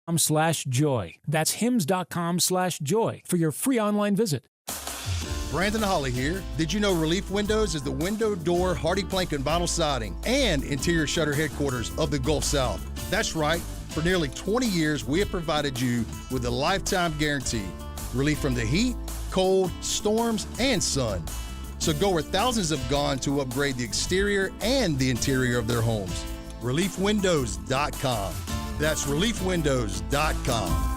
hims.com/joy. That's hims.com/joy for your free online visit. Brandon Holly here. Did you know Relief Windows is the window, door, hardy plank, and vinyl siding and interior shutter headquarters of the Gulf South? That's right. For nearly 20 years, we have provided you with a lifetime guarantee. Relief from the heat, cold, storms, and sun. So go where thousands have gone to upgrade the exterior and the interior of their homes. ReliefWindows.com. That's ReliefWindows.com.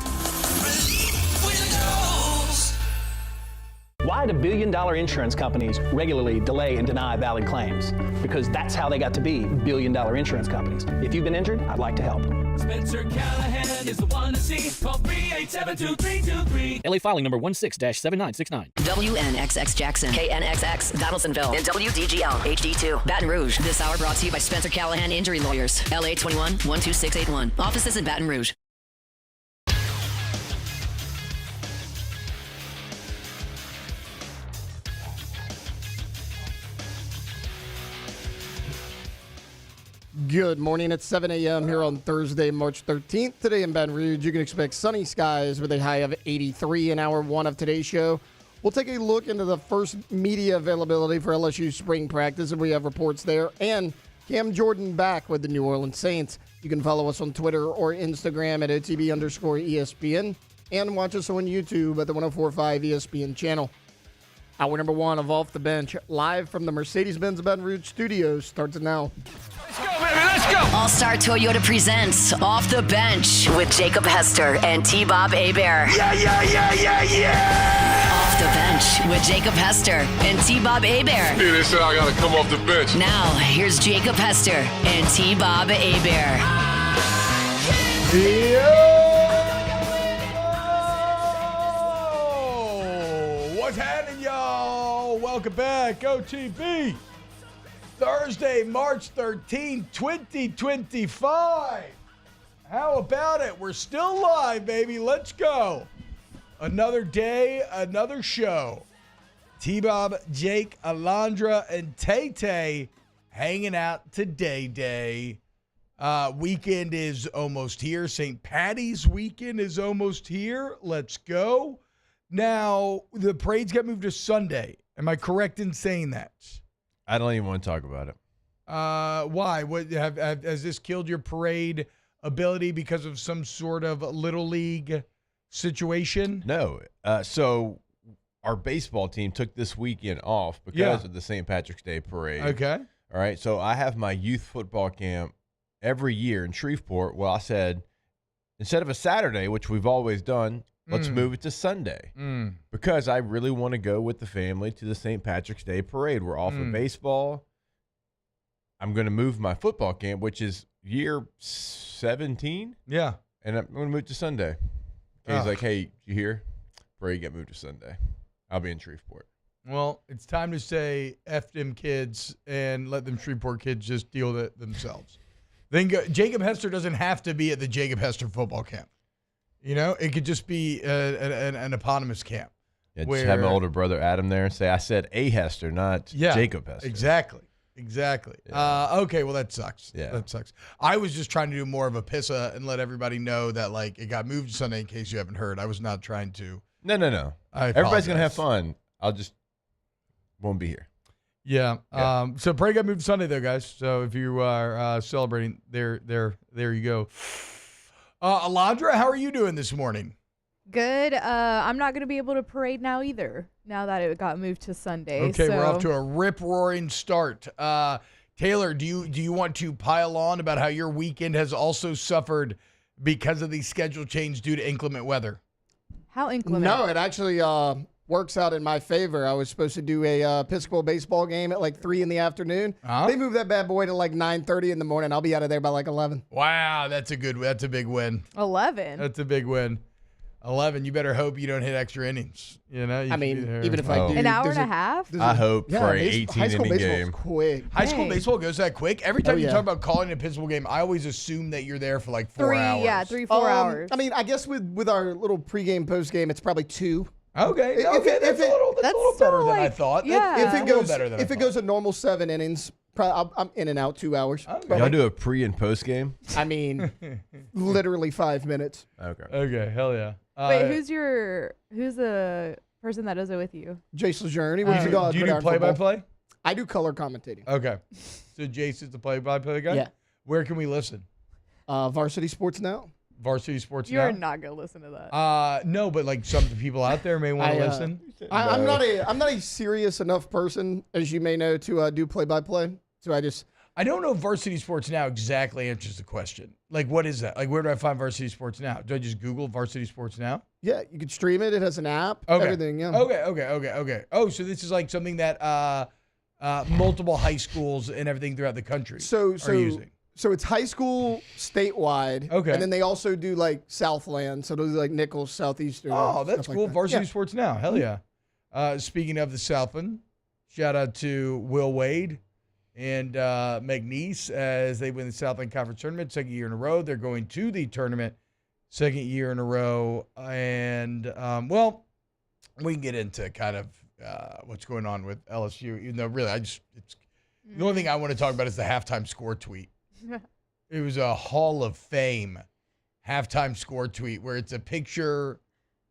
Why do billion-dollar insurance companies regularly delay and deny valid claims? Because that's how they got to be billion-dollar insurance companies. If you've been injured, I'd like to help. Spencer Callahan is the one to see. Call 387-2323. LA filing number 16-7969. WNXX Jackson, KNXX Donaldsonville, and WDGL HD2 Baton Rouge. This hour brought to you by Spencer Callahan Injury Lawyers. LA 21-12681. Offices in Baton Rouge. Good morning. It's 7 a.m. here on Thursday, March 13th. Today in Baton Rouge, you can expect sunny skies with a high of 83 in hour one of today's show. We'll take a look into the first media availability for LSU spring practice, and we have reports there. And Cam Jordan back with the New Orleans Saints. You can follow us on Twitter or Instagram at OTB_ESPN and watch us on YouTube at the 104.5 ESPN channel. Hour number one of Off the Bench, live from the Mercedes-Benz Baton Rouge studios, starts now. Let's go, baby, let's go! All-Star Toyota presents Off the Bench with Jacob Hester and T-Bob Hebert. Yeah! Off the Bench with Jacob Hester and T-Bob Hebert. Yeah, they said I gotta come off the bench. Now, here's Jacob Hester and T-Bob Hebert. What's happening, y'all? Welcome back, OTB. Thursday, March 13, 2025. How about it? We're still live, baby. Let's go. Another day, another show. T-Bob, Jake, Alondra, and Tay-Tay hanging out today. Weekend is almost here. St. Patty's weekend is almost here. Let's go. Now, the parade's got moved to Sunday. Am I correct in saying that? I don't even want to talk about it. Why? What has this killed your parade ability because of some sort of little league situation? No. So our baseball team took this weekend off because of the St. Patrick's Day parade. Okay. All right. So I have my youth football camp every year in Shreveport. Well, I said, instead of a Saturday, which we've always done, let's move it to Sunday because I really want to go with the family to the St. Patrick's Day parade. We're off of baseball. I'm going to move my football camp, which is year 17. Yeah. And I'm going to move to Sunday. And he's like, hey, you hear? Parade got moved to Sunday. I'll be in Shreveport. Well, it's time to say F them kids and let them Shreveport kids just deal with it themselves. Then Jacob Hester doesn't have to be at the Jacob Hester football camp. You know, it could just be an eponymous camp. Yeah, just have my older brother Adam there and say, I said a Hester, not Jacob Hester. Exactly. Yeah. Okay, well, that sucks. Yeah. That sucks. I was just trying to do more of a pissa and let everybody know that, like, it got moved to Sunday in case you haven't heard. I was not trying to. No. Everybody's going to have fun. I'll just won't be here. Yeah. So parade got moved to Sunday, though, guys. So if you are celebrating, there you go. Alondra, how are you doing this morning? Good. I'm not going to be able to parade now either, now that it got moved to Sunday. Okay, we're off to a rip-roaring start. Taylor, do you want to pile on about how your weekend has also suffered because of the schedule change due to inclement weather? How inclement? No, it actually works out in my favor. I was supposed to do a Episcopal baseball game at like 3 in the afternoon. They moved that bad boy to like 9:30 in the morning. I'll be out of there by like 11. Wow, that's a big win. 11? That's a big win. 11, you better hope you don't hit extra innings. You know, I mean, even if I do. An hour and a half? I hope for an 18-inning game. Quick. High school baseball goes that quick? Every time you talk about calling an Episcopal game, I always assume that you're there for like 4 hours. Yeah, 4 hours. I mean, I guess with our little pregame, postgame, it's probably 2. Okay, that's a little better than I thought. Yeah. If it goes a normal 7 innings, I'm in and out 2 hours. Y'all do a pre and post game? I mean, literally 5 minutes. Okay, hell yeah. Wait, who's the person that does it with you? Jace Lejourne. Do you do play-by-play? I do color commentating. Okay. So Jace is the play-by-play guy? Yeah. Where can we listen? Varsity Sports Now. Varsity Sports You're Now? not going to listen to that. No, but like some people out there may want to listen. I'm not a serious enough person, as you may know, to do play-by-play. So I don't know if Varsity Sports Now exactly answers the question. Like, what is that? Like, where do I find Varsity Sports Now? Do I just Google Varsity Sports Now? Yeah, you can stream it. It has an app. Okay. Everything. Yeah. Okay. Oh, so this is like something that multiple high schools and everything throughout the country are using. So it's high school statewide. Okay. And then they also do like Southland. So those are like Nichols, Southeastern. Oh, that's cool. Like that. Varsity Sports Now. Hell yeah. Speaking of the Southland, shout out to Will Wade and McNeese as they win the Southland Conference Tournament, second year in a row. They're going to the tournament second year in a row. And, well, we can get into kind of what's going on with LSU, even though really the only thing I want to talk about is the halftime score tweet. It was a Hall of Fame halftime score tweet where it's a picture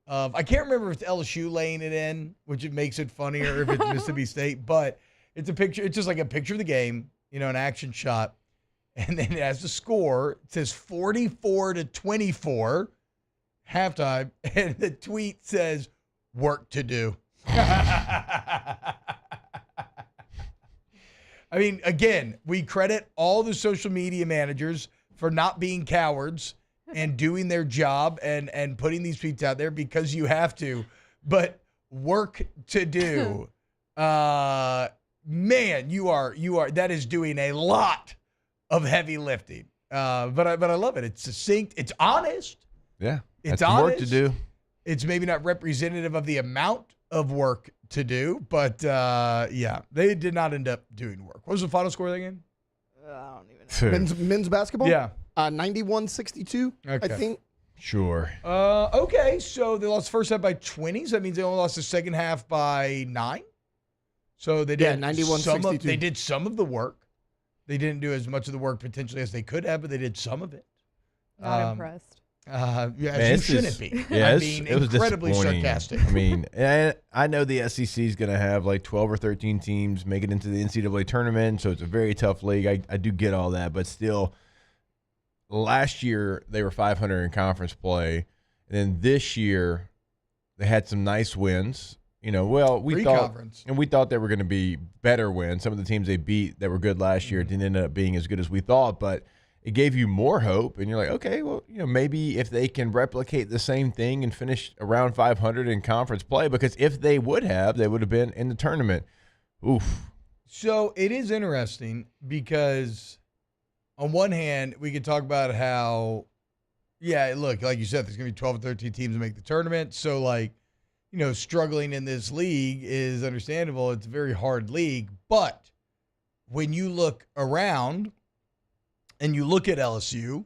of, I can't remember if it's LSU laying it in, which it makes it funnier if it's Mississippi State, but it's a picture. It's just like a picture of the game, an action shot. And then it has the score. It says 44-24 halftime. And the tweet says, work to do. I mean, again, we credit all the social media managers for not being cowards and doing their job and putting these tweets out there because you have to. But work to do. Man, you are that is doing a lot of heavy lifting. But I love it. It's succinct. It's honest. Yeah. It's honest. Work to do. It's maybe not representative of the amount of work to do, but yeah, they did not end up doing work. What was the final score of that game? I don't even know. men's basketball? Yeah. 91-62, I think. Sure. Okay, so they lost the first half by 20, so that means they only lost the second half by 9. So they did 91-62. They did some of the work. They didn't do as much of the work potentially as they could have, but they did some of it. Not impressed. Yeah, Man, you shouldn't be. Yeah, I'm being it was incredibly sarcastic. I mean, and I know the SEC is going to have like 12 or 13 teams make it into the NCAA tournament, so it's a very tough league. I do get all that, but still, last year they were 500 in conference play, and then this year they had some nice wins. We thought they were going to be better wins. Some of the teams they beat that were good last year didn't end up being as good as we thought, but it gave you more hope, and you're like, okay, well, maybe if they can replicate the same thing and finish around 500 in conference play, because if they would have been in the tournament. Oof. So it is interesting because on one hand, we could talk about how, look, like you said, there's going to be 12 or 13 teams to make the tournament. So, struggling in this league is understandable. It's a very hard league. But when you look around and you look at LSU,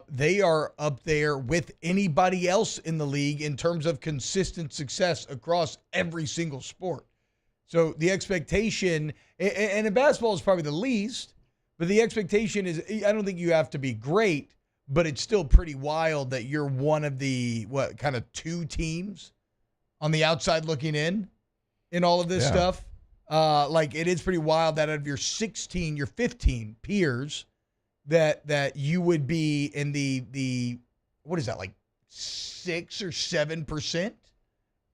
they are up there with anybody else in the league in terms of consistent success across every single sport. So the expectation, and in basketball is probably the least, but the expectation is, I don't think you have to be great, but it's still pretty wild that you're one of the, two teams on the outside looking in all of this stuff. It is pretty wild that out of your 15 peers that you would be in the what is that, like 6 or 7%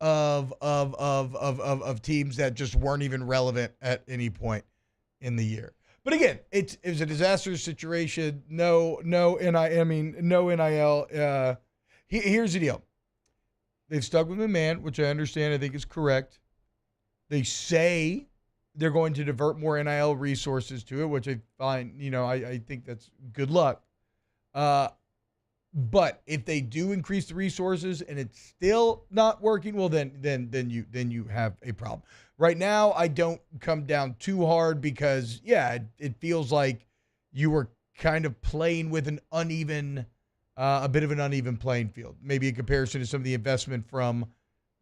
of teams that just weren't even relevant at any point in the year. But again, it was a disastrous situation. No NIL. Here's the deal. They've stuck with McMahon, which I understand. I think is correct. They say they're going to divert more NIL resources to it, which I find, I think that's good luck. But if they do increase the resources and it's still not working, well, then you have a problem. Right now, I don't come down too hard because, it feels like you were kind of playing with an uneven, a bit of an uneven playing field, maybe in comparison to some of the investment from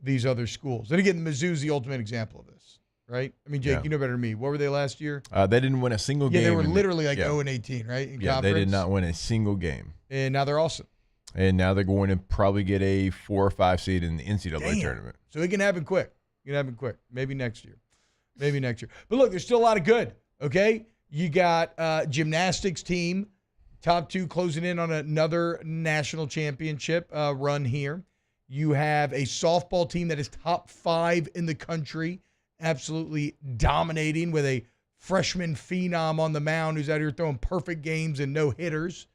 these other schools. And again, Mizzou's the ultimate example of this. right? I mean, Jake, you know better than me. What were they last year? They didn't win a single game. Yeah, they were literally 0-18, right? In yeah, conference. they did not win a single game. And now they're awesome. And now they're going to probably get a 4 or 5 seed in the NCAA tournament. So it can happen quick. Maybe next year. But look, there's still a lot of good, okay? You got gymnastics team, top 2 closing in on another national championship run here. You have a softball team that is top 5 in the country, absolutely dominating with a freshman phenom on the mound who's out here throwing perfect games and no hitters.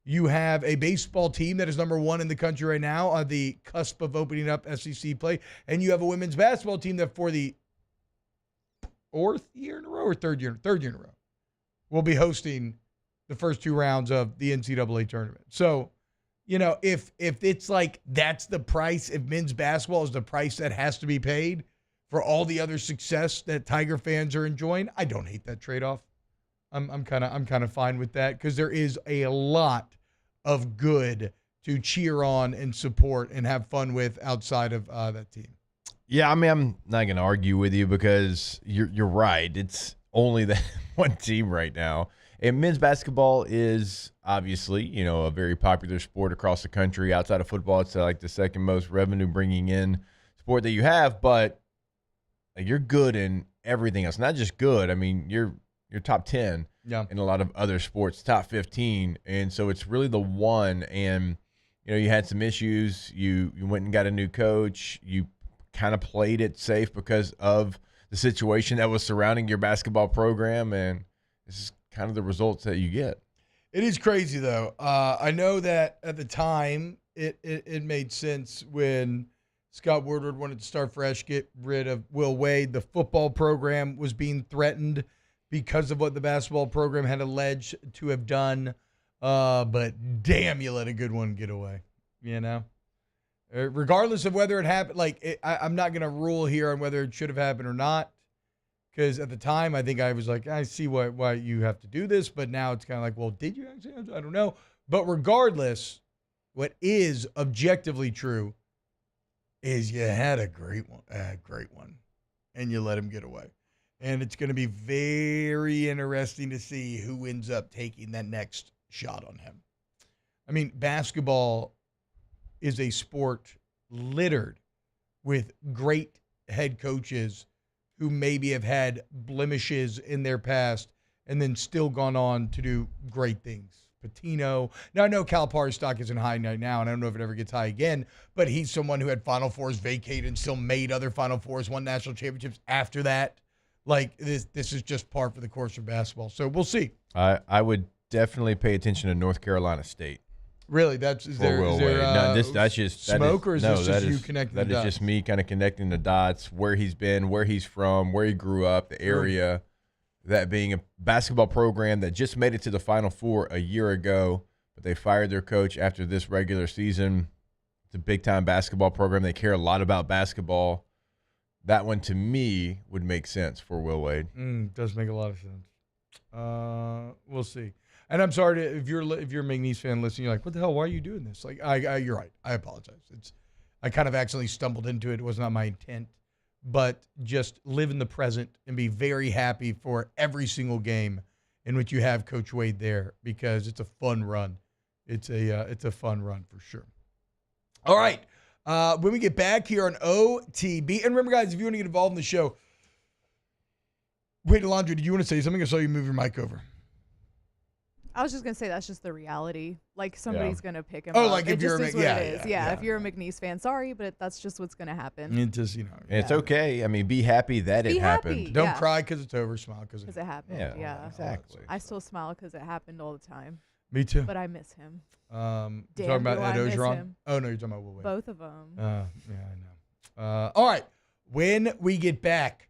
You have a baseball team that is number 1 in the country right now on the cusp of opening up SEC play. And you have a women's basketball team that for the 4th year in a row or third year in a row will be hosting the first 2 rounds of the NCAA tournament. So, if it's like that's the price, if men's basketball is the price that has to be paid for all the other success that Tiger fans are enjoying, I don't hate that trade-off. I'm kind of fine with that because there is a lot of good to cheer on and support and have fun with outside of that team. Yeah, I mean, I'm not going to argue with you because you're right. It's only that one team right now. And men's basketball is obviously, a very popular sport across the country. Outside of football, it's like the second most revenue bringing in sport that you have. But you're good in everything else. Not just good. I mean, you're top 10 in a lot of other sports, top 15. And so it's really the one. And, you had some issues. You went and got a new coach. You kind of played it safe because of the situation that was surrounding your basketball program. And this is kind of the results that you get. It is crazy, though. I know that at the time it made sense when Scott Woodward wanted to start fresh, get rid of Will Wade. The football program was being threatened because of what the basketball program had alleged to have done. But damn, you let a good one get away, Regardless of whether it happened, I'm not going to rule here on whether it should have happened or not. Because at the time, I think I was like, I see why you have to do this. But now it's kind of like, well, did you actually? I don't know. But regardless, what is objectively true is you had a great one, and you let him get away. And it's going to be very interesting to see who ends up taking that next shot on him. I mean, basketball is a sport littered with great head coaches who maybe have had blemishes in their past and then still gone on to do great things. Patino. Now, I know Calipari's stock isn't high right now, and I don't know if it ever gets high again, but he's someone who had Final Fours vacated and still made other Final Fours, won national championships after that. This is just par for the course of basketball. So we'll see. I would definitely pay attention to North Carolina State. Really? That's just smoke, or is this just you connecting the dots? That is just me kind of connecting the dots, where he's been, where he's from, where he grew up, the area. That being a basketball program that just made it to the Final Four a year ago, but they fired their coach after this regular season. It's a big-time basketball program. They care a lot about basketball. That one, to me, would make sense for Will Wade. Does make a lot of sense. We'll see. And I'm sorry if you're a McNeese fan listening, you're like, what the hell? Why are you doing this? You're right. I apologize. I kind of accidentally stumbled into it. It was not my intent. But just live in the present and be very happy for every single game in which you have Coach Wade there, because it's a fun run. It's a fun run for sure. All right. When we get back here on OTB, and remember, guys, if you want to get involved in the show, wait, Alondra, did you want to say something? I saw you move your mic over. I was just going to say that's just the reality. Somebody's going to pick him up. Like if you're if you're a McNeese fan, sorry, but that's just what's going to happen. It just, It's okay. I mean, be happy that it happened. Don't cry because it's over. Smile because it happened. Yeah, exactly. I still smile because it happened all the time. Me too. But I miss him. You're talking about Ed Ogeron? Oh, no, you're talking about Will Wade. Both of them. Yeah, I know. All right. When we get back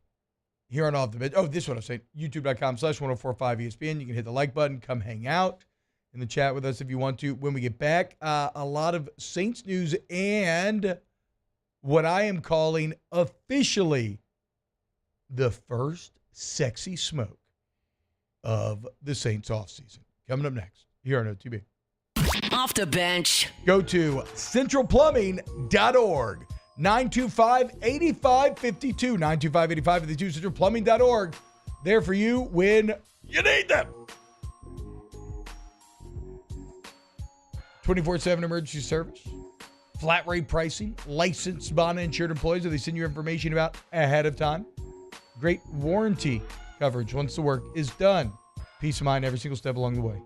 here on Off the Bench, this is what I'm saying, youtube.com/1045ESPN. You can hit the like button. Come hang out in the chat with us if you want to. When we get back, a lot of Saints news and what I am calling officially the first sexy smoke of the Saints offseason. Coming up next here on OTB. Off the bench. Go to centralplumbing.org. 925-8552. 925-8552. CentralPlumbing.org. There for you when you need them. 24/7 emergency service. Flat rate pricing. Licensed bond insured employees that they send you information about ahead of time. Great warranty coverage once the work is done. Peace of mind every single step along the way.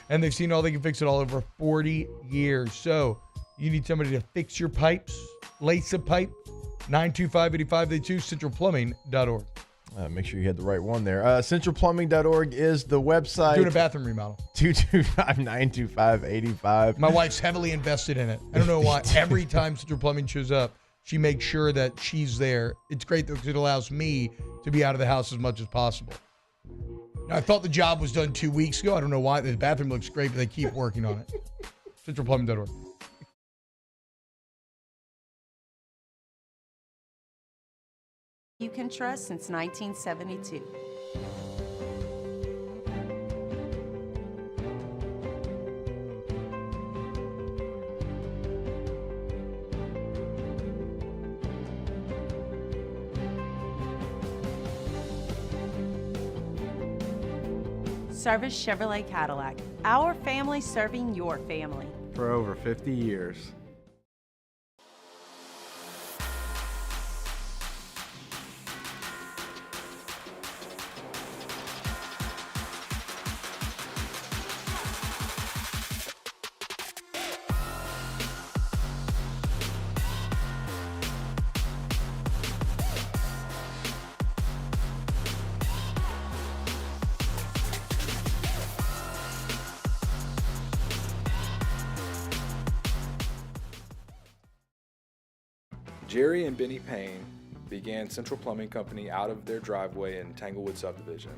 And they've seen all they can fix it all over 40 years. So you need somebody to fix your pipes, lace a pipe. 925-8552, centralplumbing.org. Make sure you had the right one there. Centralplumbing.org is the website. Doing a bathroom remodel. 225-925-85. My wife's heavily invested in it. I don't know why. Every time Central Plumbing shows up, she makes sure that she's there. It's great though because it allows me to be out of the house as much as possible. Now, I thought the job was done 2 weeks ago. I don't know why. The bathroom looks great, but they keep working on it. Centralplumbing.org. You can trust since 1972. Service Chevrolet Cadillac. Our family serving your family. For over 50 years. Jerry and Benny Payne began Central Plumbing Company out of their driveway in Tanglewood Subdivision.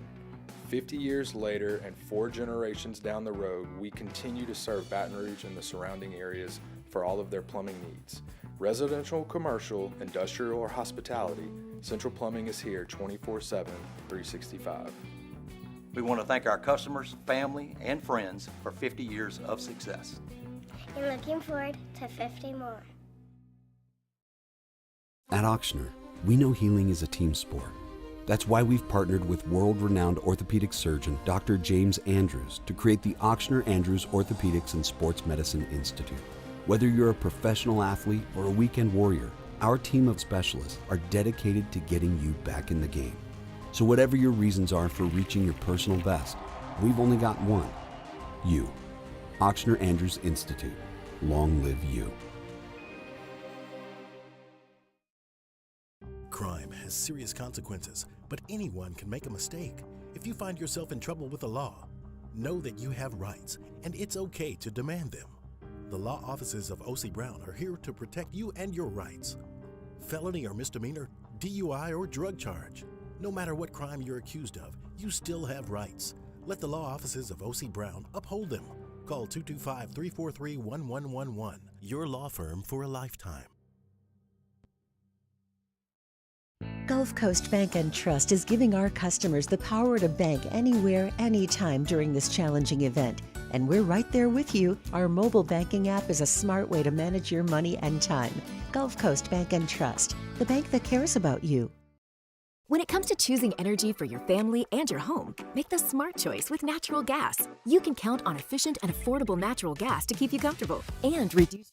50 years later and 4 generations down the road, we continue to serve Baton Rouge and the surrounding areas for all of their plumbing needs. Residential, commercial, industrial, or hospitality, Central Plumbing is here 24/7, 365. We want to thank our customers, family, and friends for 50 years of success. And looking forward to 50 more. At Auctioner, we know healing is a team sport. That's why we've partnered with world-renowned orthopedic surgeon Dr. James Andrews to create the Auctioner Andrews Orthopedics and Sports Medicine Institute. Whether you're a professional athlete or a weekend warrior, our team of specialists are dedicated to getting you back in the game. So whatever your reasons are for reaching your personal best, we've only got one: you. Auctioner Andrews Institute. Long live you. Crime has serious consequences, but anyone can make a mistake. If you find yourself in trouble with the law, know that you have rights, and it's okay to demand them. The law offices of O.C. Brown are here to protect you and your rights. Felony or misdemeanor, DUI or drug charge. No matter what crime you're accused of, you still have rights. Let the law offices of O.C. Brown uphold them. Call 225-343-1111. Your law firm for a lifetime. Gulf Coast Bank and Trust is giving our customers the power to bank anywhere, anytime during this challenging event. And we're right there with you. Our mobile banking app is a smart way to manage your money and time. Gulf Coast Bank and Trust, the bank that cares about you. When it comes to choosing energy for your family and your home, make the smart choice with natural gas. You can count on efficient and affordable natural gas to keep you comfortable and reduce.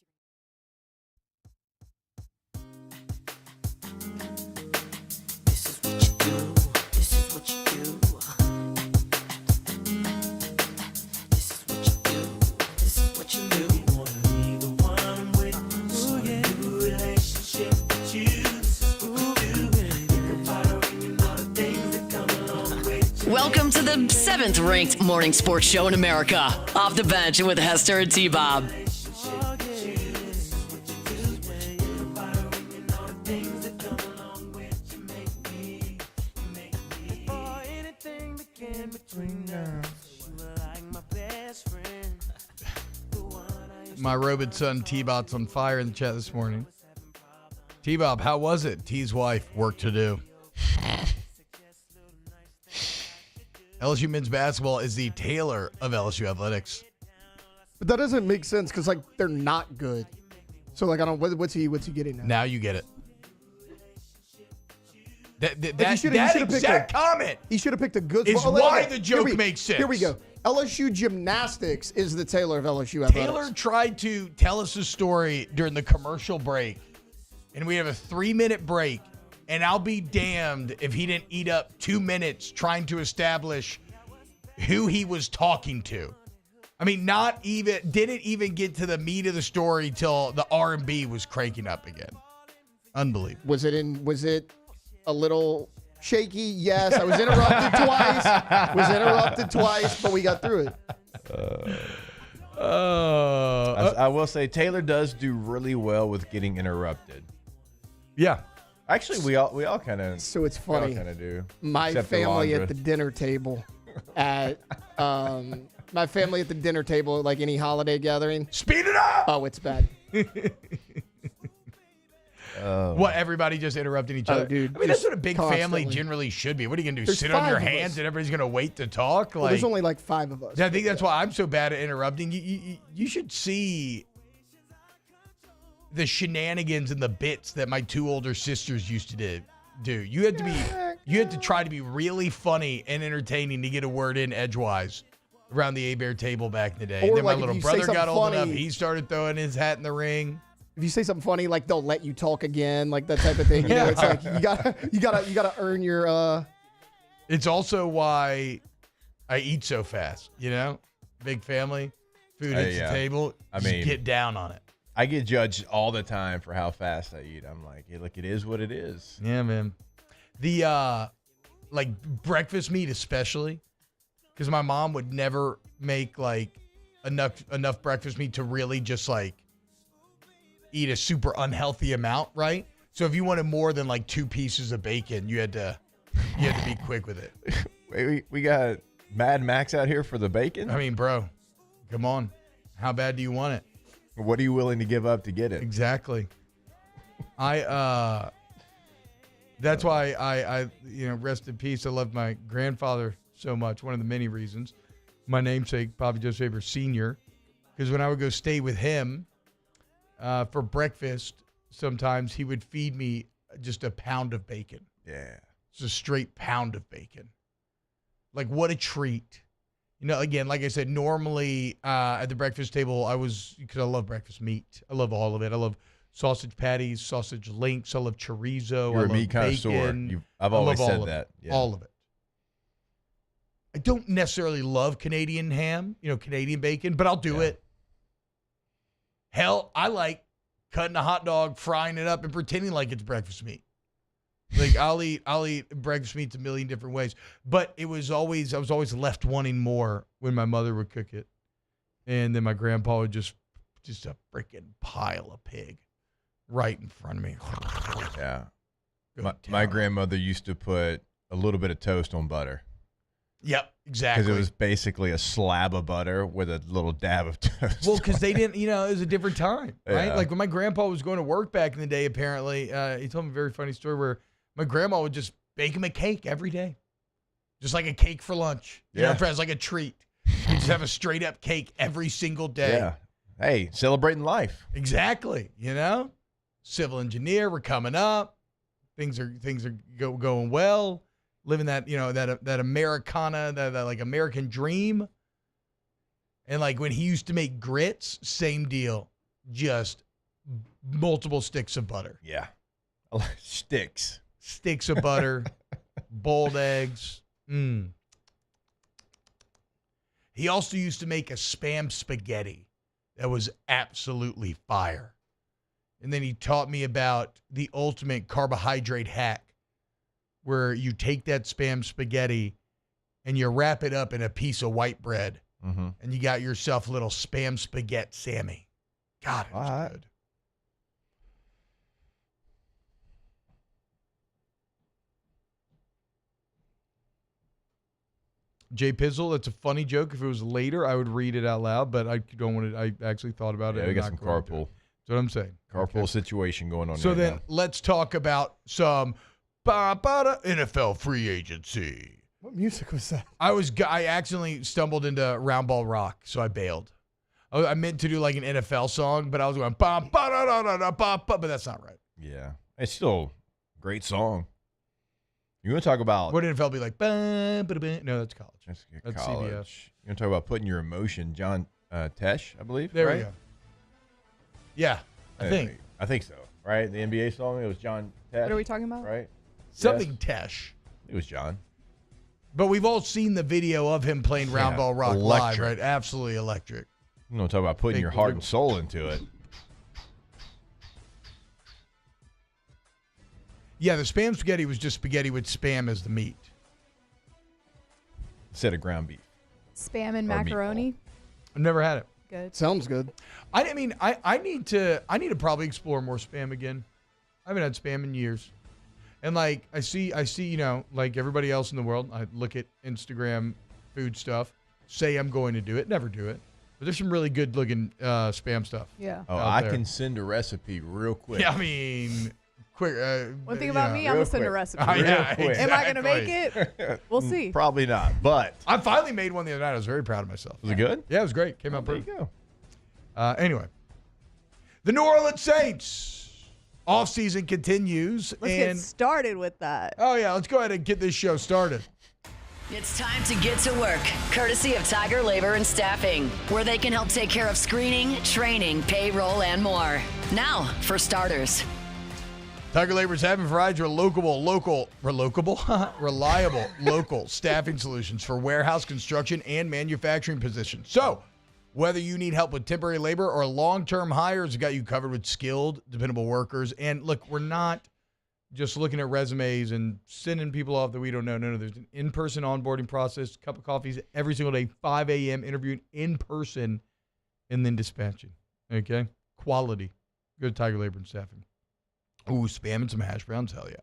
Welcome to the 7th ranked morning sports show in America. Off the bench with Hester and T-Bob. My robot son T-Bob's on fire in the chat this morning. T-Bob, how was it? T's wife, work to do. LSU men's basketball is the Taylor of LSU athletics. But that doesn't make sense because, like, they're not good. So like I don't. What's he getting now? Now you get it. That exact comment. He should have picked a good. Is why the joke makes sense. Here we go. LSU gymnastics is the Taylor of LSU athletics. Taylor tried to tell us a story during the commercial break, and we have a 3-minute break, and I'll be damned if he didn't eat up 2 minutes trying to establish who he was talking to. I mean, didn't even get to the meat of the story till the R&B was cranking up again. Unbelievable. Was it a little shaky? Yes. I was interrupted twice. But we got through it. I will say Taylor does do really well with getting interrupted. Yeah. Actually, we all kind of. So it's funny. Kind of do. My family at the dinner table at like any holiday gathering. Speed it up. Oh, it's bad. What, everybody just interrupting each other? Dude, I mean, that's what a big constantly. family generally should be. What are you going to do? There's Sit on your 5 of hands us. and everybody's going to wait to talk? Well, there's only like 5 of us. I think that's why I'm so bad at interrupting. You should see the shenanigans and the bits that my 2 older sisters used to do. You had to try to be really funny and entertaining to get a word in edgewise around the A-Bear table back in the day. Or and then like my if little you brother say got old something enough. funny- He started throwing his hat in the ring. If you say something funny, like they'll let you talk again, like that type of thing. You know, it's like you gotta earn your. It's also why I eat so fast. You know, big family, food hits the table. I just mean, get down on it. I get judged all the time for how fast I eat. I'm like, hey, look, it is what it is. Yeah, man. The like breakfast meat especially, because my mom would never make like enough breakfast meat to really just like eat a super unhealthy amount, right? So if you wanted more than like 2 pieces of bacon, you had to be quick with it. Wait, we got Mad Max out here for the bacon? I mean, bro, come on. How bad do you want it? What are you willing to give up to get it? Exactly. That's why I rest in peace. I love my grandfather so much. One of the many reasons. My namesake, Bobby Joe Faber Sr., because when I would go stay with him for breakfast, sometimes he would feed me just a pound of bacon. Yeah. It's a straight pound of bacon. Like, what a treat. You know, again, like I said, normally at the breakfast table, because I love breakfast meat. I love all of it. I love sausage patties, sausage links. I love chorizo. You're I a love meat connoisseur. bacon. I've always said all that. Of it. Yeah. All of it. I don't necessarily love Canadian ham, Canadian bacon, but I'll do it. Hell, I like cutting a hot dog, frying it up, and pretending like it's breakfast meat. Like I'll eat breakfast meats a million different ways. But I was always left wanting more when my mother would cook it. And then my grandpa would just a freaking pile of pig right in front of me. Yeah. My grandmother used to put a little bit of toast on butter. Yep, exactly. Because it was basically a slab of butter with a little dab of toast. Well, because they didn't, it was a different time, right? Yeah. Like when my grandpa was going to work back in the day, apparently, he told me a very funny story where my grandma would just bake him a cake every day. Just like a cake for lunch. You know, as like a treat. You just have a straight up cake every single day. Yeah. Hey, celebrating life. Exactly. Civil engineer, we're coming up. Things are going well. Living that, that Americana, that like American dream. And like when he used to make grits, same deal. Just multiple sticks of butter. Yeah. Sticks. Sticks of butter, boiled eggs. He also used to make a Spam spaghetti that was absolutely fire. And then he taught me about the ultimate carbohydrate hack, where you take that Spam spaghetti and you wrap it up in a piece of white bread, and you got yourself a little Spam spaghetti Sammy. God, it was good. Jay Pizzle, that's a funny joke. If it was later, I would read it out loud, but I don't want to. I actually thought about it. Yeah, we got some carpool. That's what I'm saying. Carpool situation going on. So right then now. let's talk about some NFL free agency. What music was that? I accidentally stumbled into Round Ball Rock, so I bailed. I meant to do like an NFL song, but I was going bum ba da da da da ba, but that's not right. Yeah, it's still a great song. You want to talk about What NFL be like? Ba, ba, ba. No, that's college. That's college. CBS. You want to talk about putting your emotion, John Tesh, I believe. There right? we go. Yeah, I think so. Right, the NBA song. It was John Tesh. What are we talking about? Right, something Tesh. It was John. But we've all seen the video of him playing Round Ball Rock live, right? Absolutely electric. You want to talk about putting your heart and soul into it. Yeah, the Spam spaghetti was just spaghetti with Spam as the meat. Instead of ground beef. Spam and macaroni. I've never had it. Good. Sounds good. I need to probably explore more Spam again. I haven't had Spam in years. And like I see, you know, like everybody else in the world, I look at Instagram food stuff, say I'm going to do it, never do it. But there's some really good looking Spam stuff. Yeah. Oh, I can send a recipe real quick. Yeah, I mean, quick. One thing about me, I'm going to send a recipe. Yeah, exactly. Am I going to make it? We'll see. Probably not, but. I finally made one the other night. I was very proud of myself. Was it good? Yeah, it was great. Came out there perfect. you go. Anyway, the New Orleans Saints offseason continues. Let's get started with that. Oh, yeah, let's go ahead and get this show started. It's time to get to work, courtesy of Tiger Labor and Staffing, where they can help take care of screening, training, payroll, and more. Now, for starters. Tiger Labor's having provides reliable local staffing solutions for warehouse, construction, and manufacturing positions. So, whether you need help with temporary labor or long-term hires, we got you covered with skilled, dependable workers. And look, we're not just looking at resumes and sending people off that we don't know. No, there's an in-person onboarding process, cup of coffees every single day, 5 a.m., interviewing in person, and then dispatching. Okay? Quality. Go to Tiger Labor and Staffing. Ooh, spamming some hash browns, hell yeah.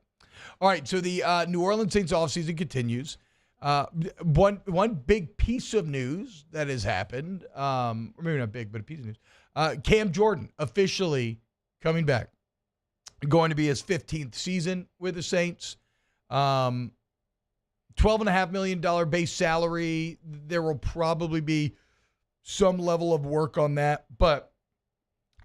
All right, so the New Orleans Saints offseason continues. One big piece of news that has happened, or maybe not big, but a piece of news. Cam Jordan officially coming back. Going to be his 15th season with the Saints. $12.5 million base salary. There will probably be some level of work on that, but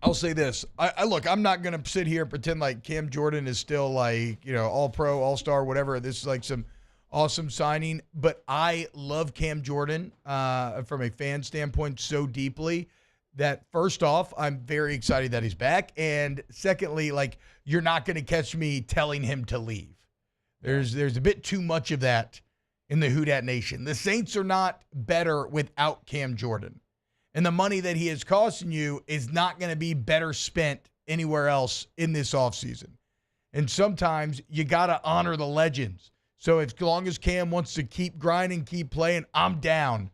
I'll say this. Look, I'm not going to sit here and pretend like Cam Jordan is still like, you know, all-pro, all-star, whatever. This is like some awesome signing, but I love Cam Jordan from a fan standpoint so deeply that first off, I'm very excited that he's back. And secondly, like, you're not going to catch me telling him to leave. There's a bit too much of that in the Who Dat Nation. The Saints are not better without Cam Jordan. And the money that he is costing you is not going to be better spent anywhere else in this offseason. And sometimes you got to honor the legends. So as long as Cam wants to keep grinding, keep playing, I'm down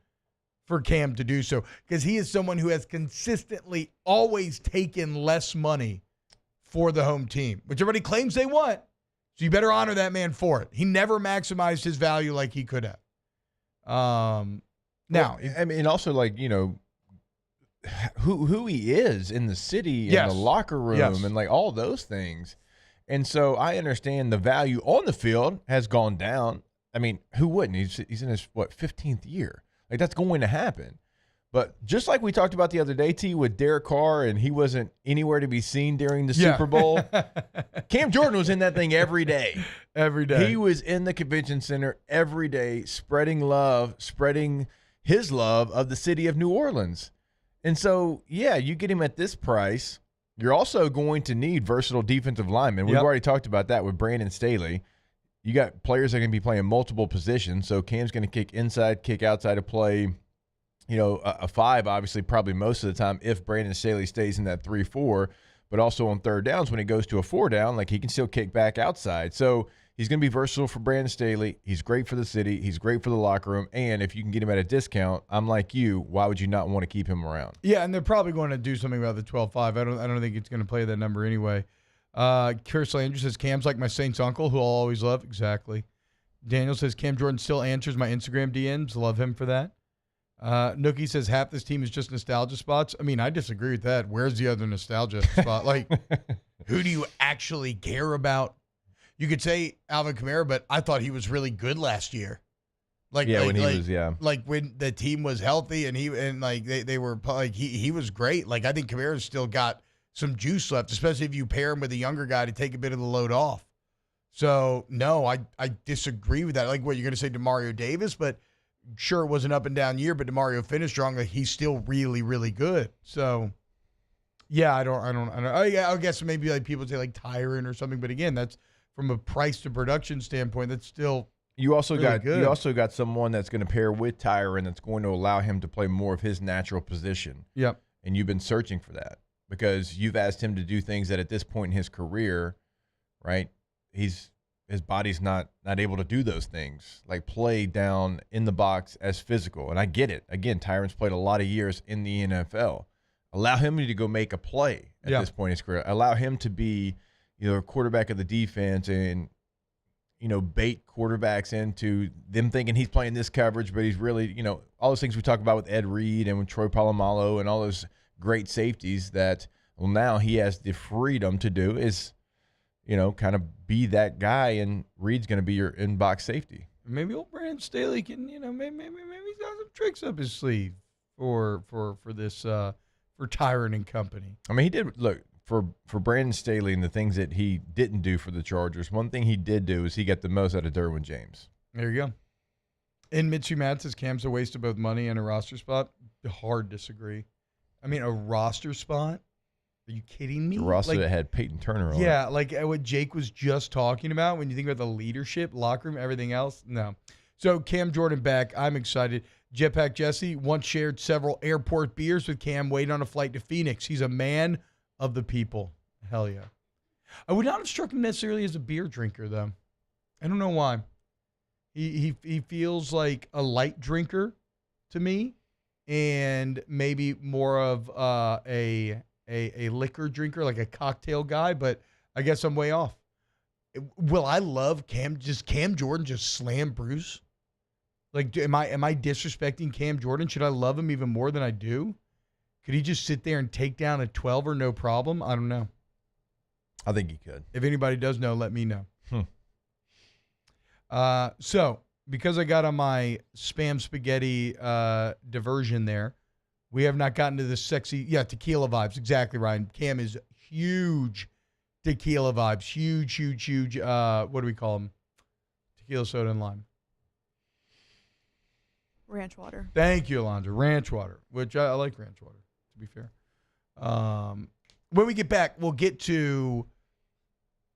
for Cam to do so. Because he is someone who has consistently always taken less money for the home team, which everybody claims they want. So you better honor that man for it. He never maximized his value like he could have. Now, I mean, also, like, you know, who he is in the city, in the locker room, and like all those things. And so I understand the value on the field has gone down. I mean, who wouldn't? He's in his, 15th year. Like, that's going to happen. But just like we talked about the other day, T, with Derek Carr, and he wasn't anywhere to be seen during the Super Bowl, Cam Jordan was in that thing every day. Every day. He was in the convention center every day, spreading love, spreading his love of the city of New Orleans. And so, yeah, you get him at this price. You're also going to need versatile defensive linemen. We've already talked about that with Brandon Staley. You got players that are going to be playing multiple positions. So Cam's going to kick inside, kick outside to play, you know, a 5, obviously, probably most of the time if Brandon Staley stays in that 3-4. But also on third downs when he goes to a 4 down, like, he can still kick back outside. So he's going to be versatile for Brandon Staley. He's great for the city. He's great for the locker room. And if you can get him at a discount, I'm like you, why would you not want to keep him around? Yeah, and they're probably going to do something about the 12-5. I don't think it's going to play that number anyway. Chris Landry says, Cam's like my Saints uncle, who I'll always love. Exactly. Daniel says, Cam Jordan still answers my Instagram DMs. Love him for that. Nookie says, half this team is just nostalgia spots. I mean, I disagree with that. Where's the other nostalgia spot? Like, who do you actually care about? You could say Alvin Kamara, but I thought he was really good last year. Like when he was like when the team was healthy and they were like he was great. Like I think Kamara's still got some juice left, especially if you pair him with a younger guy to take a bit of the load off. So no, I disagree with that. Like what you're going to say Demario Davis, but sure it was an up and down year, but Demario finished strong. Like he's still really really good. So yeah, I don't. I guess maybe like people say like Tyron or something, but again, that's from a price to production standpoint. That's still. You also really good. You also got someone that's going to pair with Tyron that's going to allow him to play more of his natural position. Yep. And you've been searching for that because you've asked him to do things that at this point in his career, right? His body's not able to do those things, like play down in the box as physical. And I get it. Again, Tyron's played a lot of years in the NFL. Allow him to go make a play at this point in his career. Allow him to be, a quarterback of the defense and bait quarterbacks into them thinking he's playing this coverage, but he's really, all those things we talk about with Ed Reed and with Troy Polamalu and all those great safeties that, well, now he has the freedom to do is, kind of be that guy, and Reed's going to be your in-box safety. Maybe old Brandon Staley can, maybe he's got some tricks up his sleeve for this, for Tyron and company. I mean, he did, look, for Brandon Staley and the things that he didn't do for the Chargers, one thing he did do is he got the most out of Derwin James. There you go. And Mitchie Matt says Cam's a waste of both money and a roster spot. Hard disagree. I mean, a roster spot? Are you kidding me? The roster that had Peyton Turner on Yeah, like what Jake was just talking about when you think about the leadership, locker room, everything else. No. So Cam Jordan back. I'm excited. Jetpack Jesse once shared several airport beers with Cam waiting on a flight to Phoenix. He's a man of the people. Hell yeah. I would not have struck him necessarily as a beer drinker, though. I don't know why. He feels like a light drinker to me, and maybe more of a liquor drinker, like a cocktail guy, but I guess I'm way off. Will I love Cam Jordan just slam Bruce? Like, am I disrespecting Cam Jordan? Should I love him even more than I do? Could he just sit there and take down a 12er no problem? I don't know. I think he could. If anybody does know, let me know. So, because I got on my spam spaghetti diversion there, we have not gotten to the sexy, tequila vibes. Exactly, Ryan. Cam is huge tequila vibes. Huge. What do we call them? Tequila soda and lime. Ranch water. Thank you, Alondra. Ranch water, which I like ranch water, to be fair. When we get back, we'll get to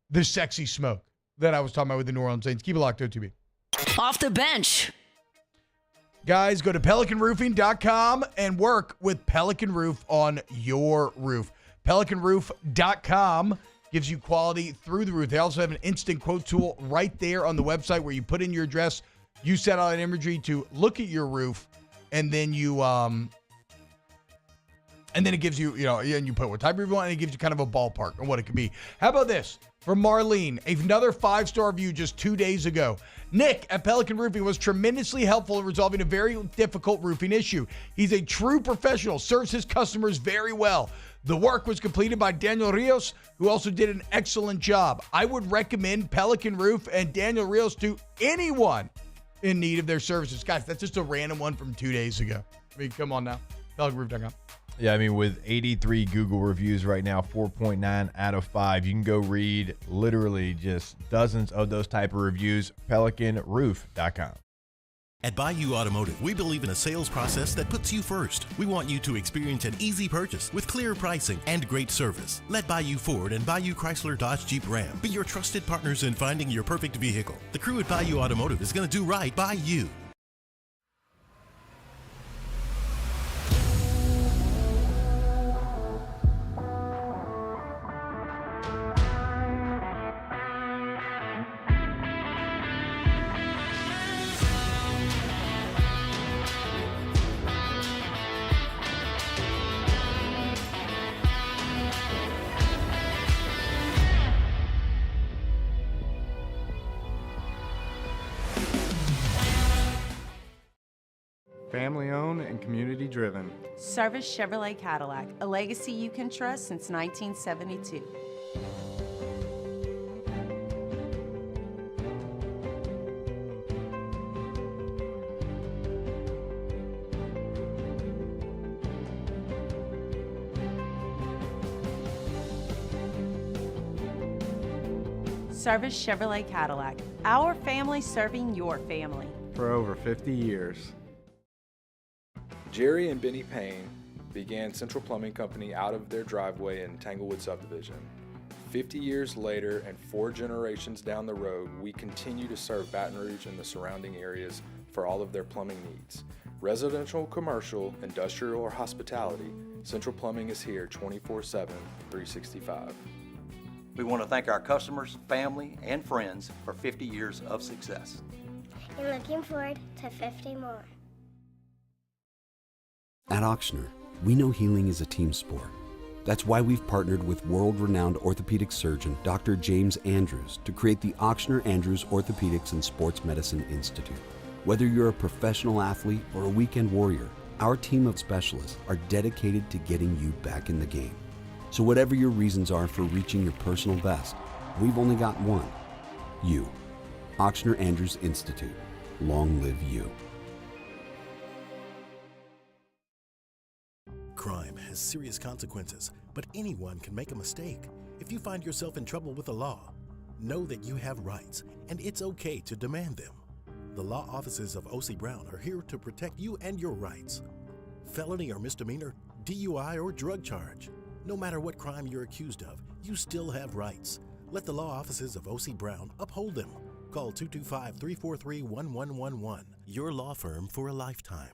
the sexy smoke that I was talking about with the New Orleans Saints. Keep it locked, OTB. Off the bench. Guys, go to PelicanRoofing.com and work with Pelican Roof on your roof. PelicanRoof.com gives you quality through the roof. They also have an instant quote tool right there on the website where you put in your address, you set out an imagery to look at your roof, and then you and then it gives you, and you put what type of roof you want, and it gives you kind of a ballpark on what it could be. How about this? From Marlene, another 5-star review just 2 days ago. Nick at Pelican Roofing was tremendously helpful in resolving a very difficult roofing issue. He's a true professional, serves his customers very well. The work was completed by Daniel Rios, who also did an excellent job. I would recommend Pelican Roof and Daniel Rios to anyone in need of their services. Guys, that's just a random one from 2 days ago. I mean, come on now. PelicanRoof.com. Yeah, I mean, with 83 Google reviews right now, 4.9 out of 5. You can go read literally just dozens of those type of reviews. PelicanRoof.com. At Bayou Automotive, we believe in a sales process that puts you first. We want you to experience an easy purchase with clear pricing and great service. Let Bayou Ford and Bayou Chrysler Dodge Jeep Ram be your trusted partners in finding your perfect vehicle. The crew at Bayou Automotive is going to do right by you. Family owned and community driven. Service Chevrolet Cadillac, a legacy you can trust since 1972. Service Chevrolet Cadillac. Our family serving your family. For over 50 years. Jerry and Benny Payne began Central Plumbing Company out of their driveway in Tanglewood subdivision. 50 years later and 4 generations down the road, we continue to serve Baton Rouge and the surrounding areas for all of their plumbing needs. Residential, commercial, industrial, or hospitality, Central Plumbing is here 24/7, 365. We want to thank our customers, family, and friends for 50 years of success. And looking forward to 50 more. At Auctioner, we know healing is a team sport. That's why we've partnered with world-renowned orthopedic surgeon Dr. James Andrews to create the Auctioner Andrews Orthopedics and Sports Medicine Institute. Whether you're a professional athlete or a weekend warrior, our team of specialists are dedicated to getting you back in the game. So whatever your reasons are for reaching your personal best, we've only got one. You. Auctioner Andrews Institute. Long live you. Crime has serious consequences, but anyone can make a mistake. If you find yourself in trouble with the law, know that you have rights, and it's okay to demand them. The law offices of O.C. Brown are here to protect you and your rights. Felony or misdemeanor, DUI or drug charge. No matter what crime you're accused of, you still have rights. Let the law offices of O.C. Brown uphold them. Call 225-343-1111. Your law firm for a lifetime.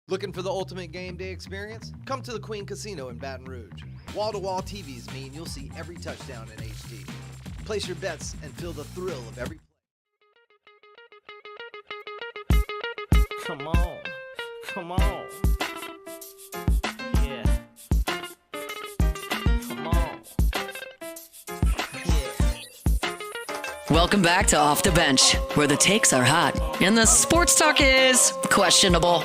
Looking for the ultimate game day experience? Come to the Queen Casino in Baton Rouge. Wall-to-wall TVs mean you'll see every touchdown in HD. Place your bets and feel the thrill of every play. Come on. Come on. Yeah. Come on. Welcome back to Off the Bench, where the takes are hot and the sports talk is questionable.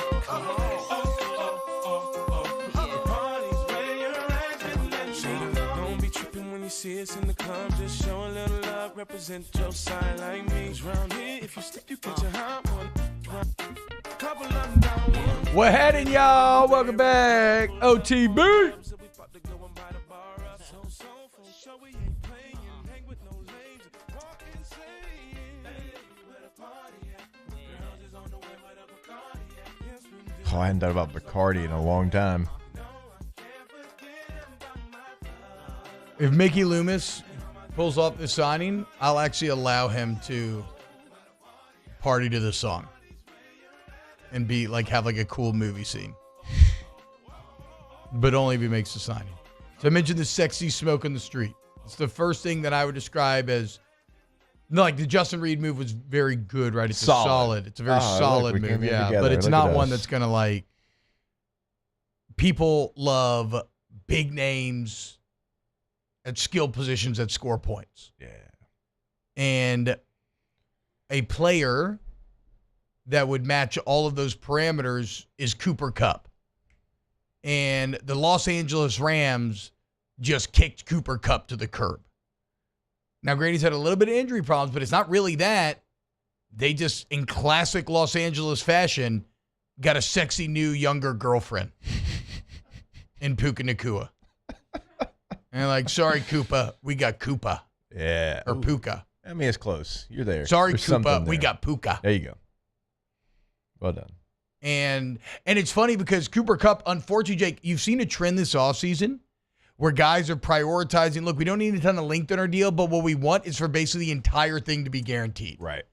See us in the club, just show a little love, represent your side like me. Round here, if you slip, you get your hot one. Couple of them down one. We're heading, y'all. Welcome back. OTB. Oh, I hadn't thought about Bacardi in a long time. If Mickey Loomis pulls off the signing, I'll actually allow him to party to the song and be like have like a cool movie scene. But only if he makes the signing. So I mentioned the sexy smoke in the street. It's the first thing that I would describe as like the Justin Reed move was very good, right? It's solid. It's a very solid move, yeah. But it's not one that's gonna like people love big names at skilled positions that score points. Yeah. And a player that would match all of those parameters is Cooper Kupp. And the Los Angeles Rams just kicked Cooper Kupp to the curb. Now, Grady's had a little bit of injury problems, but it's not really that. They just, in classic Los Angeles fashion, got a sexy new younger girlfriend in Puka Nakua. And like, sorry, Koopa, we got Koopa. Yeah. Or Puka. I mean, it's close. You're there. Sorry, Koopa, we got Puka. There you go. Well done. And it's funny because Cooper Kupp, unfortunately, Jake, you've seen a trend this offseason where guys are prioritizing, look, we don't need a ton of length in our deal, but what we want is for basically the entire thing to be guaranteed. Right.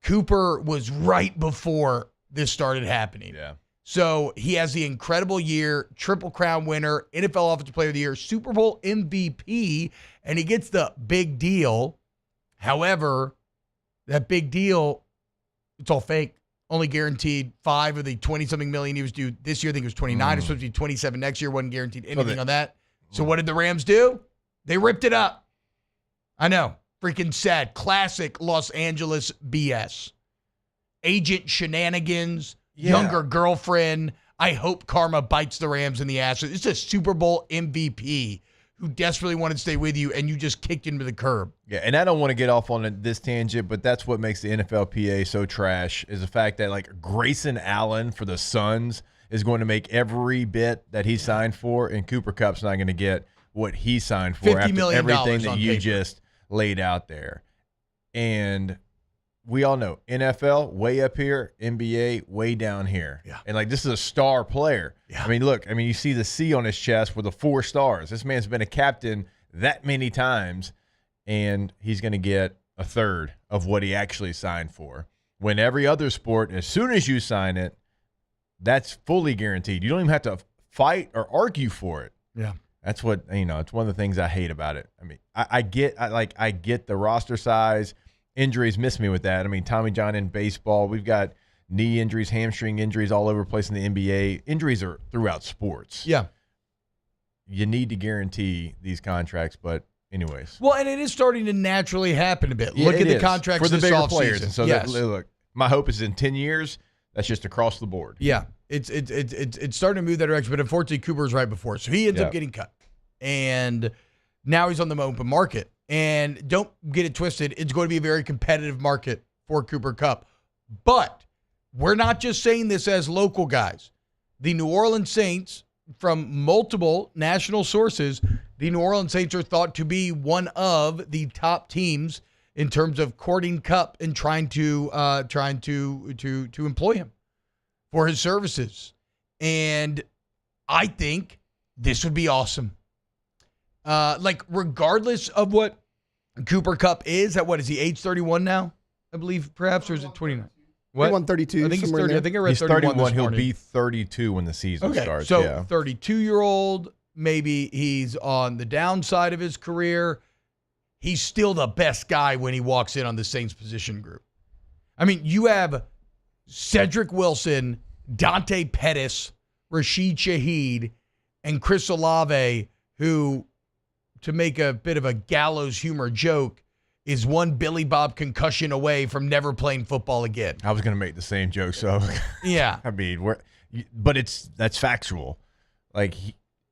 Cooper was right before this started happening. Yeah. So he has the incredible year, Triple Crown winner, NFL Offensive Player of the Year, Super Bowl MVP, and he gets the big deal. However, that big deal, it's all fake. Only guaranteed 5 of the 20-something million he was due this year. I think it was 29. It's supposed to be 27 next year. Wasn't guaranteed anything on that. So what did the Rams do? They ripped it up. I know. Freaking sad. Classic Los Angeles BS. Agent shenanigans. Yeah. Younger girlfriend. I hope karma bites the Rams in the ass. It's a Super Bowl MVP who desperately wanted to stay with you, and you just kicked him to the curb. Yeah, and I don't want to get off on this tangent, but that's what makes the NFLPA so trash is the fact that, like, Grayson Allen for the Suns is going to make every bit that he signed for, and Cooper Kupp's not going to get what he signed for $50 after million everything that on you paper. just laid out there. And we all know NFL way up here, NBA way down here. Yeah. And like this is a star player. Yeah. I mean, look, you see the C on his chest with the 4 stars. This man's been a captain that many times, and he's going to get a third of what he actually signed for. When every other sport, as soon as you sign it, that's fully guaranteed. You don't even have to fight or argue for it. Yeah. That's what, it's one of the things I hate about it. I mean, I get the roster size. Injuries miss me with that. I mean, Tommy John in baseball, we've got knee injuries, hamstring injuries all over the place in the NBA. Injuries are throughout sports. Yeah. You need to guarantee these contracts, but anyways. Well, and it is starting to naturally happen a bit. Yeah, Look at it the is. contracts for the this bigger offseason. players. And so yes. look, my hope is in 10 years, that's just across the board. Yeah, it's starting to move that direction, but unfortunately, Cooper's right before, so he ends up getting cut, and now he's on the open market. And don't get it twisted; it's going to be a very competitive market for Cooper Kupp. But we're not just saying this as local guys. The New Orleans Saints, from multiple national sources, the New Orleans Saints are thought to be one of the top teams in terms of courting Kupp and trying to employ him for his services. And I think this would be awesome. Regardless of what Cooper Kupp is, what is he, age 31 now? I believe, perhaps, or is it 29? What? 132. I think he's somewhere in 30. there. I think I read He's 31 this 31. He'll morning. be 32 when the season starts. So yeah. 32-year-old, maybe he's on the downside of his career. He's still the best guy when he walks in on the Saints position group. I mean, you have Cedric Wilson, Dante Pettis, Rashid Shaheed, and Chris Olave, who, to make a bit of a gallows humor joke, is one Billy Bob concussion away from never playing football again. I was going to make the same joke, so yeah. I mean, that's factual. Like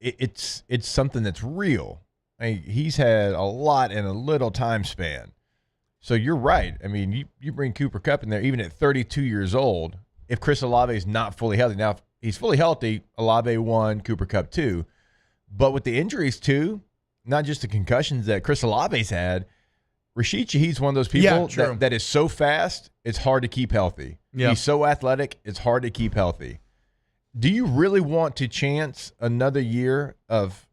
it's something that's real. I mean, he's had a lot in a little time span. So you're right. I mean, you bring Cooper Kupp in there, even at 32 years old. If Chris Olave is not fully healthy, now if he's fully healthy, Olave 1, Cooper Kupp 2. But with the injuries too, not just the concussions that Chris Olave's had. Rashid Shaheed's one of those people that is so fast, it's hard to keep healthy. Yeah. He's so athletic, it's hard to keep healthy. Do you really want to chance another year of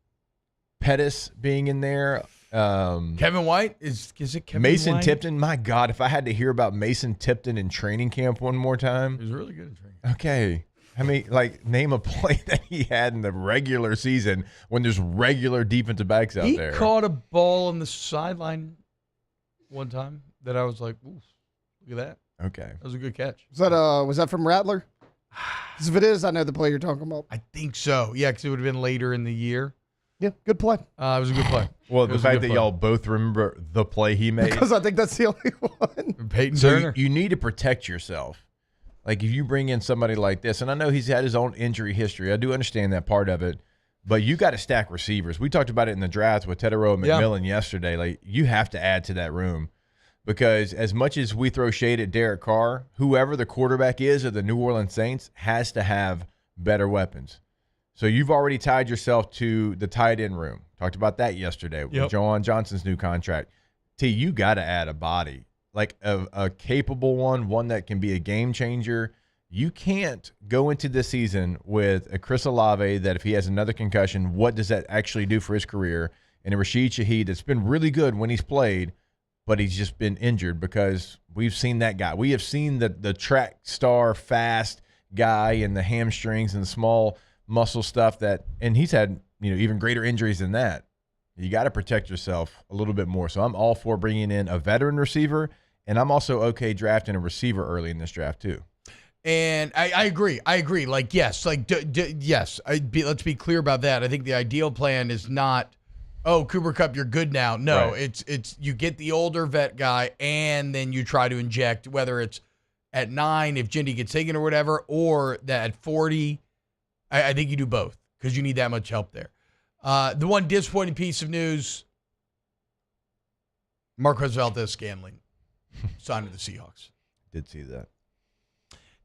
Pettis being in there? Kevin White? Is it Kevin Mason White? Tipton? My God, if I had to hear about Mason Tipton in training camp one more time. He was really good in training. Okay. I mean, name a play that he had in the regular season when there's regular defensive backs out there. He caught a ball on the sideline one time that I was like, ooh, look at that. Okay. That was a good catch. Was that from Rattler? 'Cause if it is, I know the play you're talking about. I think so. Yeah, because it would have been later in the year. Yeah, good play. It was a good play. Well, the fact that y'all both remember the play he made. Because I think that's the only one. Peyton So Turner. you need to protect yourself. Like if you bring in somebody like this, and I know he's had his own injury history. I do understand that part of it. But you got to stack receivers. We talked about it in the draft with Tedero and McMillan yesterday. Like you have to add to that room. Because as much as we throw shade at Derek Carr, whoever the quarterback is of the New Orleans Saints has to have better weapons. So you've already tied yourself to the tight end room. Talked about that yesterday with Joan Johnson's new contract. You got to add a body, like a capable one that can be a game changer. You can't go into this season with a Chris Olave that if he has another concussion, what does that actually do for his career? And a Rashid Shaheed that's been really good when he's played, but he's just been injured because we've seen that guy. We have seen the track star, fast guy and the hamstrings and the small muscle stuff and he's had, even greater injuries than that. You got to protect yourself a little bit more. So I'm all for bringing in a veteran receiver, and I'm also okay drafting a receiver early in this draft too. And I agree. Yes. Yes. Let's be clear about that. I think the ideal plan is not, oh, Cooper Kupp, you're good now. No, Right. it's you get the older vet guy, and then you try to inject, whether it's at 9 if Jindy gets taken or whatever, or that at 40. I think you do both because you need that much help there. The one disappointing piece of news, Marquez Valdez-Scantling signed with the Seahawks. Did see that.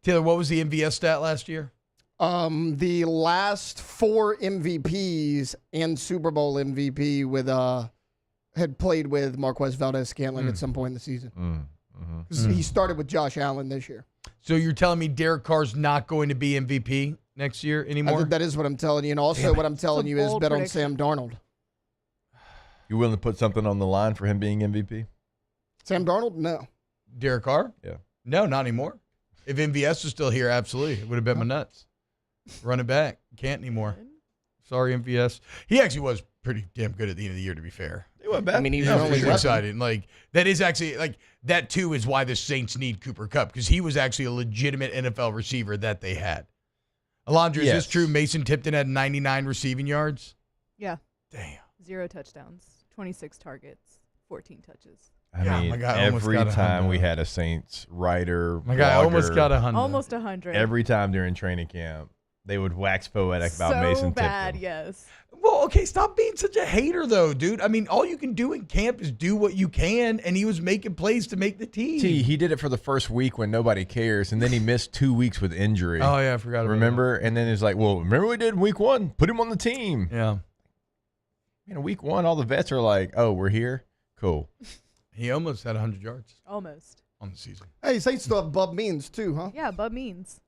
Taylor, what was the MVS stat last year? The last 4 MVPs and Super Bowl MVP had played with Marquez Valdez-Scantling at some point in the season. He started with Josh Allen this year. So you're telling me Derek Carr's not going to be MVP next year anymore? That is what I'm telling you. And also what I'm telling you is bet on Sam Darnold. You willing to put something on the line for him being MVP? Sam Darnold? No. Derek Carr? Yeah. No, not anymore. If MVS was still here, absolutely. It would have been my nuts. Run it back. Can't anymore. Sorry, MVS. He actually was pretty damn good at the end of the year, to be fair. He wasn't bad. I mean, he was only excited. Like, that is actually, like, that too is why the Saints need Cooper Kupp, because he was actually a legitimate NFL receiver that they had. Alondra, is this true? Mason Tipton had 99 receiving yards? Yeah. Damn. 0 touchdowns, 26 targets, 14 touches. I mean, every time we had a Saints writer, my guy almost got 100. Almost 100. Every time during training camp, they would wax poetic about Mason Tipton. So bad, yes. Well, okay, stop being such a hater, though, dude. I mean, all you can do in camp is do what you can, and he was making plays to make the team. He did it for the first week when nobody cares, and then he missed 2 weeks with injury. Oh, yeah, I forgot about Remember? And then it's like, well, remember we did in week 1? Put him on the team. Yeah. In week 1, all the vets are like, oh, we're here? Cool. He almost had 100 yards. Almost. On the season. Hey, Saints still have Bub Means, too, huh? Yeah, Bub Means.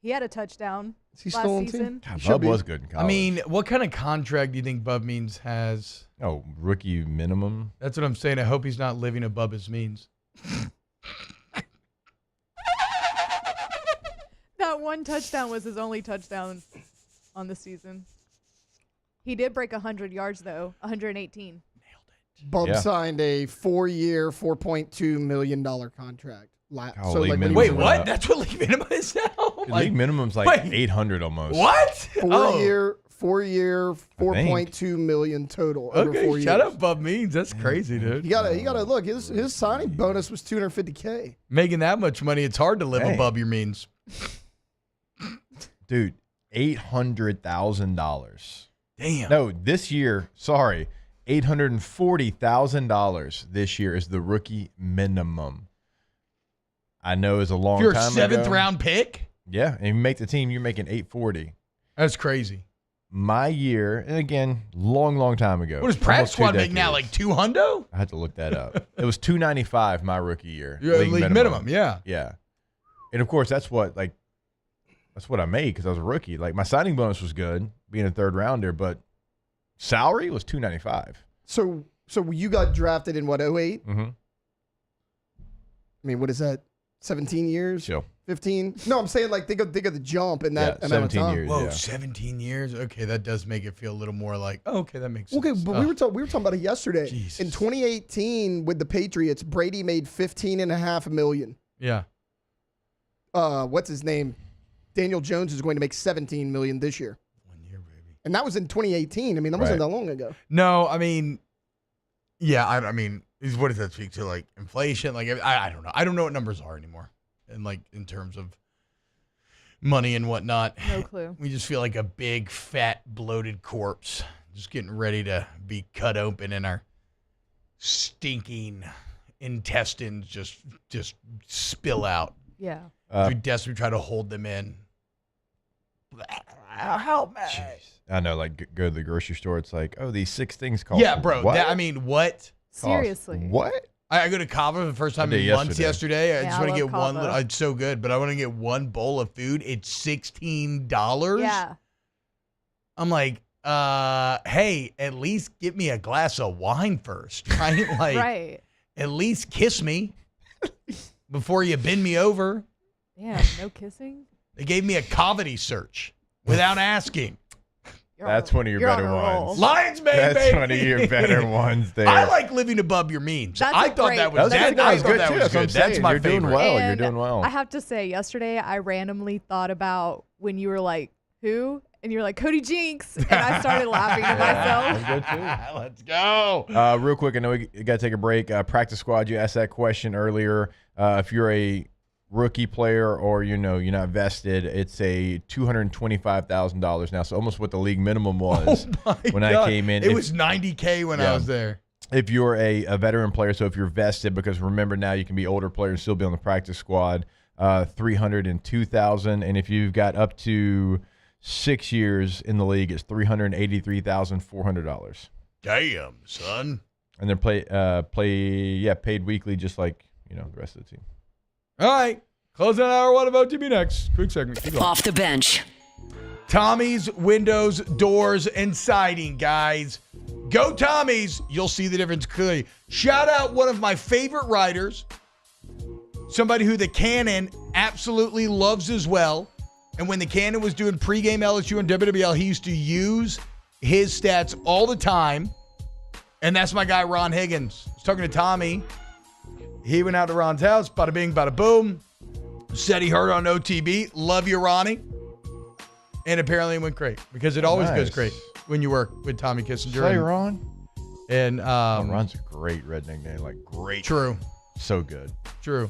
He had a touchdown Is he last still on season. team? God, Bub was good in college. I mean, what kind of contract do you think Bub Means has? Oh, rookie minimum. That's what I'm saying. I hope he's not living above his means. That one touchdown was his only touchdown on the season. He did break 100 yards, though, 118. Bub signed a 4-year, $4.2 million contract. Wait, what? That's what league minimum is now? League minimum's like 800 almost. What? Four-year, $4.2 million total. Over 4 years. Shut up, Bub Means. That's crazy, dude. You gotta look. His signing bonus was $250K. Making that much money, it's hard to live above your means. Dude, $800,000. Damn. No, this year, sorry, $840,000 this year is the rookie minimum. I know it's a long time ago. If you're a 7th round pick? Yeah, and you make the team, you're making $840. That's crazy. My year, and again, long time ago. What does practice squad make now? Like $200? I had to look that up. It was $295 my rookie year. League minimum, yeah. Yeah. And of course, that's what I made because I was a rookie. Like my signing bonus was good, being a 3rd rounder, but salary was $295. So you got drafted in what, 08? Mm-hmm. I mean, what is that? 17 years? Sure. 15? No, I'm saying like think of the jump in that amount of 17 time. years. Whoa, yeah. 17 years? Okay, that does make it feel a little more like, okay, that makes sense. Okay, but we were talking about it yesterday. Jesus. In 2018 with the Patriots, Brady made $15.5 million. Yeah. What's his name? Daniel Jones is going to make $17 million this year. 1 year, baby. And that was in 2018. I mean, that wasn't that long ago. No, I mean, yeah, I mean, what does that speak to? Like inflation? Like I don't know. I don't know what numbers are anymore, and like in terms of money and whatnot. No clue. We just feel like a big, fat, bloated corpse, just getting ready to be cut open, and our stinking intestines just spill out. Yeah. We desperately try to hold them in. Help me. I know, like go to the grocery store. It's like, oh, these 6 things cost. Yeah, bro. What? I mean, what? Seriously. What? I go to Cava for the first time in months yesterday. I just want to get one. It's so good, but I want to get one bowl of food. It's $16. Yeah. I'm like, hey, at least get me a glass of wine first, right? Like, right. At least kiss me before you bend me over. Yeah, no kissing. They gave me a cavity search without asking. That's one of your better ones. Lions, baby. That's one of your better ones there. I like living above your means. That's I thought that was good. That's my favorite. Doing well. You're doing well. I have to say, yesterday I randomly thought about when you were like, who? And you're like, Cody Jinks. And I started laughing to myself. Good too. Let's go. Real quick, I know we got to take a break. Practice squad, you asked that question earlier. If you're a rookie player or, you're not vested, it's a $225,000 now. So almost what the league minimum was when I came in. It was $90K when I was there. If you're a veteran player, so if you're vested, because remember now you can be older player and still be on the practice squad, $302,000. And if you've got up to 6 years in the league, it's $383,400. Damn, son. And they're paid weekly, just like the rest of the team. All right, closing out hour one of OTB next. Quick segment. Keep going. Off the bench. Tommy's Windows, Doors, and Siding, guys. Go Tommy's. You'll see the difference clearly. Shout out one of my favorite writers, somebody who the Cannon absolutely loves as well. And when the Cannon was doing pregame LSU and WWL, he used to use his stats all the time. And that's my guy, Ron Higgins. I was talking to Tommy. He went out to Ron's house. Bada bing, bada boom. Said he heard on OTB. Love you, Ronnie. And apparently it went great because it always goes great when you work with Tommy Kissinger. Say Ron. And Ron's a great redneck name. Like, great. True. So good. True.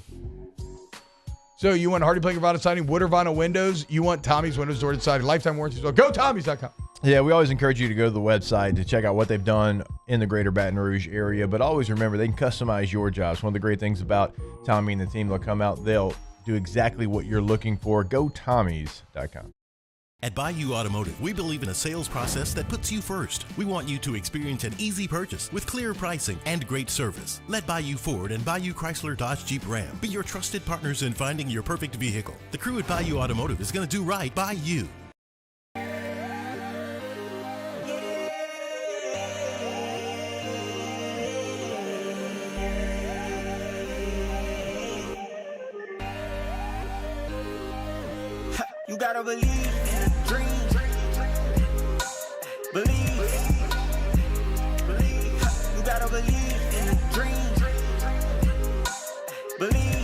So you want Hardy Plank Vinyl Siding, wood or vinyl windows? You want Tommy's Windows, Doors, and Siding. Lifetime warranty. So go Tommy's.com. Yeah, we always encourage you to go to the website to check out what they've done in the greater Baton Rouge area. But always remember, they can customize your jobs. One of the great things about Tommy and the team, they'll come out, they'll do exactly what you're looking for. Go Tommy's.com. At Bayou Automotive, we believe in a sales process that puts you first. We want you to experience an easy purchase with clear pricing and great service. Let Bayou Ford and Bayou Chrysler Dodge Jeep Ram be your trusted partners in finding your perfect vehicle. The crew at Bayou Automotive is going to do right by you. You gotta believe in a dream. Believe. You gotta believe in a dream. Believe.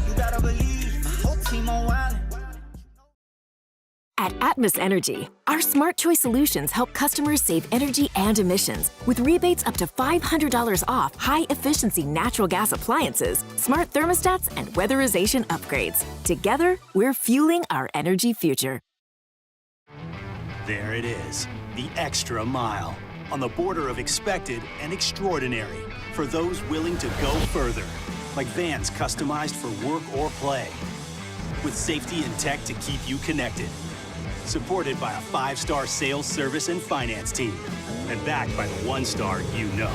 You gotta believe. My whole team on wild. At Atmos Energy, our Smart Choice solutions help customers save energy and emissions with rebates up to $500 off high-efficiency natural gas appliances, smart thermostats, and weatherization upgrades. Together, we're fueling our energy future. There it is, the extra mile, on the border of expected and extraordinary for those willing to go further, like vans customized for work or play, with safety and tech to keep you connected. Supported by a 5-star sales, service, and finance team. And backed by the 1-star you know.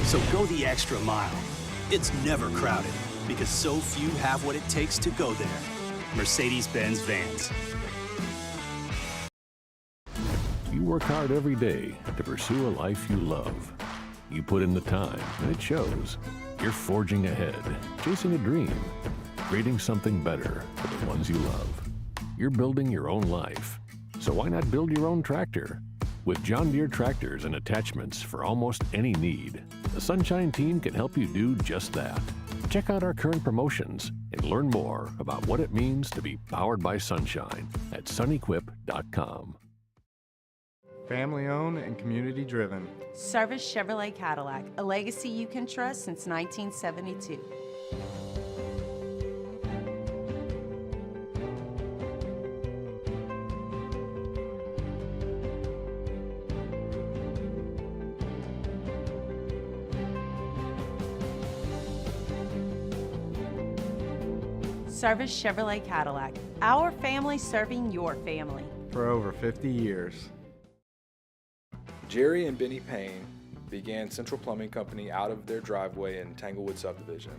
So go the extra mile. It's never crowded because so few have what it takes to go there. Mercedes-Benz Vans. You work hard every day to pursue a life you love. You put in the time, and it shows. You're forging ahead, chasing a dream, creating something better for the ones you love. You're building your own life. So why not build your own tractor? With John Deere tractors and attachments for almost any need, the Sunshine team can help you do just that. Check out our current promotions and learn more about what it means to be powered by Sunshine at sunequip.com. Family owned and community driven. Service Chevrolet Cadillac, a legacy you can trust since 1972. Service Chevrolet Cadillac, our family serving your family. For over 50 years. Jerry and Benny Payne began Central Plumbing Company out of their driveway in Tanglewood subdivision.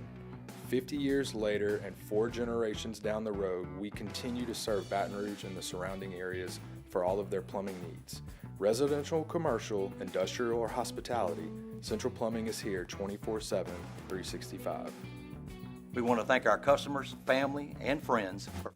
50 years later and 4 generations down the road, we continue to serve Baton Rouge and the surrounding areas for all of their plumbing needs. Residential, commercial, industrial, or hospitality, Central Plumbing is here 24/7, 365. We want to thank our customers, family, and friends for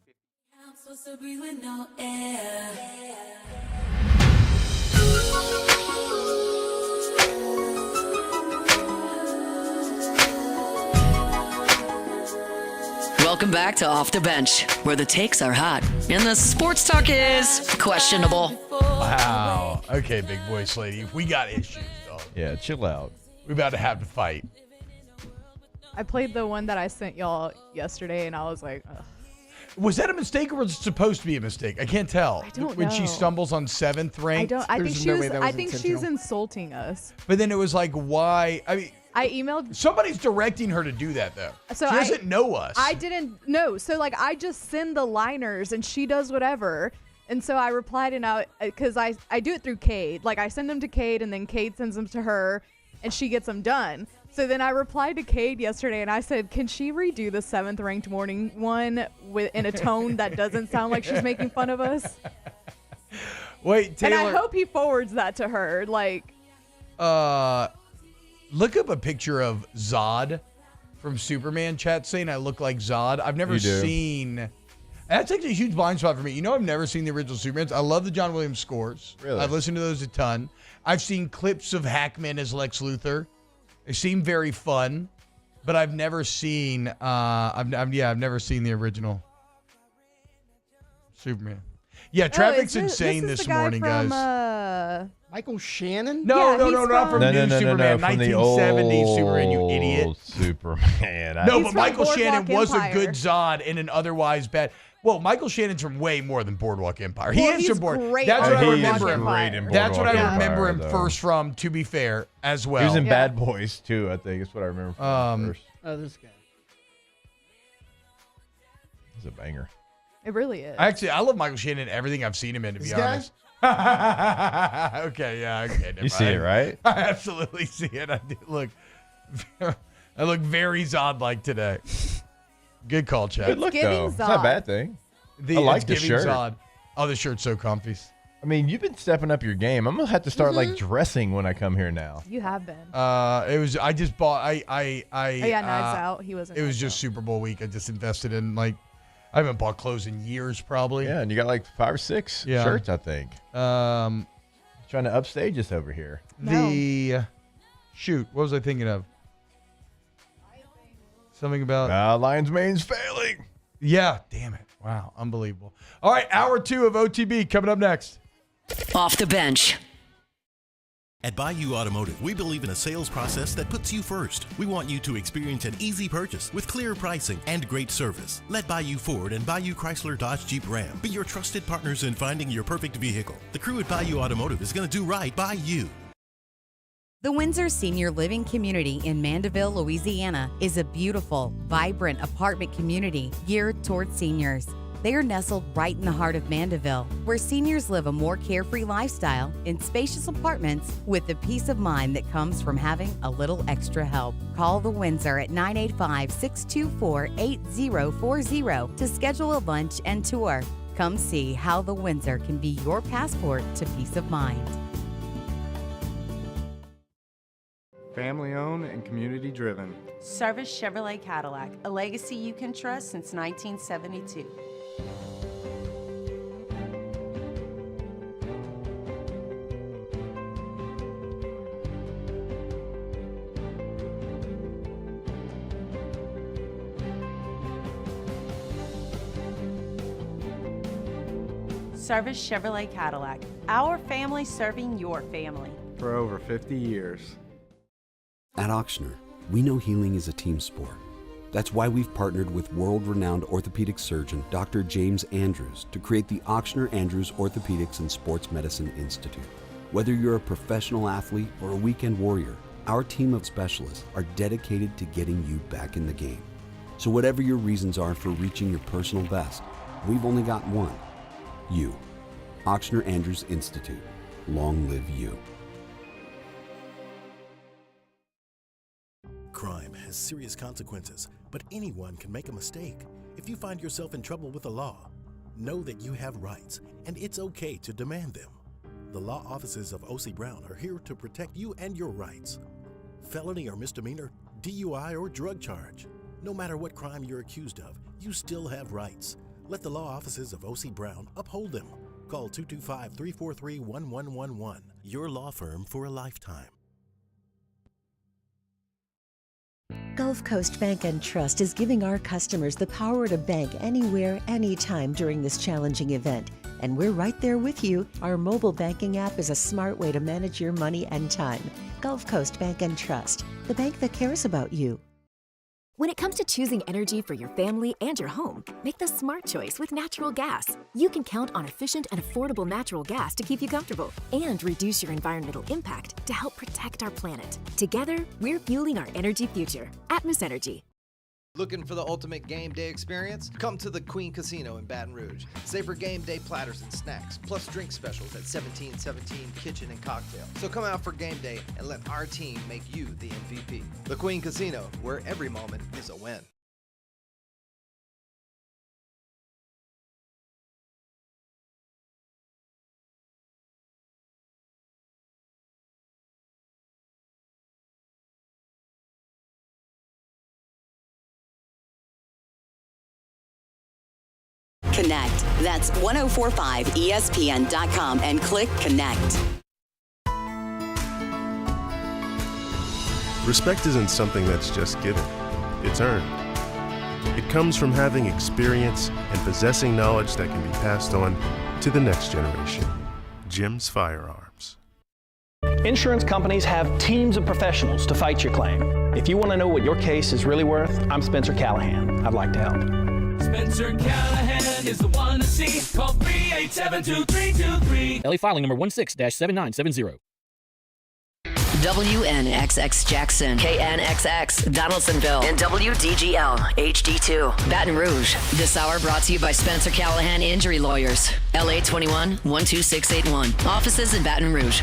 Welcome back to Off the Bench, where the takes are hot and the sports talk is questionable. Wow. Okay, big boy Slady. We got issues, though. Yeah, chill out. We're about to have to fight. I played the one that I sent y'all yesterday, and I was like, ugh. Was that a mistake or was it supposed to be a mistake? I can't tell. I don't when know. she stumbles on 7th ranked. I think she's insulting us. But then it was like, why? I mean, I emailed. Somebody's directing her to do that, though. So she doesn't know us. I didn't know. So, like, I just send the liners and she does whatever. And so I replied, and because I do it through Cade. Like, I send them to Cade, and then Cade sends them to her, and she gets them done. So then I replied to Cade yesterday, and I said, can she redo the 7th ranked morning one in a tone that doesn't sound like she's making fun of us? Wait, Taylor. And I hope he forwards that to her. Like, look up a picture of Zod from Superman chat saying I look like Zod. I've never seen. That's actually a huge blind spot for me. You know, I've never seen the original Supermans. I love the John Williams scores. Really? I've listened to those a ton. I've seen clips of Hackman as Lex Luthor. They seem very fun, but I've never seen. I've never seen the original Superman. Yeah, traffic's insane this morning, guys. Michael Shannon? No, Yeah, not from New Superman, from the 1970s Superman, you idiot. old Superman. No, He's but from Michael Shannon Boardwalk was a Empire. good Zod in an otherwise bad. Well, Michael Shannon's from way more than Boardwalk Empire. He Well, is he's from Boardwalk. great That's on what I Boardwalk remember him. Empire. That's what I Boardwalk remember him Empire, though. first from. To be fair, as well. He was in Yeah. Bad Boys too. I think that's what I remember from him first. Oh, this guy. He's a banger. it really is. Actually, I love Michael Shannon in everything I've seen him in. To be This guy? honest. Okay, never You see mind. it, right? I absolutely see it. I do look. I look very Zod-like today. Good call, Chad. Good look giving though. It's not Zod. a bad thing. I It's like the giving shirt. Zod. Oh, the shirt's so comfy. I mean, you've been stepping up your game. I'm gonna have to start like dressing when I come here now. You have been. It was. I just bought. Oh, yeah, Knives Out. He wasn't. It was Knives just Out. Super Bowl week. I just invested in I haven't bought clothes in years, probably. Yeah, and you got like 5 or 6 shirts, I think. Trying to upstage us over here. Shoot, what was I thinking of? Something about Lion's Mane's failing. Yeah, damn it. Wow, unbelievable. All right, hour 2 of OTB coming up next. Off the bench. At Bayou Automotive, we believe in a sales process that puts you first. We want you to experience an easy purchase with clear pricing and great service. Let Bayou Ford and Bayou Chrysler Dodge Jeep Ram be your trusted partners in finding your perfect vehicle. The crew at Bayou Automotive is going to do right by you. The Windsor Senior Living Community in Mandeville, Louisiana is a beautiful, vibrant apartment community geared toward seniors. They are nestled right in the heart of Mandeville, where seniors live a more carefree lifestyle in spacious apartments with the peace of mind that comes from having a little extra help. Call the Windsor at 985-624-8040 to schedule a lunch and tour. Come see how the Windsor can be your passport to peace of mind. Family owned and community driven. Service Chevrolet Cadillac, a legacy you can trust since 1972. Service Chevrolet Cadillac, our family serving your family. For over 50 years. At Auctioner, we know healing is a team sport. That's why we've partnered with world-renowned orthopedic surgeon Dr. James Andrews to create the Auctioner Andrews Orthopedics and Sports Medicine Institute. Whether you're a professional athlete or a weekend warrior, our team of specialists are dedicated to getting you back in the game. So whatever your reasons are for reaching your personal best, we've only got one. You. Auctioner Andrews Institute. Long live you. Crime has serious consequences, but anyone can make a mistake. If you find yourself in trouble with the law, know that you have rights, and it's okay to demand them. The law offices of O.C. Brown are here to protect you and your rights. Felony or misdemeanor, DUI or drug charge. No matter what crime you're accused of, you still have rights. Let the law offices of O.C. Brown uphold them. Call 225-343-1111. Your law firm for a lifetime. Gulf Coast Bank and Trust is giving our customers the power to bank anywhere, anytime during this challenging event. And we're right there with you. Our mobile banking app is a smart way to manage your money and time. Gulf Coast Bank and Trust, the bank that cares about you. When it comes to choosing energy for your family and your home, make the smart choice with natural gas. You can count on efficient and affordable natural gas to keep you comfortable and reduce your environmental impact to help protect our planet. Together, we're fueling our energy future. Atmos Energy. Looking for the ultimate game day experience? Come to the Queen Casino in Baton Rouge. Savor game day platters and snacks, plus drink specials at 1717 Kitchen and Cocktail. So come out for game day and let our team make you the MVP. The Queen Casino, where every moment is a win. Connect. That's 1045ESPN.com and click Connect. Respect isn't something that's just given, it's earned. It comes from having experience and possessing knowledge that can be passed on to the next generation. Jim's Firearms. Insurance companies have teams of professionals to fight your claim. If you want to know what your case is really worth, I'm Spencer Callahan. I'd like to help. Spencer Callahan is the one to see. Call 387-2323. LA filing number 16-7970. WNXX Jackson, KNXX Donaldsonville, and WDGL HD2 Baton Rouge. This hour brought to you by Spencer Callahan Injury Lawyers, LA 21 12681. Offices in Baton Rouge.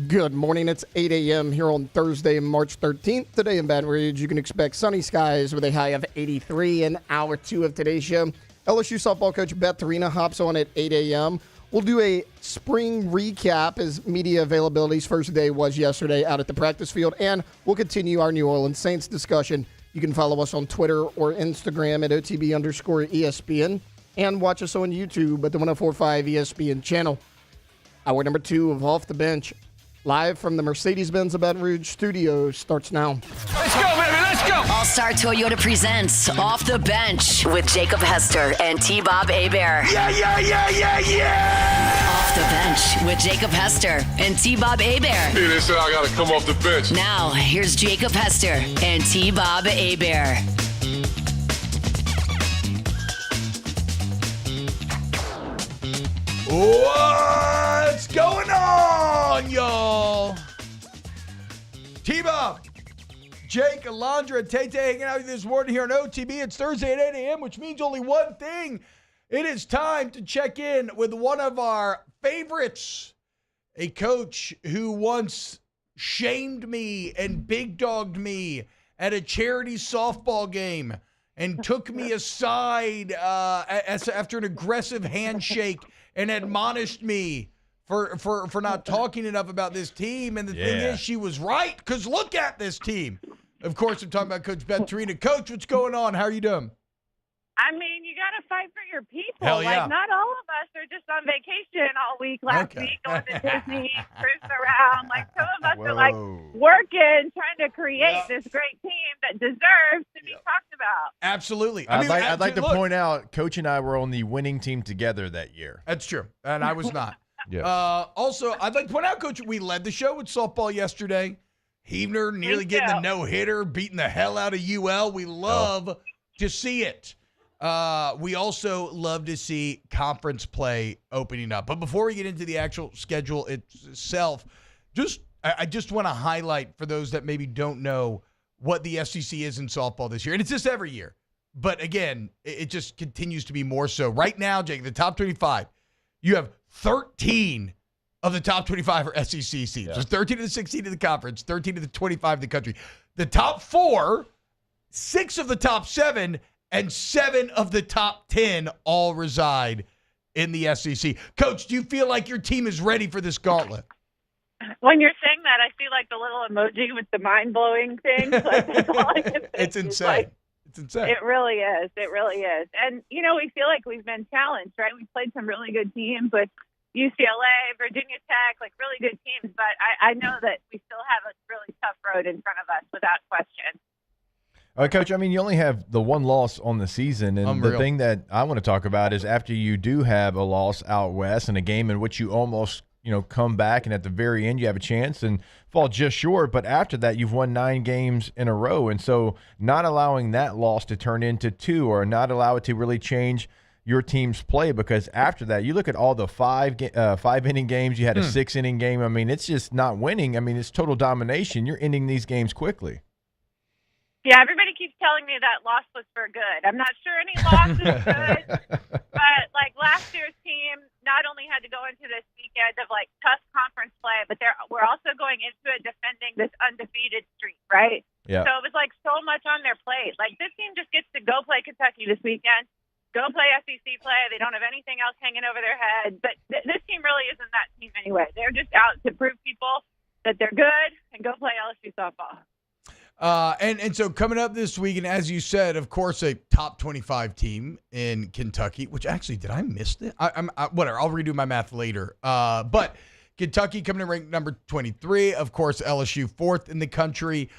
Good morning. It's 8 a.m. here on Thursday, March 13th. Today in Baton Rouge, you can expect sunny skies with a high of 83 in hour 2 of today's show. LSU softball coach Beth Torina hops on at 8 a.m. We'll do a spring recap as media availability's first day was yesterday out at the practice field, and we'll continue our New Orleans Saints discussion. You can follow us on Twitter or Instagram at OTB_ESPN and watch us on YouTube at the 1045 ESPN channel. Hour number 2 of Off the Bench, live from the Mercedes-Benz of Baton Rouge studios, starts now. Let's go, baby, let's go! All-Star Toyota presents Off the Bench with Jacob Hester and T-Bob Hebert. Yeah! Off the Bench with Jacob Hester and T-Bob Hebert. Hey, they said I gotta come off the bench. Now, here's Jacob Hester and T-Bob Hebert. What's going on, y'all? T-Bob, Jake, Alondra, Tay hanging out with you this morning here on OTB. It's Thursday at 8 a.m., which means only one thing. It is time to check in with one of our favorites, a coach who once shamed me and big dogged me at a charity softball game and took me aside after an aggressive handshake and admonished me for not talking enough about this team. And the thing is, she was right, because look at this team. Of course, I'm talking about Coach Beth Torina. Coach, what's going on? How are you doing? I mean, you got to fight for your people. Hell yeah. Like, not all of us are just on vacation all week last week, going to Disney, cruising around. Like, some of us are, like, working, trying to create this great team that deserves to be talked about. Absolutely. I'd like to point out, Coach and I were on the winning team together that year. That's true, and I was not. Yeah. Also, I'd like to point out, Coach, we led the show with softball yesterday. Heavner nearly getting the no-hitter, beating the hell out of UL. We love to see it. We also love to see conference play opening up. But before we get into the actual schedule itself, I just want to highlight for those that maybe don't know what the SEC is in softball this year. And it's just every year. But again, it just continues to be more so. Right now, Jake, the top 25, you have 13 of the top 25 are SEC seeds. Yeah. There's 13 of the 16 of the conference, 13 of the 25 of the country. The top 4, 6 of the top 7, and 7 of the top 10 all reside in the SEC. Coach, do you feel like your team is ready for this gauntlet? When you're saying that, I feel like the little emoji with the mind-blowing thing. Like, that's all I can think. It's insane. Like, it's insane. It really is. It really is. And, you know, we feel like we've been challenged, right? We played some really good teams with UCLA, Virginia Tech, like really good teams. But I know that we still have a really tough road in front of us without question. Coach, I mean, you only have the one loss on the season, and Unreal. the thing that I want to talk about is after you do have a loss out west in a game in which you almost, come back, and at the very end you have a chance and fall just short, but after that you've won 9 games in a row, and so not allowing that loss to turn into 2 or not allow it to really change your team's play, because after that you look at all the 5-inning games, you had a 6-inning game. I mean, it's just not winning. I mean, it's total domination. You're ending these games quickly. Yeah, everybody keeps telling me that loss was for good. I'm not sure any loss is good, but like last year's team not only had to go into this weekend of like tough conference play, but we're also going into it defending this undefeated streak, right? Yeah. So it was like so much on their plate. Like this team just gets to go play Kentucky this weekend, go play SEC play. They don't have anything else hanging over their head. But this team really isn't that team anyway. They're just out to prove people that they're good and go play LSU softball. And so coming up this week, and as you said, of course, a top 25 team in Kentucky, which actually, did I miss it? Whatever, I'll redo my math later. But Kentucky coming in ranked number 23. Of course, LSU 4th in the country.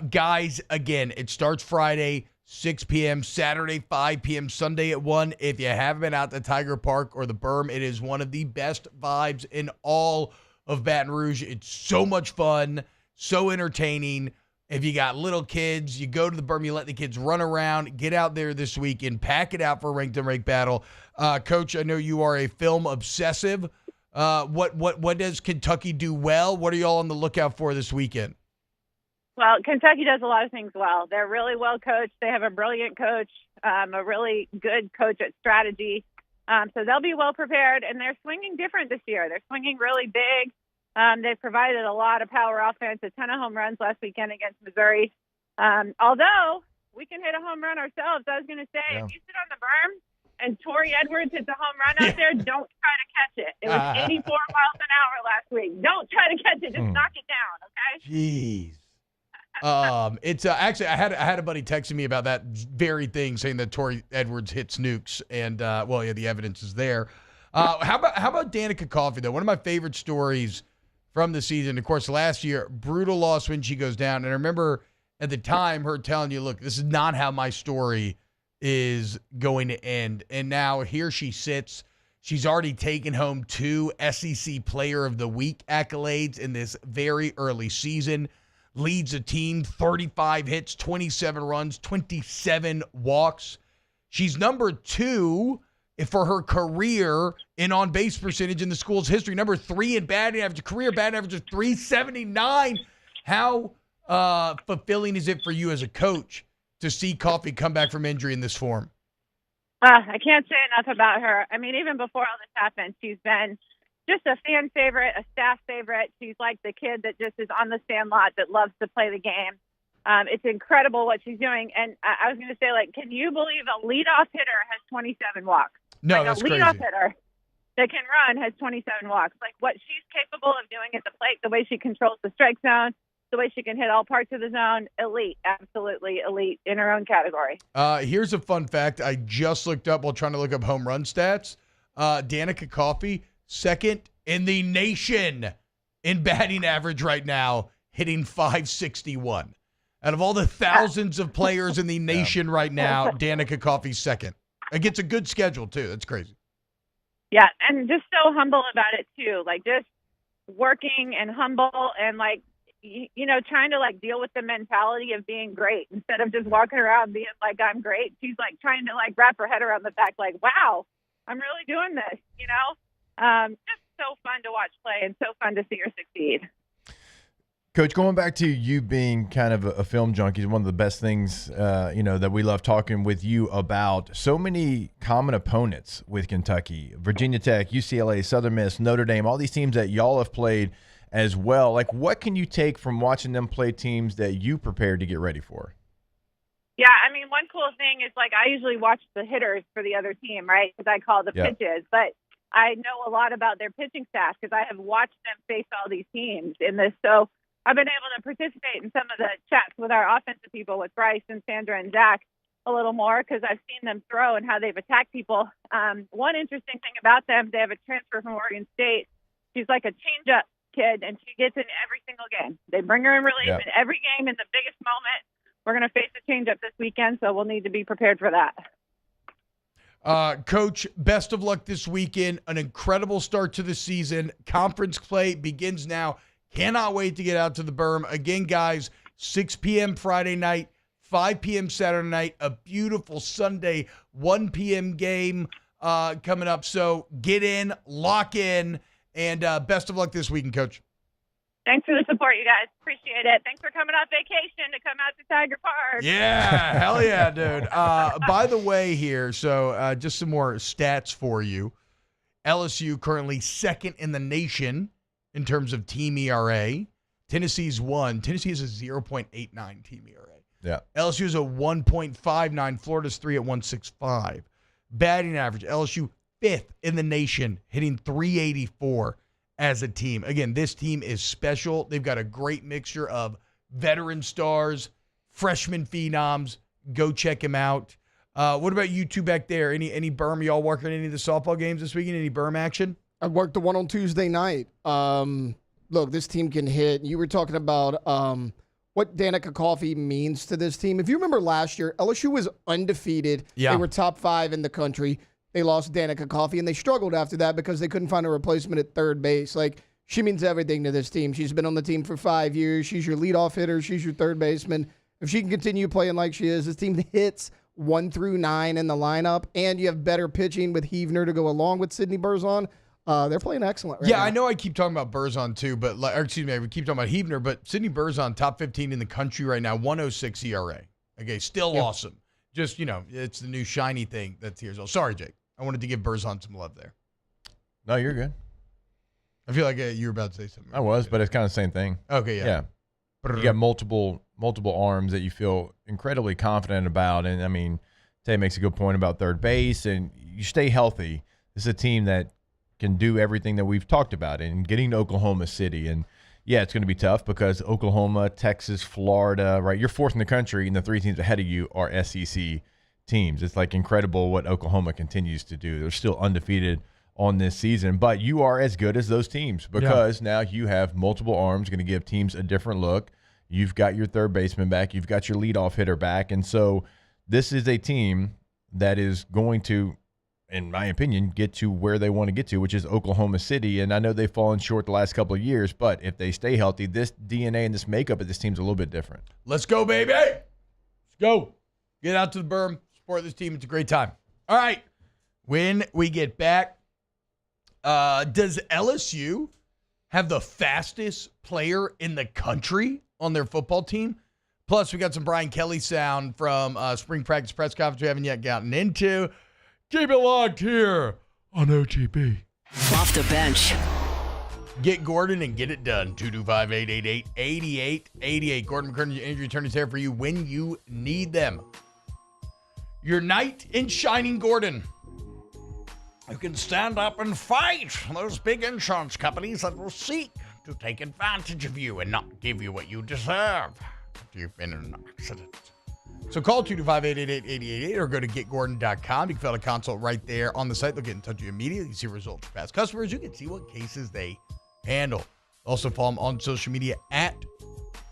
Guys, again, it starts Friday, 6 p.m., Saturday, 5 p.m., Sunday at 1. If you haven't been out to Tiger Park or the Berm, it is one of the best vibes in all of Baton Rouge. It's so much fun, so entertaining. If you got little kids, you go to the Berm, you let the kids run around, get out there this week and pack it out for a rank-to-rank battle. Coach, I know you are a film obsessive. What does Kentucky do well? What are y'all on the lookout for this weekend? Well, Kentucky does a lot of things well. They're really well coached. They have a brilliant coach, a really good coach at strategy. So they'll be well prepared, and they're swinging different this year. They're swinging really big. They've provided a lot of power offense, a ton of home runs last weekend against Missouri. Although we can hit a home run ourselves, I was going to say, if you sit on the berm and Tori Edwards hits a home run out there, don't try to catch it. It was 84 miles an hour last week. Don't try to catch it. Just knock it down, okay? Jeez. It's actually I had a buddy texting me about that very thing, saying that Tori Edwards hits nukes, and the evidence is there. How about Danica Coffey though? One of my favorite stories from the season, of course, last year, brutal loss when she goes down. And I remember at the time her telling you, look, this is not how my story is going to end. And now here she sits. She's already taken home 2 SEC Player of the Week accolades in this very early season. Leads a team, 35 hits, 27 runs, 27 walks. She's number 2 for her career in on-base percentage in the school's history. Number 3 in batting average. Career batting average of .379. How fulfilling is it for you as a coach to see Coffey come back from injury in this form? I can't say enough about her. I mean, even before all this happened, she's been just a fan favorite, a staff favorite. She's like the kid that just is on the sandlot that loves to play the game. It's incredible what she's doing. And I was going to say, like, can you believe a leadoff hitter has 27 walks? No, like that's a leadoff crazy. Hitter that can run has 27 walks. Like what she's capable of doing at the plate, the way she controls the strike zone, the way she can hit all parts of the zone, elite, absolutely elite in her own category. Here's a fun fact I just looked up while trying to look up home run stats. Danica Coffey, 2nd in the nation in batting average right now, hitting .561. Out of all the thousands of players in the nation right now, Danica Coffey's 2nd. It gets a good schedule, too. That's crazy. Yeah, and just so humble about it, too. Like, just working and humble and, like, trying to, like, deal with the mentality of being great instead of just walking around being like, I'm great. She's, like, trying to, like, wrap her head around the fact, like, wow, I'm really doing this, Just so fun to watch play and so fun to see her succeed. Coach, going back to you being kind of a film junkie, one of the best things, that we love talking with you about. So many common opponents with Kentucky, Virginia Tech, UCLA, Southern Miss, Notre Dame, all these teams that y'all have played as well. Like, what can you take from watching them play teams that you prepared to get ready for? Yeah, I mean, one cool thing is, like, I usually watch the hitters for the other team, right, because I call the pitches. But I know a lot about their pitching staff because I have watched them face all these teams in this. So I've been able to participate in some of the chats with our offensive people, with Bryce and Sandra and Zach, a little more because I've seen them throw and how they've attacked people. One interesting thing about them, they have a transfer from Oregon State. She's like a change-up kid, and she gets in every single game. They bring her in relief in every game in the biggest moment we're going to face a change-up this weekend, so we'll need to be prepared for that. Coach, best of luck this weekend. An incredible start to the season. Conference play begins now. Cannot wait to get out to the Berm. Again, guys, 6 p.m. Friday night, 5 p.m. Saturday night, a beautiful Sunday 1 p.m. game coming up. So get in, lock in, and best of luck this weekend, Coach. Thanks for the support, you guys. Appreciate it. Thanks for coming off vacation to come out to Tiger Park. Yeah, hell yeah, dude. By the way here, so just some more stats for you. LSU currently second in the nation in terms of team ERA. Tennessee's 1. Tennessee is a 0.89 team ERA. Yeah. LSU is a 1.59. Florida's 3 at 1.65. Batting average, LSU 5th in the nation, hitting 384 as a team. Again, this team is special. They've got a great mixture of veteran stars, freshman phenoms. Go check them out. What about you two back there? Any Berm? Y'all working any of the softball games this weekend? Any Berm action? I worked the one on Tuesday night. Look, this team can hit. You were talking about what Danica Coffee means to this team. If you remember last year, LSU was undefeated. Yeah. They were top 5 in the country. They lost Danica Coffee, and they struggled after that because they couldn't find a replacement at third base. Like, she means everything to this team. She's been on the team for 5 years. She's your leadoff hitter. She's your third baseman. If she can continue playing like she is, this team hits 1 through 9 in the lineup, and you have better pitching with Heavner to go along with Sydney Berzon. They're playing excellent right now. I know I keep talking about Berzon too, but we keep talking about Heavner, but Sydney Berzon, top 15 in the country right now, 106 ERA. Okay, still awesome. Just, it's the new shiny thing that's here. So sorry, Jake. I wanted to give Berzon some love there. No, you're good. I feel like you were about to say something. I was, but it's kind of the same thing. Okay, yeah. You got multiple arms that you feel incredibly confident about. And, I mean, Tay makes a good point about third base, and you stay healthy. This is a team that can do everything that we've talked about and getting to Oklahoma City. And, yeah, it's going to be tough because Oklahoma, Texas, Florida, right? You're fourth in the country, and the 3 teams ahead of you are SEC teams. It's like incredible what Oklahoma continues to do. They're still undefeated on this season, but you are as good as those teams because now you have multiple arms going to give teams a different look. You've got your third baseman back. You've got your leadoff hitter back. And so this is a team that is going to, in my opinion, get to where they want to get to, which is Oklahoma City. And I know they've fallen short the last couple of years, but if they stay healthy, this DNA and this makeup of this team's a little bit different. Let's go, baby. Let's go. Get out to the Berm. Support this team. It's a great time. All right. When we get back, does LSU have the fastest player in the country on their football team? Plus, we got some Brian Kelly sound from spring practice press conference we haven't yet gotten into. Keep it locked here on OTB. Off the bench. Get Gordon and get it done. 225-888-8888. Gordon McKernan, injury attorneys there for you when you need them. Your knight in shining Gordon. You can stand up and fight those big insurance companies that will seek to take advantage of you and not give you what you deserve if you've been in an accident. So call 225-888-8888 or go to getgordon.com. You can fill out a consult right there on the site. They'll get in touch with you immediately. You see results for past customers. You can see what cases they handle. Also follow them on social media at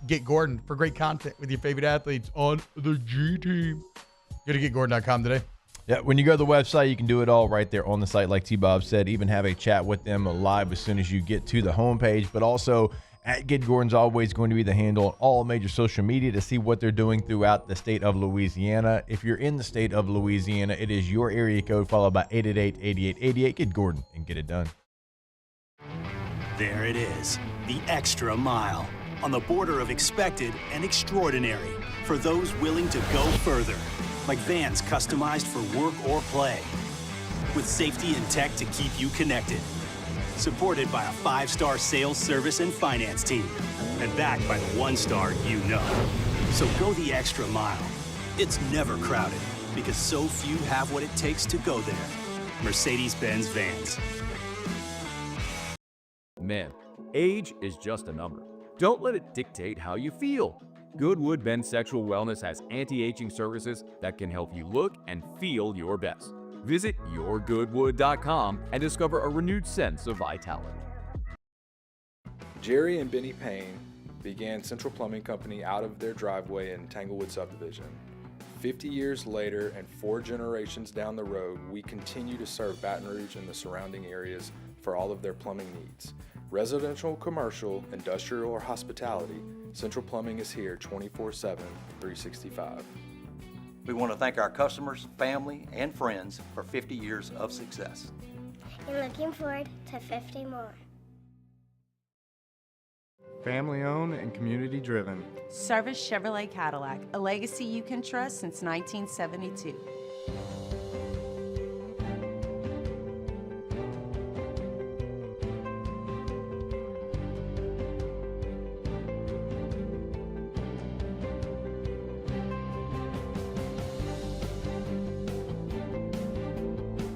Get Gordon for great content with your favorite athletes on the G team. Go to getgordon.com today. Yeah, when you go to the website, you can do it all right there on the site, like T-Bob said. Even have a chat with them live as soon as you get to the homepage. But also, at Get Gordon's always going to be the handle on all major social media to see what they're doing throughout the state of Louisiana. If you're in the state of Louisiana, it is your area code followed by 888-8888. Get Gordon and get it done. There it is, the extra mile. On the border of expected and extraordinary for those willing to go further. Like vans customized for work or play. With safety and tech to keep you connected. Supported by a 5-star sales, service, and finance team. And backed by the 1-star you know. So go the extra mile. It's never crowded because so few have what it takes to go there. Mercedes-Benz Vans. Men, age is just a number. Don't let it dictate how you feel. Goodwood Men's Sexual Wellness has anti-aging services that can help you look and feel your best. Visit yourgoodwood.com and discover a renewed sense of vitality. Jerry and Benny Payne began Central Plumbing Company out of their driveway in Tanglewood subdivision. 50 years later and 4 generations down the road, we continue to serve Baton Rouge and the surrounding areas for all of their plumbing needs. Residential, commercial, industrial, or hospitality, Central Plumbing is here 24/7, 365. We want to thank our customers, family, and friends for 50 years of success. And looking forward to 50 more. Family owned and community driven. Service Chevrolet Cadillac, a legacy you can trust since 1972.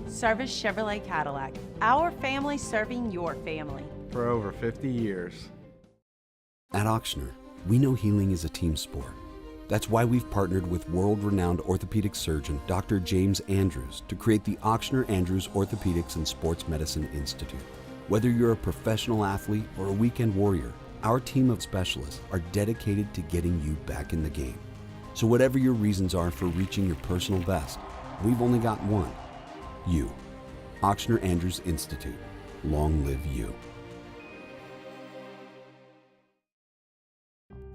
Service Chevrolet Cadillac, our family serving your family. For over 50 years. At Auctioner, we know healing is a team sport. That's why we've partnered with world-renowned orthopedic surgeon Dr. James Andrews to create the Auctioner Andrews Orthopedics and Sports Medicine Institute. Whether you're a professional athlete or a weekend warrior, our team of specialists are dedicated to getting you back in the game. So whatever your reasons are for reaching your personal best, we've only got one. You. Auctioner Andrews Institute. Long live you.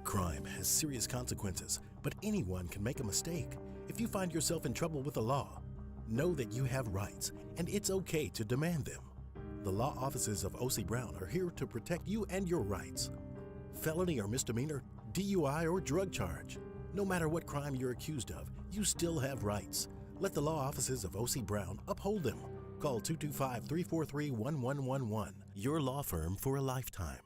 Crime has serious consequences, but anyone can make a mistake. If you find yourself in trouble with the law, know that you have rights, and it's okay to demand them. The law offices of O.C. Brown are here to protect you and your rights. Felony or misdemeanor, DUI or drug charge. No matter what crime you're accused of, you still have rights. Let the law offices of O.C. Brown uphold them. Call 225-343-1111. Your law firm for a lifetime.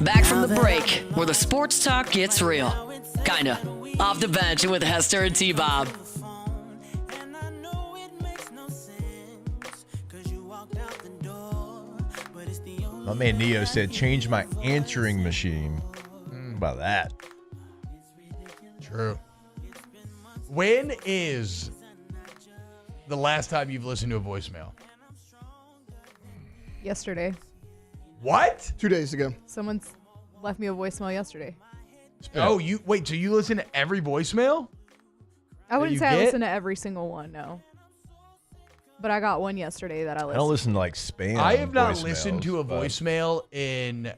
Back from the break, where the sports talk gets real. Kinda. Off the bench with Hester and T-Bob. My man Neo said, change my answering machine. How about that? True. When is the last time you've listened to a voicemail? Yesterday. What? 2 days ago. Someone's left me a voicemail yesterday. Oh, so you listen to every voicemail? I wouldn't say I listen to every single one, no. But I got one yesterday that I listened to. I don't listen to like spam. I have not listened to a voicemail in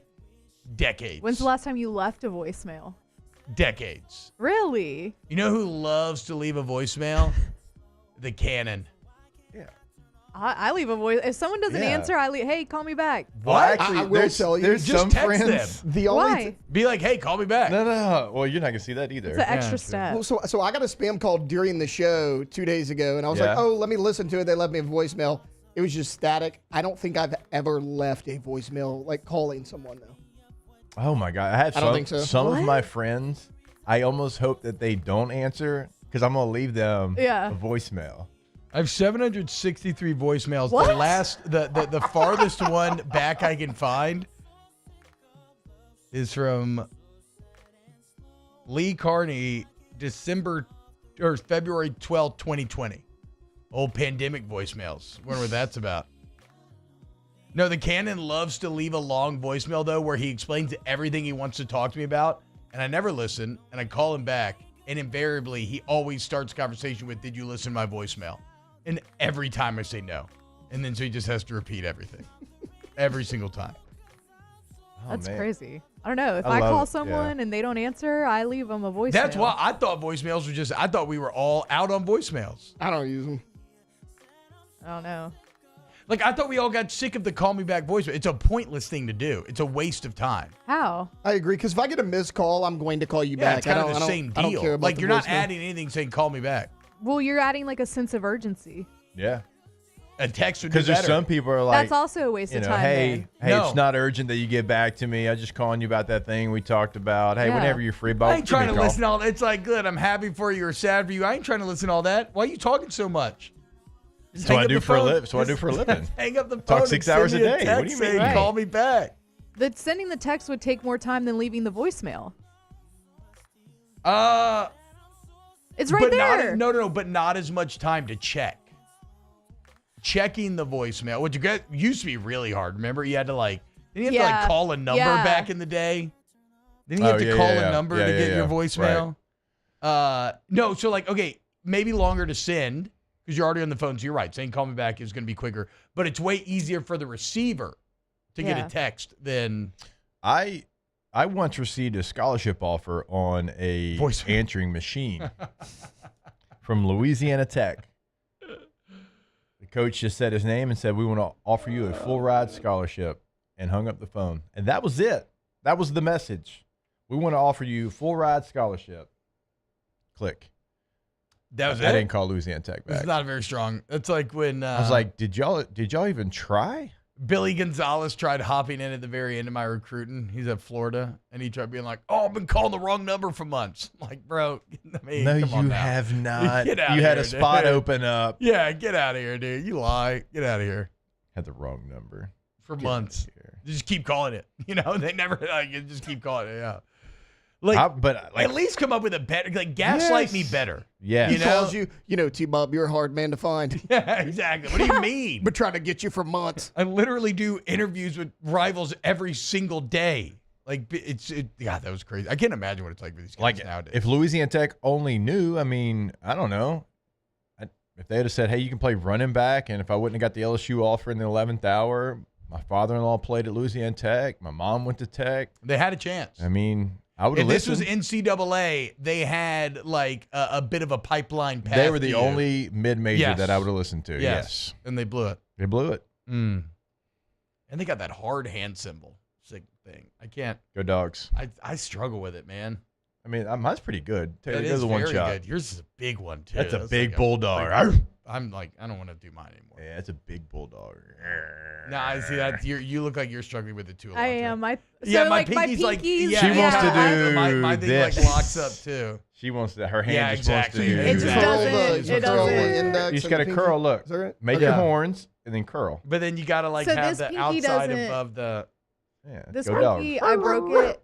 decades. When's the last time you left a voicemail? Decades. Really? You know who loves to leave a voicemail? The Cannon. I leave a voice. If someone doesn't answer, I leave, hey, call me back. Well, actually, I will tell you. There's Just some text friends. them. The only Why? Be like, hey, call me back. No. Well, you're not gonna see that either. It's an extra step. Well, so I got a spam call during the show 2 days ago, and I was like, oh, let me listen to it. They left me a voicemail. It was just static. I don't think I've ever left a voicemail, like calling someone, though. Oh my God, I don't think so. Some of my friends, I almost hope that they don't answer because I'm gonna leave them a voicemail. I have 763 voicemails. What? The farthest one back I can find is from Lee Carney, February 12th, 2020. Old pandemic voicemails. Wonder what that's about. No, the Cannon loves to leave a long voicemail, though, where he explains everything he wants to talk to me about, and I never listen, and I call him back, and invariably, he always starts the conversation with, did you listen to my voicemail? And every time I say no. And then so he just has to repeat everything. Every single time. That's crazy. I don't know. If I call someone and they don't answer, I leave them a voicemail. That's why I thought voicemails were I thought we were all out on voicemails. I don't use them. I don't know. Like, I thought we all got sick of the call me back voicemail. It's a pointless thing to do. It's a waste of time. How? I agree, because if I get a missed call, I'm going to call you Yeah, back. it's kind of the same I don't deal. care about Like, the you're not voicemail. adding anything saying call me back. Well, you're adding like a sense of urgency. Yeah. A text would be Because better. there's some people are like, That's also a waste of time. hey, man. it's not urgent that you get back to me. I just calling you about that thing we talked about. Hey, Yeah. whenever you're free, Bob, I ain't trying to listen to all that. It's like, good, I'm happy for you or sad for you. I ain't trying to listen to all that. Why are you talking so much? So I do for a living. So I do for a living. Hang up the phone. Talk and 6 send hours a me day. What do text you saying, mean? Call me back. Sending the text would take more time than leaving the voicemail. It's right but there. No, but not as much time to check. Checking the voicemail, which used to be really hard. Remember, you had to didn't you have to call a number back in the day? Didn't you have to call a number to get your voicemail? Right. No, so okay, maybe longer to send because you're already on the phone. So you're right. Saying call me back is going to be quicker, but it's way easier for the receiver to get a text than. I once received a scholarship offer on a answering machine from Louisiana Tech. The coach just said his name and said, "We want to offer you a full ride scholarship," and hung up the phone. And that was it. That was the message. We want to offer you full ride scholarship. Click. That was I didn't call Louisiana Tech back. It's not very strong. It's like when I was like, did y'all even try? Billy Gonzalez tried hopping in at the very end of my recruiting. He's at Florida, and he tried being like, "Oh, I've been calling the wrong number for months." I'm like, bro, no, come on you now. have not. Get out You of had here, a spot dude. open up. Yeah, get out of here, dude. You lie. Get out of here. Had the wrong number For months. You just keep calling it. They never you just keep calling it. Yeah. At least come up with a better, gaslight me better. Yeah. He calls you, T-Bob, you're a hard man to find. Yeah, exactly. What do you mean? Been trying to get you for months. I literally do interviews with rivals every single day. God, that was crazy. I can't imagine what it's like for these guys nowadays. If Louisiana Tech only knew, I don't know. If they had said, "Hey, you can play running back," and if I wouldn't have got the LSU offer in the 11th hour, my father-in-law played at Louisiana Tech, my mom went to Tech. They had a chance. I would have listened. This was NCAA. They had a bit of a pipeline path. They were the only mid-major that I would have listened to. Yes. And they blew it. They blew it. And they got that hard hand symbol thing. I can't. Go Dogs. I struggle with it, man. Mine's pretty good. It is very good. Yours is a big one, too. That's a big bulldog. I'm like, I don't want to do mine anymore. Yeah, it's a big bulldog. No, I see that. You look like you're struggling with it, too. I am. My pinky's like, she wants to do my thing this. Locks up, too. She wants to, her hand just wants to do. It just doesn't. It doesn't. You just got to curl. Look, make your horns and then curl. But then you got to So have this the pinky outside doesn't- above the. Yeah, This go dog. pinky, I broke it.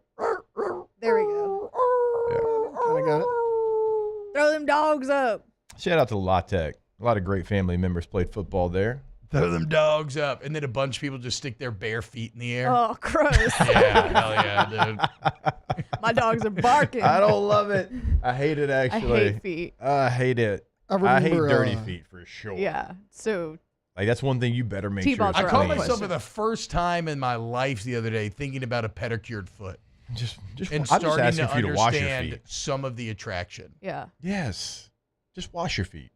There we go. I got it. Throw them dogs up. Shout out to La Tech. A lot of great family members played football there. Throw them dogs up. And then a bunch of people just stick their bare feet in the air. Oh, gross. Yeah, hell yeah, dude. My dogs are barking. I don't love it. I hate it, actually. I hate feet. I hate it. I hate remember, dirty feet for sure. Yeah. So That's one thing you better make sure T-Bob's it's I caught clean. myself for the first time in my life the other day thinking about a pedicured foot. Just And I'm just starting asking to for you to wash your understand feet. some of the attraction. yeah. Yes. Just wash your feet.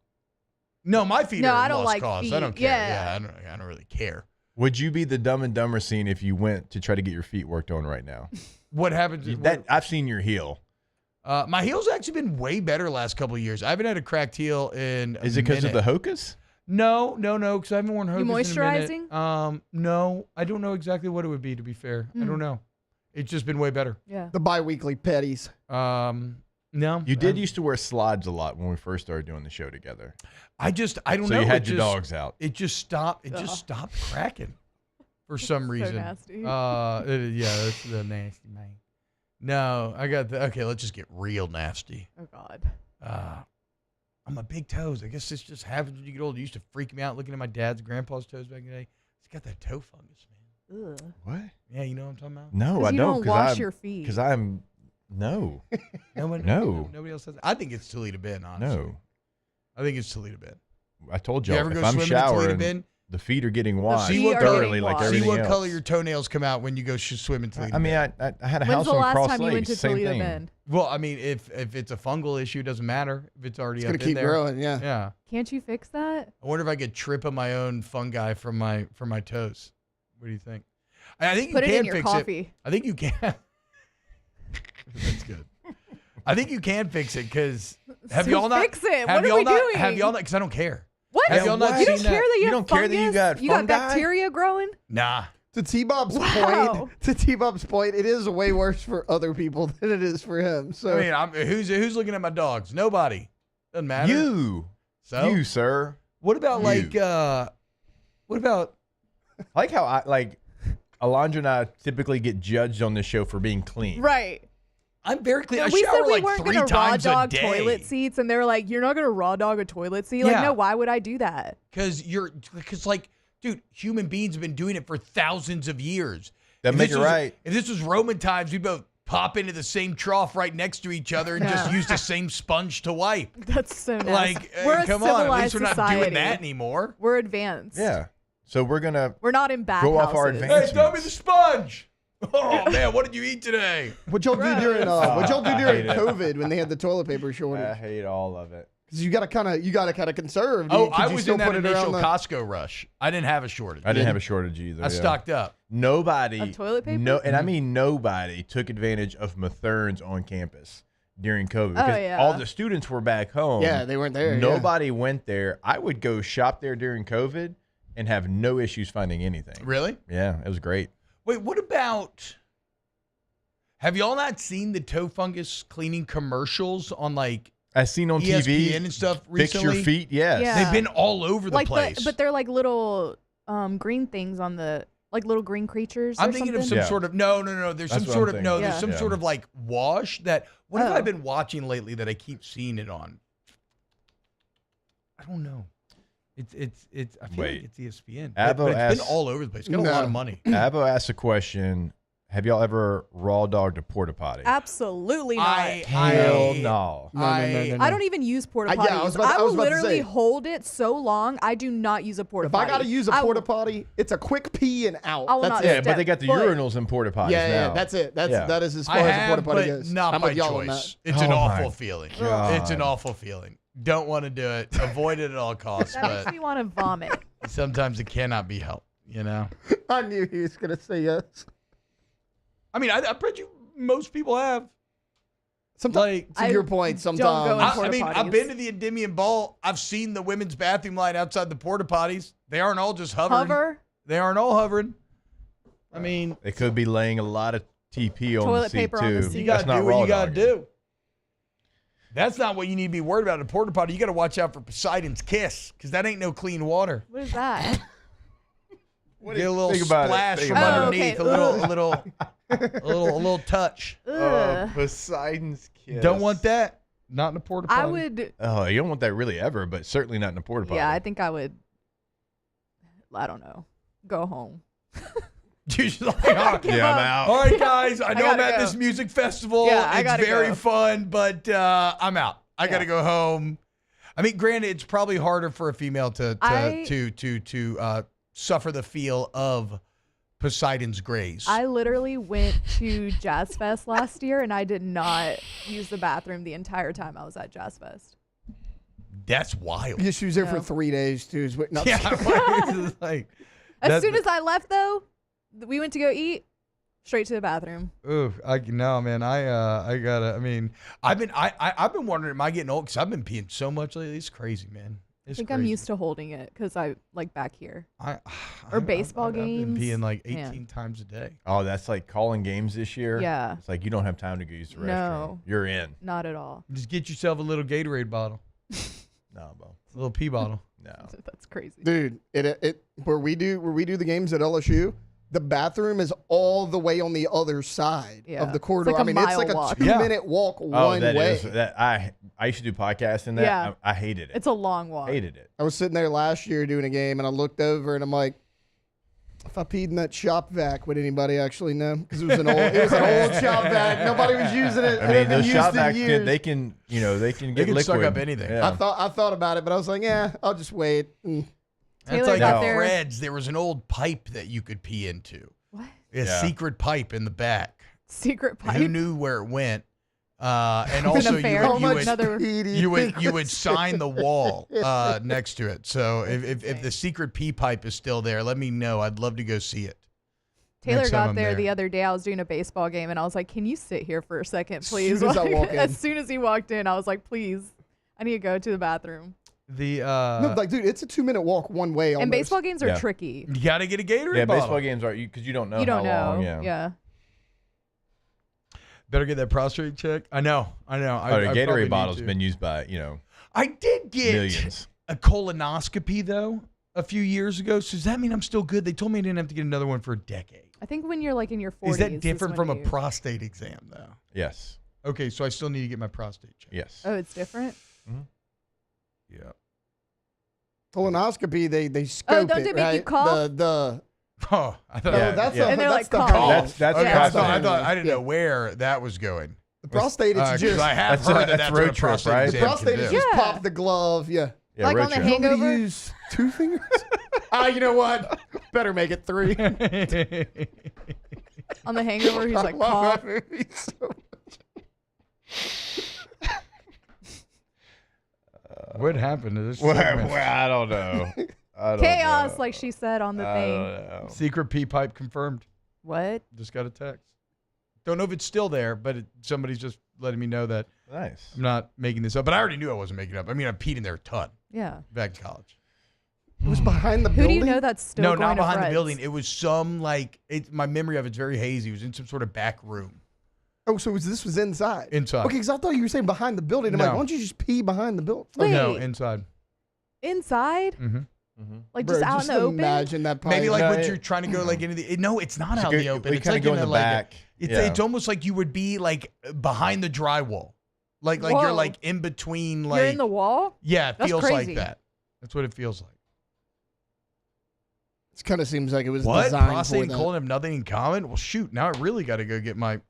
No, my feet No, are I don't lost like cause. I feet. don't care. Yeah. I don't really care. Would you be the Dumb and Dumber scene if you went to try to get your feet worked on right now? What happens? I've seen your heel. My heel's actually been way better last couple of years. I haven't had a cracked heel in a Is it because of minute. the Hocus? No, because I haven't worn Hocus in a minute. moisturizing? No, I don't know exactly what it would be, to be fair. I don't know. It's just been way better. Yeah. The bi-weekly petties. No. You did used to wear slides a lot when we first started doing the show together. I don't know. So you had your dogs out. It just stopped. It just stopped cracking for some reason. nasty. Yeah, that's the nasty man. No, I got the. Okay, let's just get real nasty. Oh God. On my big toes. I guess this just happens when you get older. It used to freak me out looking at my dad's grandpa's toes back in the day. He's got that toe fungus, man. Ugh. What? Yeah, you know what I'm talking about? No, I you don't. don't wash your feet. Because I'm no. Nobody else says. I think it's Toledo Bend, honestly. No. I think it's Toledo Bend. I told You y'all ever if go I'm swimming in Toledo showering, Bend? the feet are getting washed See what thoroughly color- like See everything See what else. color your toenails come out when you go swim in Toledo I mean, Bend. I had a When's house the on last Cross time you Lakes. went to Same Toledo thing. Bend? Well, I mean, if it's a fungal issue, it doesn't matter if it's already It's up going to in keep there. growing, yeah. Yeah. Can't you fix that? I wonder if I could trip on my own fungi from my toes. What do you think? I think Put you it can in your fix coffee. it. I think you can. That's good. I think you can fix it because have So y'all not fix it. Have What are y'all we not? doing? Have y'all not? Because I don't care. What? Have y'all not You seen don't care that you, You have don't care that you fungus? got You got fungi? bacteria growing? Nah. To T-Bob's Wow. point, it is way worse for other people than it is for him. So I mean, who's looking at my dogs? Nobody. Doesn't matter. You, sir. What about You. what about? I like how Alondra and I typically get judged on this show for being clean. Right. I'm very clean. I we shower said we like weren't 3 gonna raw times dog a day. toilet seats, and they were like, "You're not gonna raw dog a toilet seat." Like, Yeah. no, why would I do that? Because dude, human beings have been doing it for thousands of years. That make it right. If this was Roman times, we both pop into the same trough right next to each other and just use the same sponge to wipe. That's so nasty. Like, we're a come on, at least civilized we're not society. doing that anymore. We're advanced. Yeah. So we're gonna We're not in bathhouses. go off our Hey, advancements. throw me the sponge. Oh man, what did you eat today? what y'all do during I hate it. COVID when they had the toilet paper shortage? I hate all of it. Because you got to kind of conserve. Oh, Could I you was still in that put it around initial the- Costco rush. I didn't have a shortage. I didn't have a shortage either. I stocked up. Nobody Of toilet paper? No, and I mean nobody took advantage of Matherns on campus during COVID Oh, because yeah. all the students were back home. Yeah, they weren't there. Nobody went there. I would go shop there during COVID and have no issues finding anything. Really? Yeah, it was great. Wait, what about? Have y'all not seen the toe fungus cleaning commercials on like I've seen on ESPN TV and stuff Fix your recently? feet, yes. Yeah. They've been all over the Like, place. but they're like little green things on the little green creatures. I'm or thinking something. of some Yeah. sort of no. There's That's some what sort I'm of thinking. there's Yeah. some Yeah. sort of like wash that. What have Oh. I been watching lately that I keep seeing it on? I don't know. It's. I feel Wait. like it's ESPN. Abo But it's been asks- all over the place. It's got a lot of money. Abo asked a question. Have y'all ever raw dogged a porta potty? Absolutely not. Hell no. No. I don't even use porta Yeah, potties. I was I about will to literally say. hold it so long. I do not use a porta If potty. I got to use a I will- porta potty, it's a quick pee and out. I will That's not it. Yeah, but step they got the foot. urinals in porta potties Yeah, now. that's it. That is as far I as a have, porta potty but goes. not I'm by with y'all on choice. that. It's an Oh awful my feeling. God. It's an awful feeling. Don't want to do it. Avoid it at all costs. That makes But me want to vomit. sometimes it cannot be helped. You know. I knew he was going to say yes. I mean, I bet you most people have. Sometimes, to your point, sometimes. I mean, I've been to the Endymion Ball. I've seen the women's bathroom line outside the porta potties. They aren't all just hovering. Hover. They aren't all hovering. I mean, They could be laying a lot of TP on Toilet the seat paper too. on the seat. you That's got to not do what raw you got to dogging. do. That's not what you need to be worried about in a porta potty. You got to watch out for Poseidon's kiss because that ain't no clean water. What is that? Get a little think about it. splash Think from about it. underneath, Oh, a little touch. Ugh. Poseidon's kiss. Don't want that. Not in a porta potty. I would. Oh, you don't want that really ever, but certainly not in a porta potty. Yeah, I think I would. I don't know. Go home. You're just like, all Give I'm up. out. right, guys. I know I'm gotta at go. this music festival. Yeah, I it's gotta very go. fun, but I'm out. I got to Yeah. go home. I mean, granted, it's probably harder for a female to suffer the feel of Poseidon's grace. I literally went to Jazz Fest last year, and I did not use the bathroom the entire time I was at Jazz Fest. That's wild. Yeah, she was there for No. 3 days, too. No, Yeah, it's like, As that's- soon as I left, though, we went to go eat. Straight to the bathroom. Ooh, no, man. I gotta. I mean, I've been wondering, am I getting old? Because I've been peeing so much lately. It's crazy, man. I It's think crazy. I'm used to holding it because I like back here. Or baseball I've been games. peeing like 18 Man. times a day. Oh, that's like calling games this year. Yeah. It's like you don't have time to go use the restroom. No. You're in. Not at all. Just get yourself a little Gatorade bottle, No, bro. a little pee bottle. No. That's crazy. Dude, it where we do the games at LSU, the bathroom is all the way on the other side Yeah. of the corridor. It's like a I mean, it's like mile a walk. 2-minute walk Oh, one that way. is that I used to do podcasts in that. Yeah. I hated it. It's a long walk. Hated it. I was sitting there last year doing a game, and I looked over, and I'm like, if I peed in that shop vac, would anybody actually know? Because it was an old shop vac. Nobody was using it. I mean, those shop vacs, years. they can get They can liquid. suck up anything. Yeah. I thought about it, but I was like, yeah, I'll just wait. That's Taylor like got at there. Fred's. There was an old pipe that you could pee into. What? A Yeah. secret pipe in the back. Secret pipe. Who knew where it went? And An also affair. How you much would Another- pee do you think would was- sign the wall next to it. So if the secret pee pipe is still there, let me know. I'd love to go see it. Taylor Next time got I'm there there. the other day. I was doing a baseball game, and I was like, "Can you sit here for a second, please?" soon as I walk in. As soon as he walked in, I was like, "Please, I need to go to the bathroom." No, like, dude, it's a 2-minute walk one way. And almost. baseball games are tricky. You got to get a Gatorade Yeah, bottle. baseball games are because you don't know You don't how long. know. Yeah. Better get that prostate check. I know. The I probably Gatorade need bottle's to. been used by I did get millions. a colonoscopy though a few years ago. So does that mean I'm still good? They told me I didn't have to get another one for a decade. I think when you're like in your 40s. Is that different from when a prostate exam though? Yes. Okay, so I still need to get my prostate checked. Yes. Oh, it's different? Yeah. Colonoscopy, they scope don't it, they make you right? cough? Oh, I thought that's And they're that's like, the "Cough." cough. That's Okay, prostate. I thought I didn't know where that was going. The prostate, it's 'cause just I have heard that's road what a trip, prostate right? the exam prostate can is do. just Yeah. pop the glove. Yeah. Yeah, Like road on the trip. You want me to hangover? use 2 fingers? You know what? Better make it 3. On the hangover, he's I like, love cough. that movie so much. What happened to this? Well, segment? I don't know. Chaos, like she said on the I thing. don't know. Secret P pipe confirmed. What? Just got a text. Don't know if it's still there, but somebody's just letting me know that Nice. I'm not making this up. But I already knew I wasn't making it up. I mean, I peed in there a ton Yeah. back in college. It was behind the Who building. do you know that's still No, going not to behind the Fred's? building. It was some my memory of it's very hazy. It was in some sort of back room. Oh, so this was inside? Inside. Okay, because I thought you were saying behind the building. I'm like, No. why don't you just pee behind the building? Wait. No, inside. Inside? Mm-hmm. Like Bro, just out in the open? imagine that. Maybe like No, when it- you're trying to go like into the. No, it's not So out go- in the open. we It's kinda like go in in a, the like back. It's Yeah. it's almost like you would be like behind the drywall, like you're Whoa. like in between like. You're in the wall? Yeah, it That's feels crazy. like that. That's what it feels like. It kind of seems like it was What? designed Prostate for and that. colon have nothing in common? Well, shoot. Now I really got to go get my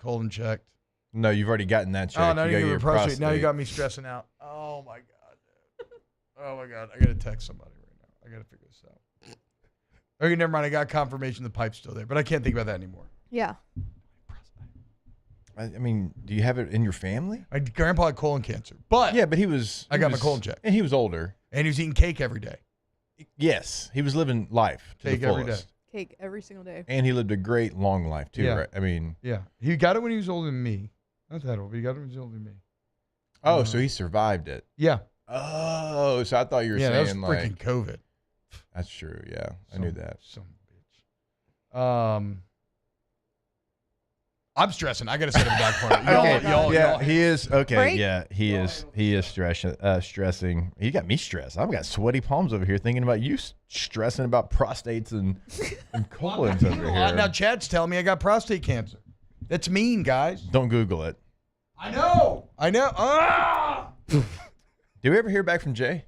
colon checked. No, you've already gotten that checked. Oh, now you you got got your prostate. Now you prostate. got me stressing out. Oh my god. Dude. Oh my god. I got to text somebody right now. I got to figure this out. Okay, never mind. I got confirmation the pipe's still there, but I can't think about that anymore. Yeah. I mean, do you have it in your family? My grandpa had colon cancer, but Yeah, but he was. I he got my was- colon checked. and he was older. And he was eating cake every day. Yes, he was living life to Cake the every fullest. day. Cake every single day. And he lived a great long life too. Yeah. Right? I mean, Yeah. He got it when he was older than me. Not that old, but he got it when he was older than me. oh, so he survived it. Yeah. Oh, so I thought you were Yeah, that was saying freaking like COVID. that's true. Yeah, I knew that. Some bitch. I'm stressing. I got to set him back for it. Yeah, he is. Okay, Break? yeah, he is. He is stressing. He got me stressed. I've got sweaty palms over here thinking about you stressing about prostates and colons over here. Now Chad's telling me I got prostate cancer. That's mean, guys. Don't Google it. I know. Ah! Did we ever hear back from Jay?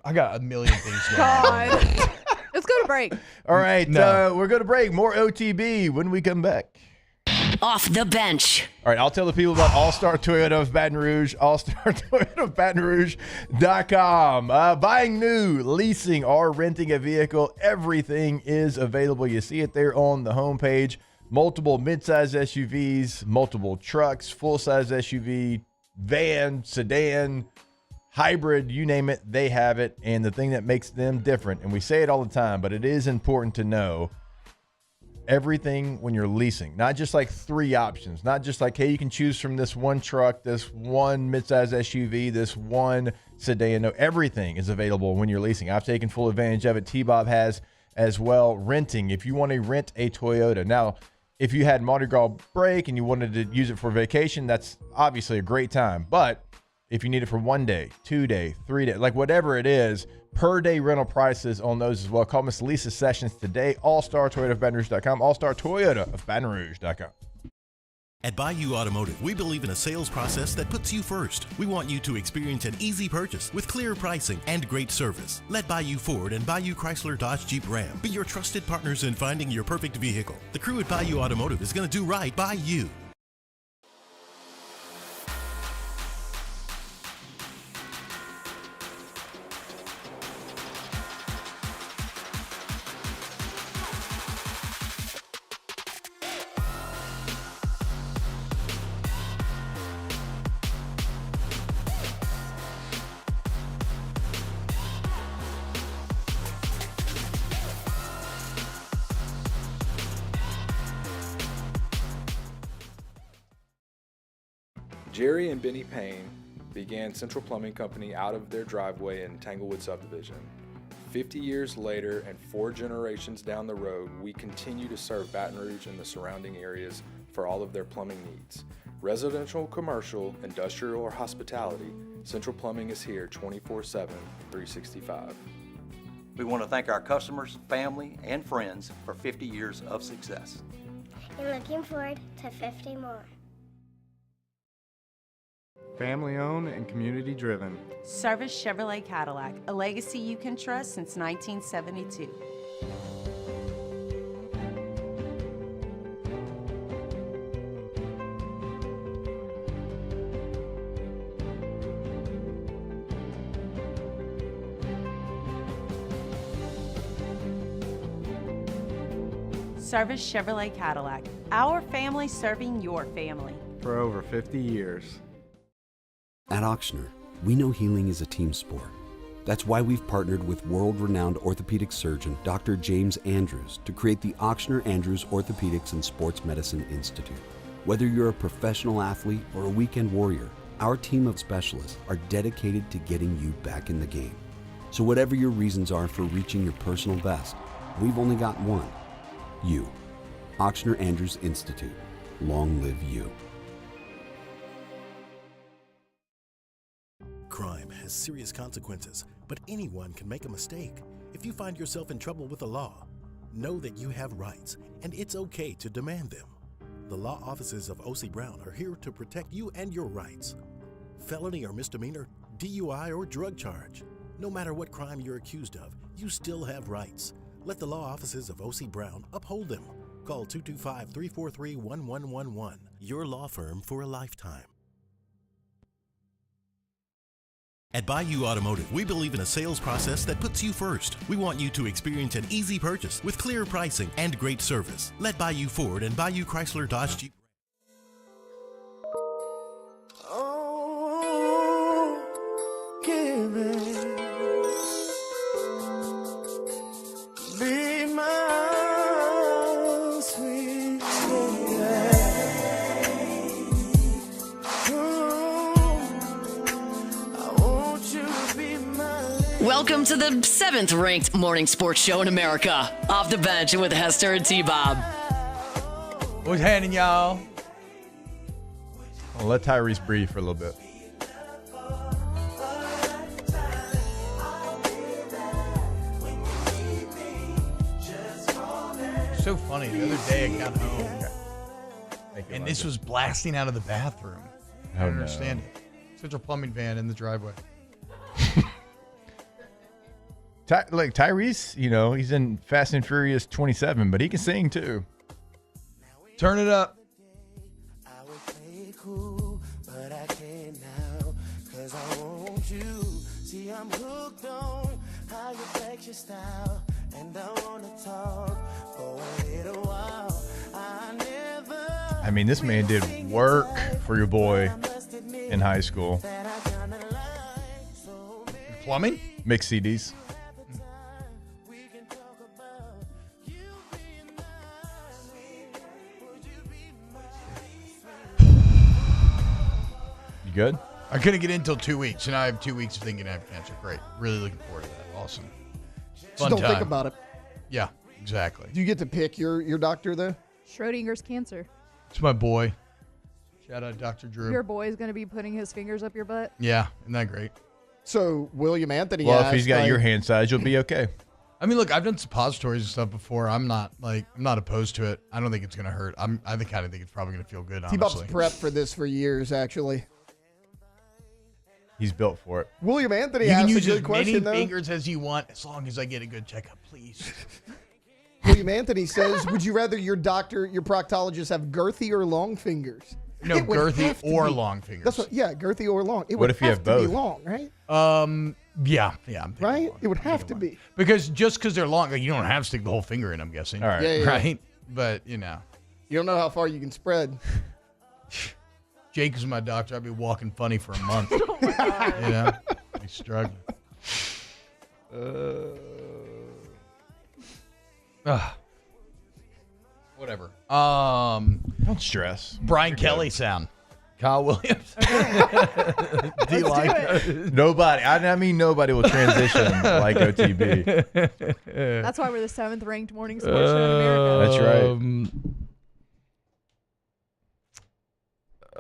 I got a million things going on. God. Let's go to break. All right, No. we're going to break. More OTB when we come back. Off the bench. All right, I'll tell the people about All-Star Toyota of Baton Rouge, All-Star Toyota of Baton Rouge.com. Buying new, leasing, or renting a vehicle, everything is available. You see it there on the homepage. Multiple midsize SUVs, multiple trucks, full-size SUV, van, sedan, hybrid, you name it, they have it. And the thing that makes them different, and we say it all the time, but it is important to know, everything when you're leasing, not just like 3 options, not just like, hey, you can choose from this one truck, this one midsize SUV, this one sedan. No, everything is available when you're leasing. I've taken full advantage of it. T-Bob has as well. Renting, if you want to rent a Toyota. Now, if you had Mardi Gras break and you wanted to use it for vacation, that's obviously a great time. But if you need it for 1 day, 2 day, 3 day, like whatever it is, per day rental prices on those as well. Call Miss Lisa Sessions today. All-Star Toyota of Baton Rouge.com. All-Star Toyota of Baton Rouge.com. At Bayou Automotive, we believe in a sales process that puts you first. We want you to experience an easy purchase with clear pricing and great service. Let Bayou Ford and Bayou Chrysler Dodge Jeep Ram be your trusted partners in finding your perfect vehicle. The crew at Bayou Automotive is going to do right by you. Jerry and Benny Payne began Central Plumbing Company out of their driveway in Tanglewood subdivision. 50 years later and 4 generations down the road, we continue to serve Baton Rouge and the surrounding areas for all of their plumbing needs. Residential, commercial, industrial, or hospitality, Central Plumbing is here 24/7, 365. We want to thank our customers, family, and friends for 50 years of success. And looking forward to 50 more. Family owned and community driven. Service Chevrolet Cadillac, a legacy you can trust since 1972. Service Chevrolet Cadillac, our family serving your family. For over 50 years. At Auctioner, we know healing is a team sport. That's why we've partnered with world-renowned orthopedic surgeon Dr. James Andrews to create the Auctioner Andrews Orthopedics and Sports Medicine Institute. Whether you're a professional athlete or a weekend warrior, our team of specialists are dedicated to getting you back in the game. So whatever your reasons are for reaching your personal best, we've only got one. You. Auctioner Andrews Institute. Long live you. Crime has serious consequences, but anyone can make a mistake. If you find yourself in trouble with the law, know that you have rights, and it's okay to demand them. The law offices of O.C. Brown are here to protect you and your rights. Felony or misdemeanor, DUI or drug charge. No matter what crime you're accused of, you still have rights. Let the law offices of O.C. Brown uphold them. Call 225-343-1111. Your law firm for a lifetime. At Bayou Automotive, we believe in a sales process that puts you first. We want you to experience an easy purchase with clear pricing and great service. Let Bayou Ford and Bayou Chrysler Dodge Jeep. Oh, give it. Be my sweet Welcome to the 7th ranked morning sports show in America. Off the bench with Hester and T-Bob. What's happening, y'all? I'll let Tyrese breathe for a little bit. So funny. The other day I got home and this was blasting out of the bathroom. I don't understand it. Central Plumbing van in the driveway. Like Tyrese, you know, he's in Fast and Furious 27, but he can sing too. Turn it up. But I can't now, 'cause I want you. See, I'm hooked on how you flex your style, and I wanna talk for a little while. I mean, this man did work for your boy in high school. Plumbing? Mix CDs. You good? I couldn't get in until 2 weeks, and I have 2 weeks of thinking I have cancer. Great. Really looking forward to that. Awesome. Just don't think about it. Yeah, exactly. Do you get to pick your doctor, though? Schrodinger's cancer. It's my boy. Shout out Dr. Drew. Your boy's going to be putting his fingers up your butt? Yeah, isn't that great? So, William Anthony Well, asked, if he's got your hand size, you'll be okay. I mean, look, I've done suppositories and stuff before. I'm not opposed to it. I don't think it's going to hurt. I kind of think it's probably going to feel good, honestly. T-Bob's prepped for this for years, actually. He's built for it. William Anthony You can asked use a as good question, many though. fingers as you want, as long as I get a good checkup, please. William Anthony says, would you rather your proctologist have girthy or long fingers? No, It would girthy have to or be. long fingers. That's what, yeah, girthy or long. It What would if you have to be both? long, right? Yeah. Right? It would have to be. Because they're long, like, you don't have to stick the whole finger in, I'm guessing. All right. Yeah. Right? But, you know. You don't know how far you can spread. Jake is my doctor. I'd be walking funny for a month. Oh my God. You know? I'd be struggling. Whatever. Don't stress. Brian Kelly sound. Kyle Williams. Do you like it? Nobody. I mean, nobody will transition like OTB. That's why we're the 7th ranked morning sports show in America. That's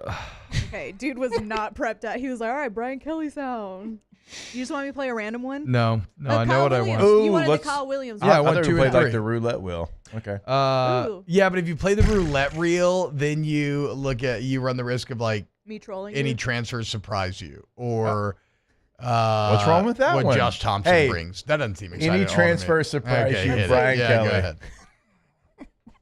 right. Okay, dude was not prepped out. He was like, all right, Brian Kelly sound. You just want me to play a random one? No, I know what I want. You wanted the Kyle Williams one. Yeah, I want 2 and 3. Like the roulette wheel. Okay. Yeah, but if you play the roulette reel, then you run the risk of like me trolling any you? transfers surprise you or what's wrong with that what one? Josh Thompson brings. That doesn't seem exciting. Any at all to me. transfer surprise you, hit it. Brian Kelly. Go ahead.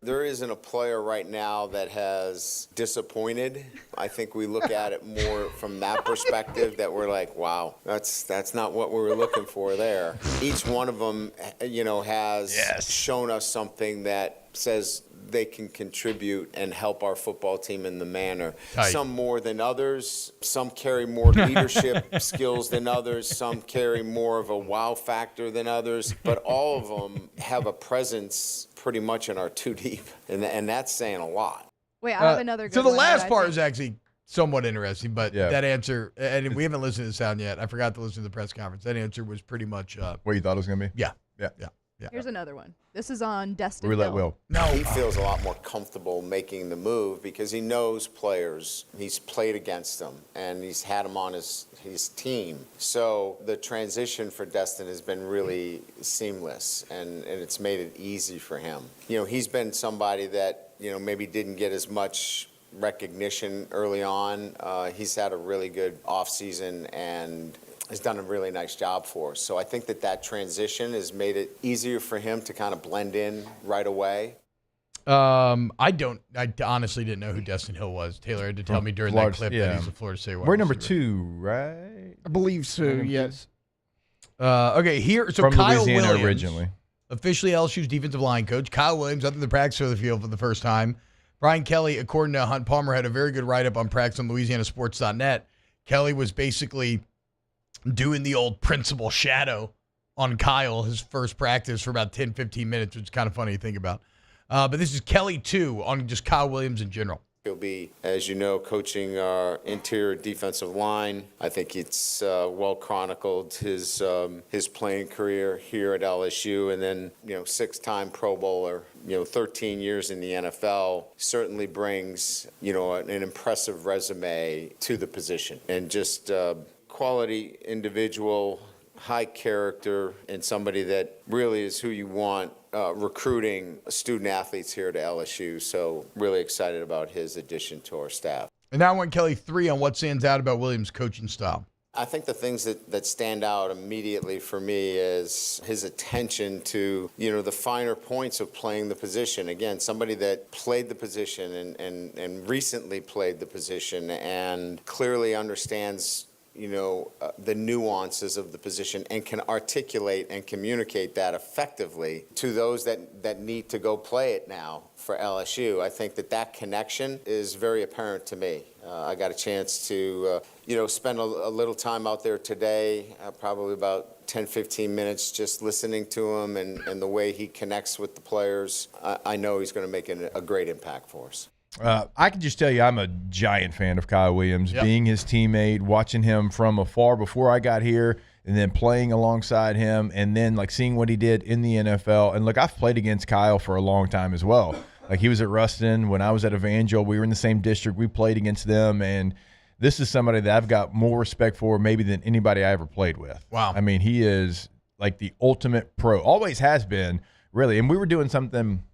There isn't a player right now that has disappointed. I think we look at it more from that perspective that we're like, wow, that's not what we were looking for there. Each one of them, has shown us something that says they can contribute and help our football team in the manner. Tight. Some more than others. Some carry more leadership skills than others. Some carry more of a wow factor than others. But all of them have a presence pretty much in our 2 deep. And that's saying a lot. Wait, I have another good So the one last that I part think- is actually somewhat interesting, but that answer, and we haven't listened to the sound yet. I forgot to listen to the press conference. That answer was pretty much what you thought it was going to be? Yeah. Here's another one. This is on Destin Roulette Hill. wheel. No, he feels a lot more comfortable making the move because he knows players. He's played against them, and he's had them on his team. So the transition for Destin has been really seamless, and it's made it easy for him. He's been somebody that, maybe didn't get as much recognition early on. He's had a really good offseason and has done a really nice job for us. So I think that transition has made it easier for him to kind of blend in right away. I honestly didn't know who Destin Hill was. Taylor had to tell me during that clip that he's a Florida State wide We're number receiver. 2, right? I believe so, yes. Okay, here. So From Kyle Louisiana Williams, originally. officially LSU's defensive line coach. Kyle Williams up in the practice of the field for the first time. Brian Kelly, according to Hunt Palmer, had a very good write-up on practice on LouisianaSports.net. Kelly was basically doing the old principal shadow on Kyle, his first practice, for about 10, 15 minutes, which is kind of funny to think about. But this is Kelly, too, on just Kyle Williams in general. He'll be, as you know, coaching our interior defensive line. I think it's well chronicled his playing career here at LSU, and then 6-time Pro Bowler, 13 years in the NFL. Certainly brings an impressive resume to the position, and just quality individual, high character, and somebody that really is who you want recruiting student athletes here to LSU. So really excited about his addition to our staff. And now I want Kelly 3 on what stands out about Williams' coaching style. I think the things that stand out immediately for me is his attention to, the finer points of playing the position. Again, somebody that played the position and recently played the position and clearly understands the nuances of the position and can articulate and communicate that effectively to those that need to go play it now for LSU. I think that connection is very apparent to me. I got a chance to, spend a little time out there today, probably about 10, 15 minutes just listening to him and the way he connects with the players. I know he's going to make a great impact for us. I can just tell you I'm a giant fan of Kyle Williams, being his teammate, watching him from afar before I got here, and then playing alongside him, and then seeing what he did in the NFL. And look, I've played against Kyle for a long time as well. He was at Ruston when I was at Evangel. We were in the same district. We played against them, and this is somebody that I've got more respect for maybe than anybody I ever played with. Wow. I mean, he is the ultimate pro. Always has been, really. And we were doing something –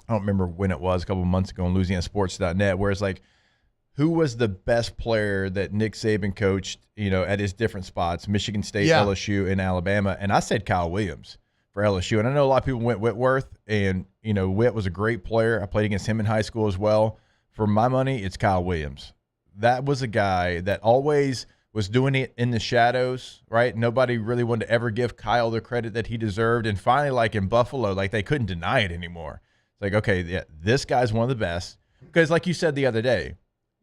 I don't remember when it was, a couple of months ago on LouisianaSports.net, where it's who was the best player that Nick Saban coached, at his different spots, Michigan State, LSU, and Alabama. And I said Kyle Williams for LSU. And I know a lot of people went Whitworth, and, Whit was a great player. I played against him in high school as well. For my money, it's Kyle Williams. That was a guy that always was doing it in the shadows, right? Nobody really wanted to ever give Kyle the credit that he deserved. And finally, in Buffalo, they couldn't deny it anymore. Okay, yeah, this guy's one of the best. Because like you said the other day,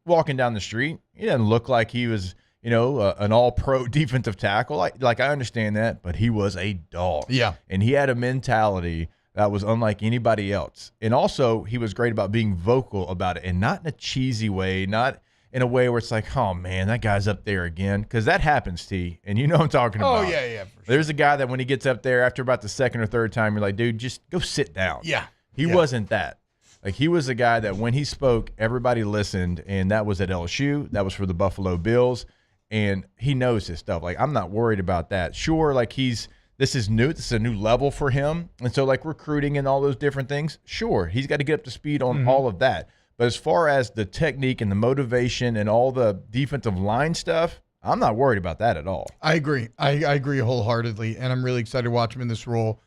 walking down the street, he doesn't look like he was, an all-pro defensive tackle. I understand that, but he was a dog. Yeah. And he had a mentality that was unlike anybody else. And also, he was great about being vocal about it, and not in a cheesy way, not in a way where it's like, oh, man, that guy's up there again. Because that happens, T, and you know what I'm talking about. Oh, yeah, for sure. There's a guy that when he gets up there after about the second or third time, you're like, dude, just go sit down. Yeah. He wasn't that. Like, he was a guy that when he spoke, everybody listened, and that was at LSU. That was for the Buffalo Bills, and he knows his stuff. Like, I'm not worried about that. Sure, like, this is new. This is a new level for him, and so, like, recruiting and all those different things, sure, he's got to get up to speed on all of that. But as far as the technique and the motivation and all the defensive line stuff, I'm not worried about that at all. I agree. I agree wholeheartedly, and I'm really excited to watch him in this role.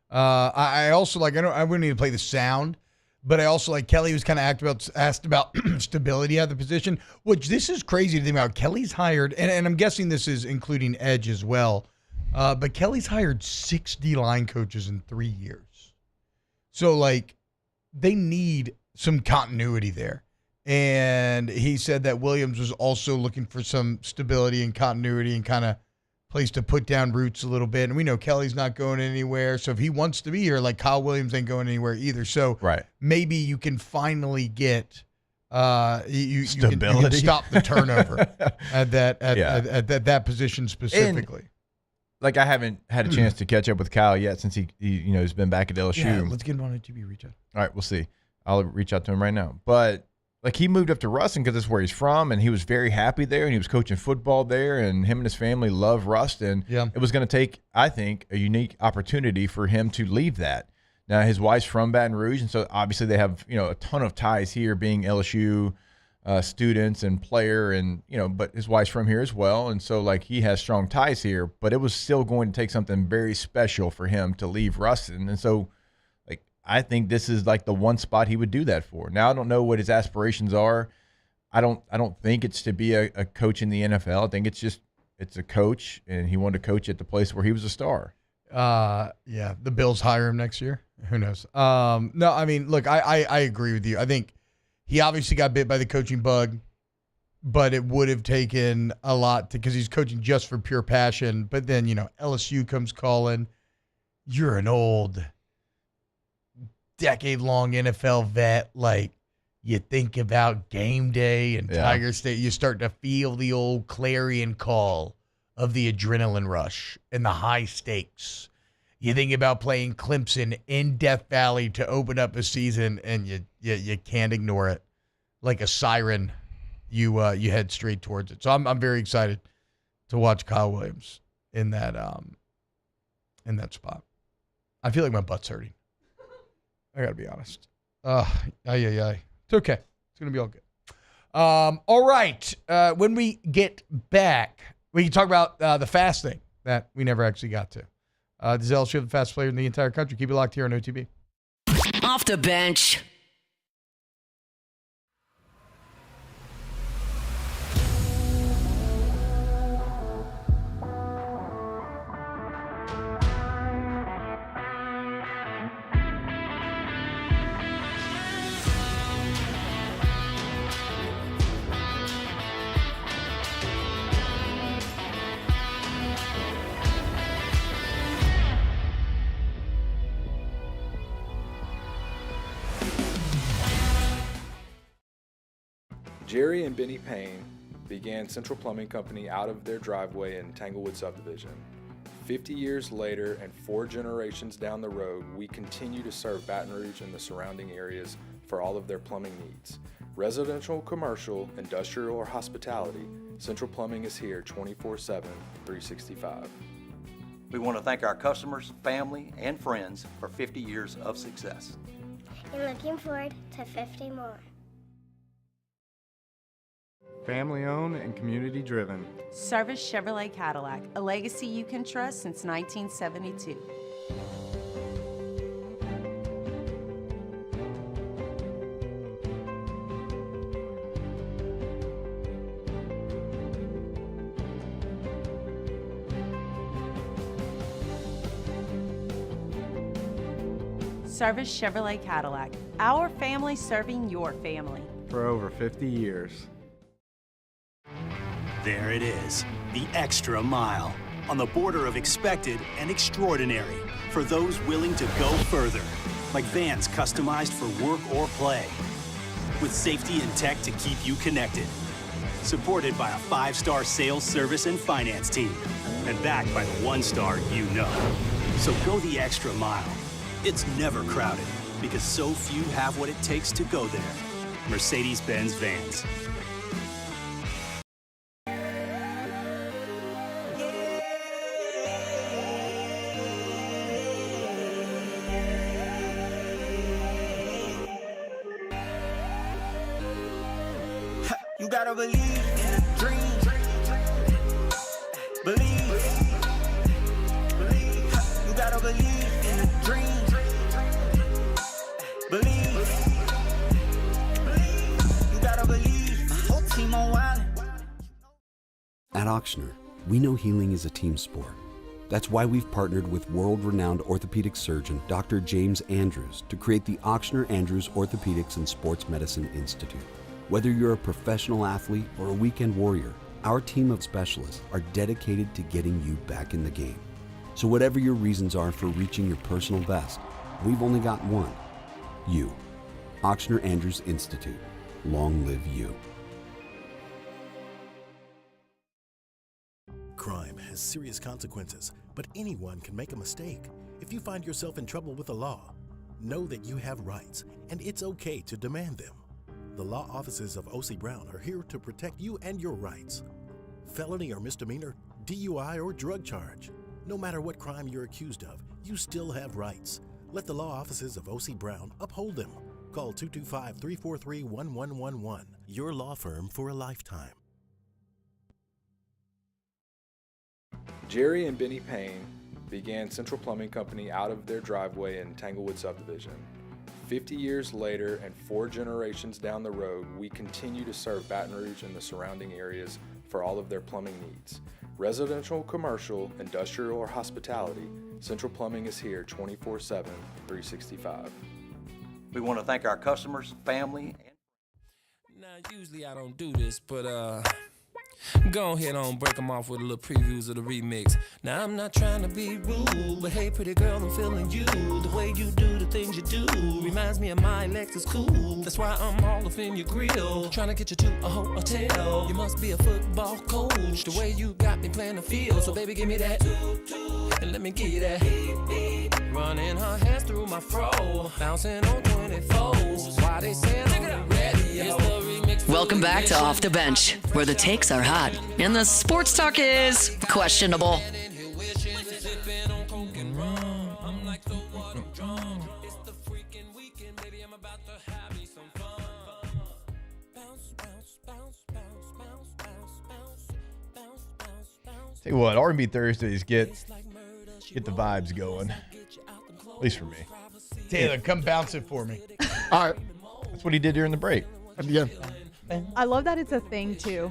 I also like. I wouldn't need to play the sound, but I also like Kelly was kind of asked about stability at the position, which this is crazy to think about. Kelly's hired, and I'm guessing this is including edge as well. But Kelly's hired 6 D-line coaches in 3 years, so like they need some continuity there. And he said that Williams was also looking for some stability and continuity and kind of place to put down roots a little bit. And we know Kelly's not going anywhere. So if he wants to be here, like Kyle Williams ain't going anywhere either. So maybe you can finally get you can stop the turnover at that position specifically. And, like, I haven't had a chance to catch up with Kyle yet since he's been back at LSU. Yeah, let's get him on OTB. Reach out. All right, we'll see. I'll reach out to him right now. But like, he moved up to Ruston because that's where he's from, and he was very happy there, and he was coaching football there, and him and his family love Ruston. It was going to take, I think, a unique opportunity for him to leave that. Now, his wife's from Baton Rouge, and so obviously they have a ton of ties here, being LSU students and player, and but his wife's from here as well, and so like he has strong ties here. But it was still going to take something very special for him to leave Ruston, and so. I think this is like the one spot he would do that for. Now, I don't know what his aspirations are. I don't think it's to be a coach in the NFL. I think it's a coach, and he wanted to coach at the place where he was a star. Yeah, the Bills hire him next year. Who knows? No, I mean, look, I agree with you. I think he obviously got bit by the coaching bug, but it would have taken a lot because he's coaching just for pure passion. But then, LSU comes calling. You're an old decade-long NFL vet, like you think about game day and Tiger State, you start to feel the old clarion call of the adrenaline rush and the high stakes. You think about playing Clemson in Death Valley to open up a season, and you can't ignore it. Like a siren, you head straight towards it. So I'm very excited to watch Kyle Williams in that spot. I feel like my butt's hurting. I got to be honest. It's okay. It's going to be all good. All right. When we get back, we can talk about the fast thing that we never actually got to. Does LSU have the fastest player in the entire country? Keep it locked here on OTB. Off the bench. Jerry and Benny Payne began Central Plumbing Company out of their driveway in Tanglewood subdivision. 50 years later and 4 generations down the road, we continue to serve Baton Rouge and the surrounding areas for all of their plumbing needs. Residential, commercial, industrial, or hospitality, Central Plumbing is here 24/7, 365. We want to thank our customers, family, and friends for 50 years of success. And looking forward to 50 more. Family owned and community driven. Service Chevrolet Cadillac, a legacy you can trust since 1972. Service Chevrolet Cadillac, our family serving your family. For over 50 years. There it is, the extra mile, on the border of expected and extraordinary, for those willing to go further, like vans customized for work or play, with safety and tech to keep you connected. supported by a 5-star sales, service, and finance team, and backed by the 1-star you know. So go the extra mile. It's never crowded because so few have what it takes to go there. Mercedes-Benz Vans. You gotta believe in a dream. Believe. You gotta believe in a dream. Believe. You gotta believe. Whole team on wild. At Auctioner, we know healing is a team sport. That's why we've partnered with world-renowned orthopedic surgeon Dr. James Andrews to create the Auctioner Andrews Orthopedics and Sports Medicine Institute. Whether you're a professional athlete or a weekend warrior, our team of specialists are dedicated to getting you back in the game. So whatever your reasons are for reaching your personal best, we've only got one. You. Auctioner Andrews Institute. Long live you. Crime has serious consequences, but anyone can make a mistake. If you find yourself in trouble with the law, know that you have rights, and it's okay to demand them. The law offices of O.C. Brown are here to protect you and your rights. Felony or misdemeanor, DUI or drug charge. No matter what crime you're accused of, you still have rights. Let the law offices of O.C. Brown uphold them. Call 225-343-1111. Your law firm for a lifetime. Jerry and Benny Payne began Central Plumbing Company out of their driveway in Tanglewood subdivision. 50 years later and 4 generations down the road, we continue to serve Baton Rouge and the surrounding areas for all of their plumbing needs. Residential, commercial, industrial, or hospitality, Central Plumbing is here 24/7, 365. We want to thank our customers, family, and Now, usually I don't do this, but go ahead on, break them off with a little previews of the remix. Now, I'm not trying to be rude, but hey, pretty girl, I'm feeling you. The way you do the things you do reminds me of my Lexus cool. That's why I'm all up in your grill, trying to get you to a hotel. You must be a football coach, the way you got me playing the field. So baby, give me that, and let me give you that. Running her hands through my fro, bouncing on 24s. Why they say I'm ready? It's the remix. Welcome back to Off the Bench, where the takes are hot and the sports talk is questionable. Tell you what, R&B Thursdays get the vibes going. At least for me. Taylor, come bounce it for me. All right. That's what he did during the break. Yeah. I love that it's a thing too.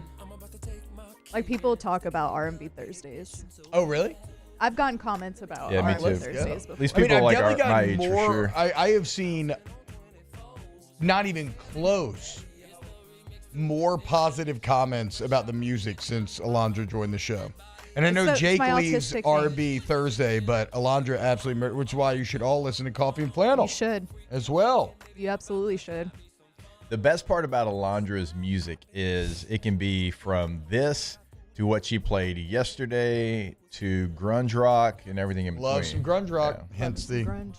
Like people talk about R&B Thursdays. Oh, really? I've gotten comments about Yeah, me R&B too. Thursdays before. At least people like definitely my gotten age more, for sure. I have seen not even close more positive comments about the music since Alondra joined the show. And I know Jake my leaves autistic R&B Thursday, but Alondra absolutely, which is why you should all listen to Coffee and Flannel. You should. As well. You absolutely should. The best part about Alondra's music is it can be from this to what she played yesterday to grunge rock and everything in between. Love some grunge rock, hence the grunge.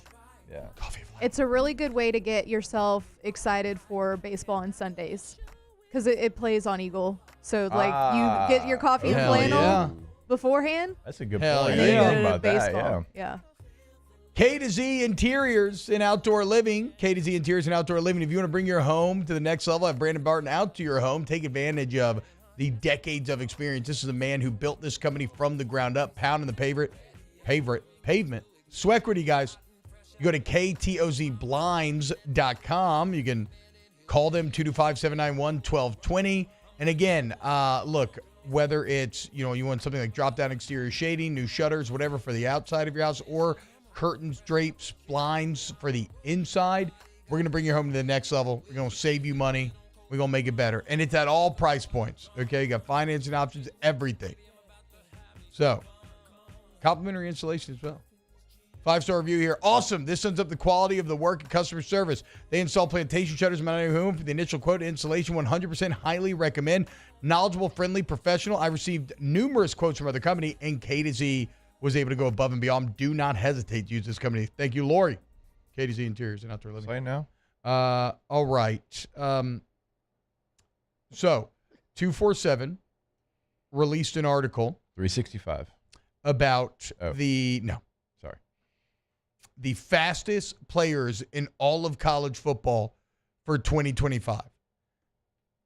Yeah. Coffee. It's a really good way to get yourself excited for baseball on Sundays because it plays on Eagle. So like you get your coffee and Hell flannel yeah. beforehand. That's a good Hell point. And then yeah. you go Think to about that, baseball. Yeah. K to Z Interiors and Outdoor Living. K to Z Interiors and Outdoor Living. If you want to bring your home to the next level, have Brandon Barton out to your home. Take advantage of the decades of experience. This is a man who built this company from the ground up, pounding the pavement. Sweatquity, guys. You go to ktozblinds.com. You can call them 225-791-1220. And again, look, whether it's, you want something like drop-down exterior shading, new shutters, whatever for the outside of your house, or curtains, drapes, blinds for the inside, we're going to bring your home to the next level. We're going to save you money. We're going to make it better. And it's at all price points, okay? You got financing options, everything. So, complimentary installation as well. 5-star review here. Awesome. This sums up the quality of the work and customer service. They install plantation shutters in my home for the initial quote installation. 100% highly recommend. Knowledgeable, friendly, professional. I received numerous quotes from other company, and K to Z was able to go above and beyond. Do not hesitate to use this company. Thank you, Lori. K to Z Interiors and Outdoor Living. Say now. All right. So 247 released an article 365 about the fastest players in all of college football for 2025.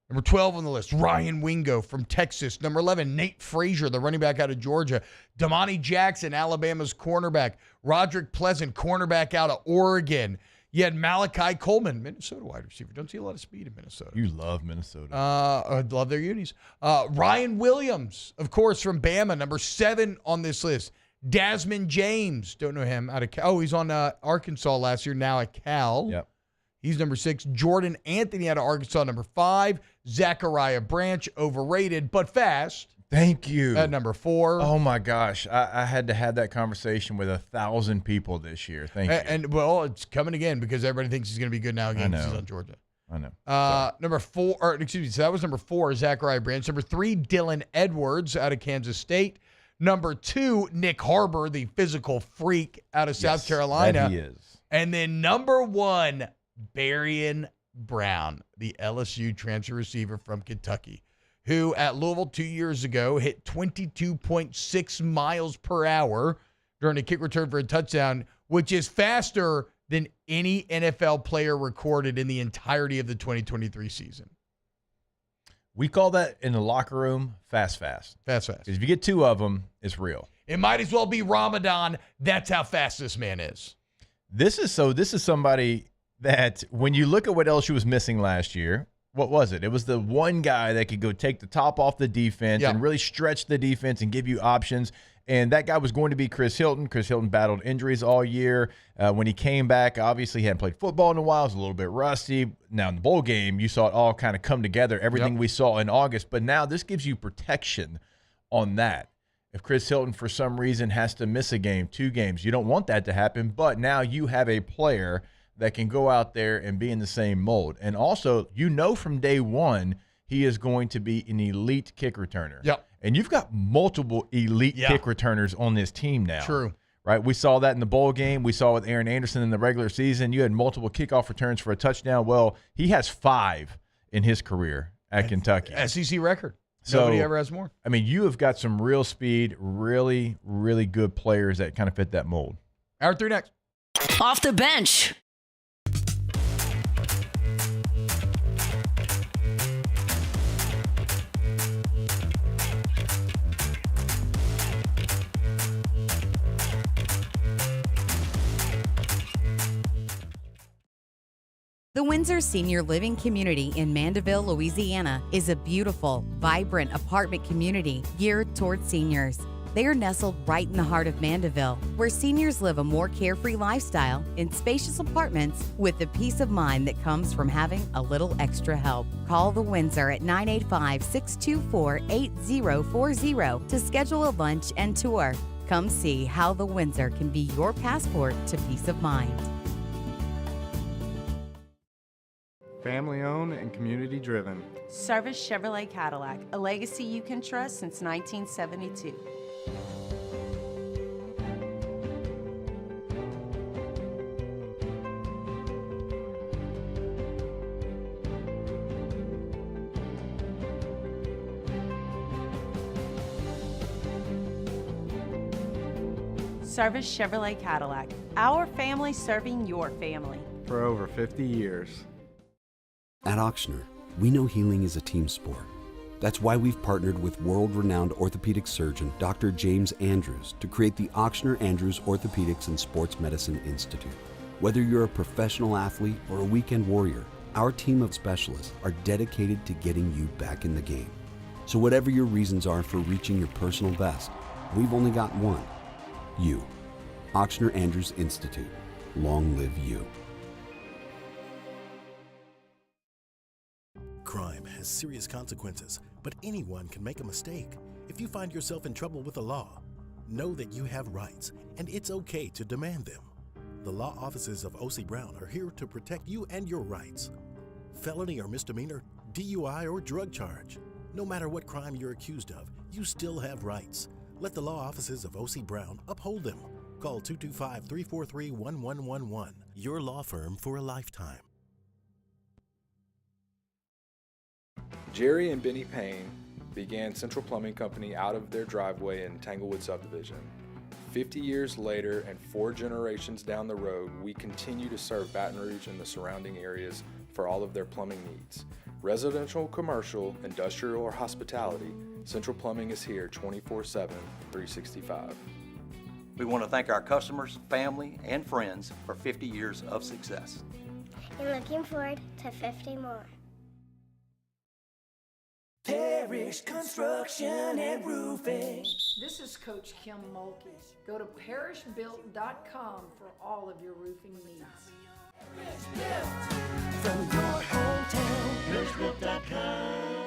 Number 12 on the list, Ryan Wingo from Texas. Number 11, Nate Frazier, the running back out of Georgia. Damani Jackson, Alabama's cornerback. Roderick Pleasant, cornerback out of Oregon. You had Malachi Coleman, Minnesota wide receiver. Don't see a lot of speed in Minnesota. You love Minnesota. I love their unis. Ryan Williams, of course, from Bama, number 7 on this list. Desmond James, don't know him, out of Cal. Oh, he's on Arkansas last year, now at Cal. Yep. He's number 6. Jordan Anthony out of Arkansas, number 5. Zachariah Branch, overrated but fast. Thank you. At number 4. Oh, my gosh. I had to have that conversation with 1,000 people this year. Thank you. And, well, it's coming again because everybody thinks he's going to be good now again because he's on Georgia. I know. Number 4, or excuse me, so that was number 4, Zachariah Branch. Number 3, Dylan Edwards out of Kansas State. Number 2, Nick Harbor, the physical freak out of South Carolina. That he is. And then number 1, Barian Brown, the LSU transfer receiver from Kentucky, who at Louisville 2 years ago hit 22.6 miles per hour during a kick return for a touchdown, which is faster than any NFL player recorded in the entirety of the 2023 season. We call that in the locker room fast. Fast. If you get 2 of them, it's real. It might as well be Ramadan. That's how fast this man is. This is somebody that when you look at what LSU was missing last year, what was it? It was the one guy that could go take the top off the defense and really stretch the defense and give you options. And that guy was going to be Chris Hilton. Chris Hilton battled injuries all year. When he came back, obviously he hadn't played football in a while. He was a little bit rusty. Now in the bowl game, you saw it all kind of come together, everything we saw in August. But now this gives you protection on that. If Chris Hilton, for some reason, has to miss a game, 2 games, you don't want that to happen. But now you have a player that can go out there and be in the same mold. And also, you know from day one, he is going to be an elite kick returner. Yep. And you've got multiple elite kick returners on this team now. True. Right? We saw that in the bowl game. We saw with Aaron Anderson in the regular season. You had multiple kickoff returns for a touchdown. Well, he has 5 in his career at Kentucky. SEC record. So, nobody ever has more. I mean, you have got some real speed, really, really good players that kind of fit that mold. Hour 3 next. Off the bench. The Windsor Senior Living Community in Mandeville, Louisiana is a beautiful, vibrant apartment community geared toward seniors. They are nestled right in the heart of Mandeville, where seniors live a more carefree lifestyle in spacious apartments with the peace of mind that comes from having a little extra help. Call the Windsor at 985-624-8040 to schedule a lunch and tour. Come see how the Windsor can be your passport to peace of mind. Family owned and community driven. Service Chevrolet Cadillac, a legacy you can trust since 1972. Service Chevrolet Cadillac, our family serving your family. For over 50 years. At Auctioner, we know healing is a team sport. That's why we've partnered with world-renowned orthopedic surgeon Dr. James Andrews to create the Auctioner Andrews Orthopedics and Sports Medicine Institute. Whether you're a professional athlete or a weekend warrior, our team of specialists are dedicated to getting you back in the game. So whatever your reasons are for reaching your personal best, we've only got one. You. Auctioner Andrews Institute. Long live you. Crime has serious consequences, but anyone can make a mistake. If you find yourself in trouble with the law, Know that you have rights, and it's okay to demand them. The law offices of O.C. Brown are here to protect you and your rights. Felony or misdemeanor, DUI or drug charge. No matter what crime you're accused of, you still have rights. Let the law offices of O.C. Brown uphold them. Call 225-343-1111. Your law firm for a lifetime. Jerry and Benny Payne began Central Plumbing Company out of their driveway in Tanglewood subdivision. 50 years later and 4 generations down the road, we continue to serve Baton Rouge and the surrounding areas for all of their plumbing needs. Residential, commercial, industrial, or hospitality, Central Plumbing is here 24/7, 365. We want to thank our customers, family, and friends for 50 years of success. And looking forward to 50 more. Parish Construction and Roofing. This is Coach Kim Mulkey. Go to parishbuilt.com for all of your roofing needs. From your hometown, parishbuilt.com.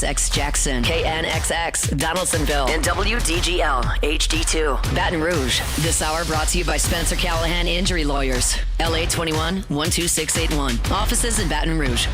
X Jackson, KNXX, Donaldsonville, and WDGL HD2, Baton Rouge. This hour brought to you by Spencer Callahan Injury Lawyers, LA 21 12681. Offices in Baton Rouge.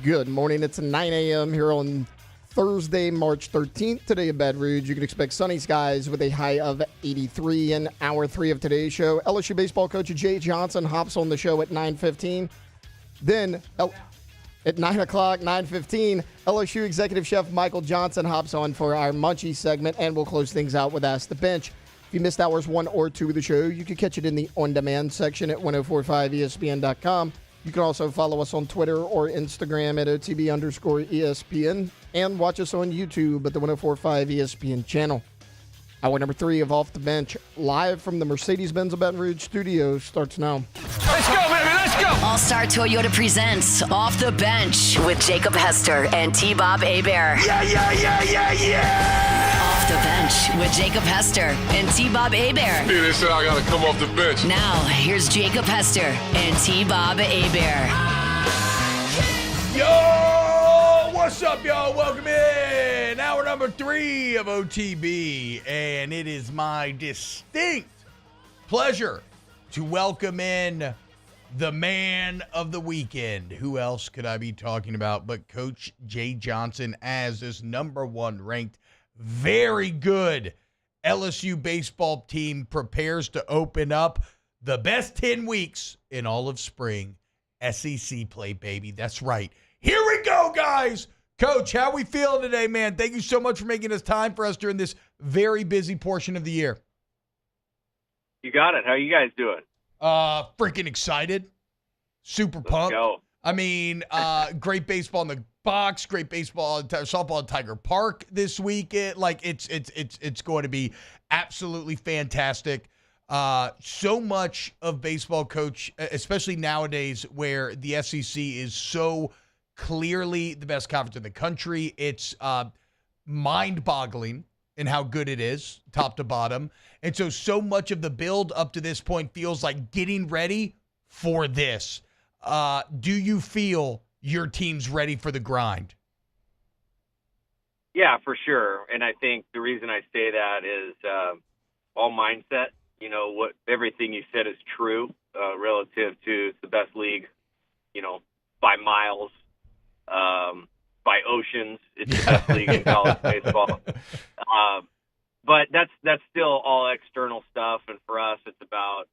Good morning. It's 9 a.m. here on Thursday, March 13th. Today in Baton Rouge, you can expect sunny skies with a high of 83 in hour 3 of today's show. LSU baseball coach Jay Johnson hops on the show at 9:15. Then at 9 o'clock, 9:15, LSU executive chef Michael Johnson hops on for our Munchie segment, and we'll close things out with Ask the Bench. If you missed hours 1 or 2 of the show, you can catch it in the on-demand section at 1045ESPN.com. You can also follow us on Twitter or Instagram at OTB_ESPN and watch us on YouTube at the 1045 ESPN channel. Hour number 3 of Off the Bench, live from the Mercedes-Benz of Baton Rouge studios, starts now. Let's go, baby, let's go! All-Star Toyota presents Off the Bench with Jacob Hester and T-Bob Hebert. Yeah! Off the Bench with Jacob Hester and T-Bob Hebert. Yeah, they said I gotta come off the bench. Now, here's Jacob Hester and T-Bob Hebert. Yo! What's up, y'all? Welcome in. Hour number 3 of OTB. And it is my distinct pleasure to welcome in the man of the weekend. Who else could I be talking about but Coach Jay Johnson as this number 1 ranked, very good LSU baseball team prepares to open up the best 10 weeks in all of spring. SEC play, baby. That's right. Here we go, guys. Coach, how we feeling today, man? Thank you so much for making this time for us during this very busy portion of the year. You got it. How you guys doing? Freaking excited. Super pumped. Go. I mean, great baseball in the box, great baseball, softball at Tiger Park this week. It's going to be absolutely fantastic. So much of baseball, Coach, especially nowadays where the SEC is so clearly the best conference in the country. It's mind-boggling in how good it is, top to bottom. And so much of the build up to this point feels like getting ready for this. Do you feel your team's ready for the grind? Yeah, for sure. And I think the reason I say that is all mindset. You know, everything you said is true relative to the best league promotions. It's the best league in college baseball. But that's still all external stuff, and for us, it's about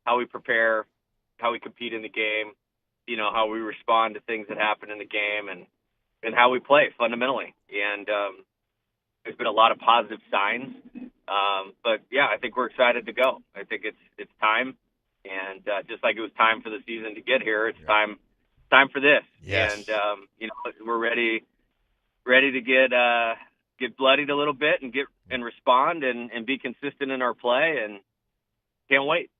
how we prepare, how we compete in the game, how we respond to things that happen in the game, and how we play fundamentally. And there's been a lot of positive signs. But yeah, I think we're excited to go. I think it's time, and just like it was time for the season to get here, it's time for this. Yes. And we're ready to get bloodied a little bit and respond and be consistent in our play, and can't wait.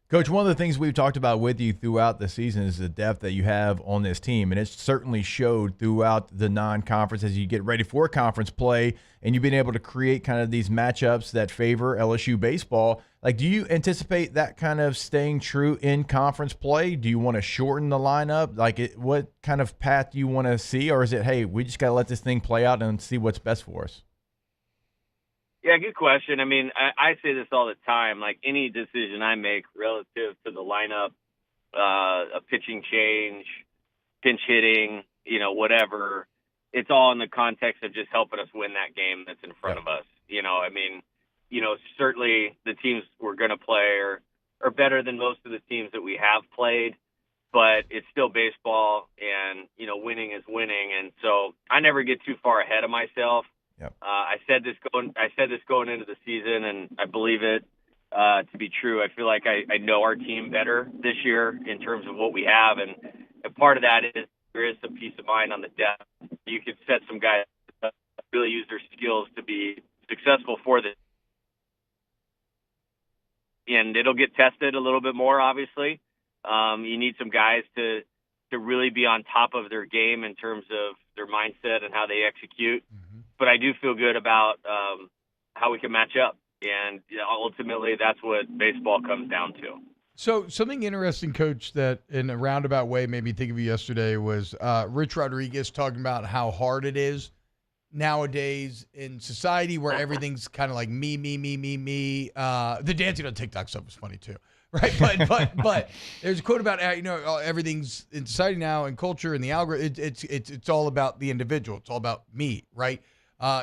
Coach, one of the things we've talked about with you throughout the season is the depth that you have on this team, and it certainly showed throughout the non-conference as you get ready for conference play, and you've been able to create kind of these matchups that favor LSU baseball. Like, do you anticipate that kind of staying true in conference play? Do you want to shorten the lineup? Like, what kind of path do you want to see, or is it, hey, we just got to let this thing play out and see what's best for us? Yeah, good question. I mean, I say this all the time. Like, any decision I make relative to the lineup, a pitching change, pinch hitting, whatever, it's all in the context of just helping us win that game that's in front of us. I mean, certainly the teams we're going to play are better than most of the teams that we have played, but it's still baseball, and, winning is winning. And so I never get too far ahead of myself. Yep. I said this going into the season, and I believe it to be true. I feel like I know our team better this year in terms of what we have, and part of that is there is some peace of mind on the depth. You could set some guys that really use their skills to be successful for this, and it'll get tested a little bit more. Obviously, you need some guys to really be on top of their game in terms of their mindset and how they execute. But I do feel good about how we can match up. And ultimately, that's what baseball comes down to. So something interesting, Coach, that in a roundabout way made me think of you yesterday was Rich Rodriguez talking about how hard it is nowadays in society where everything's kind of like me. The dancing on TikTok stuff was funny too. Right, but there's a quote about everything's in society now and culture and the algorithm. It's all about the individual. It's all about me, right?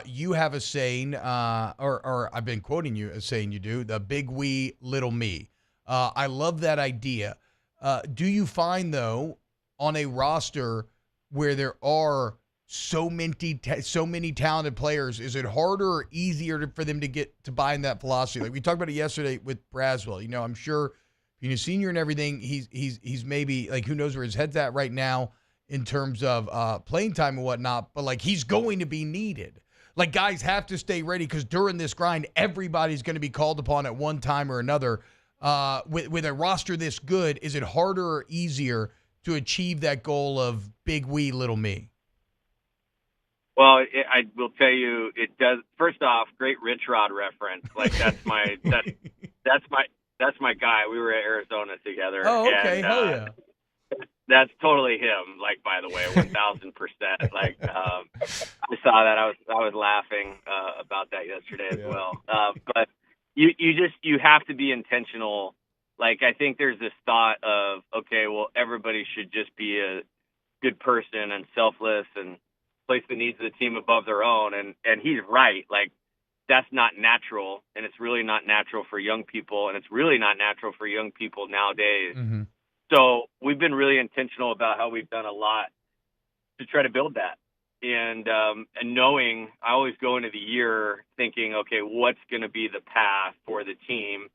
You have a saying, or I've been quoting you as saying you do, the big we, little me. I love that idea. Do you find though, on a roster where there are so many talented players, is it harder or easier for them to get to buy in that philosophy? Like we talked about it yesterday with Braswell. I'm sure being a senior and everything, he's maybe like, who knows where his head's at right now in terms of playing time and whatnot, but like he's going to be needed. Like guys have to stay ready because during this grind, everybody's going to be called upon at one time or another. With a roster this good, is it harder or easier to achieve that goal of big we, little me? Well, I will tell you, it does. First off, great Rich Rod reference. Like that's my guy. We were at Arizona together. Oh, okay, and, hell yeah. That's totally him. Like, by the way, 1,000%. Like, I saw that. I was laughing about that yesterday as well. But you have to be intentional. Like, I think there's this thought of, okay, well, everybody should just be a good person and selfless and place the needs of the team above their own. And he's right. Like, that's not natural, and it's really not natural for young people, and it's really not natural for young people nowadays. Mm-hmm. So we've been really intentional about how we've done a lot to try to build that. And knowing, I always go into the year thinking, okay, what's going to be the path for the team?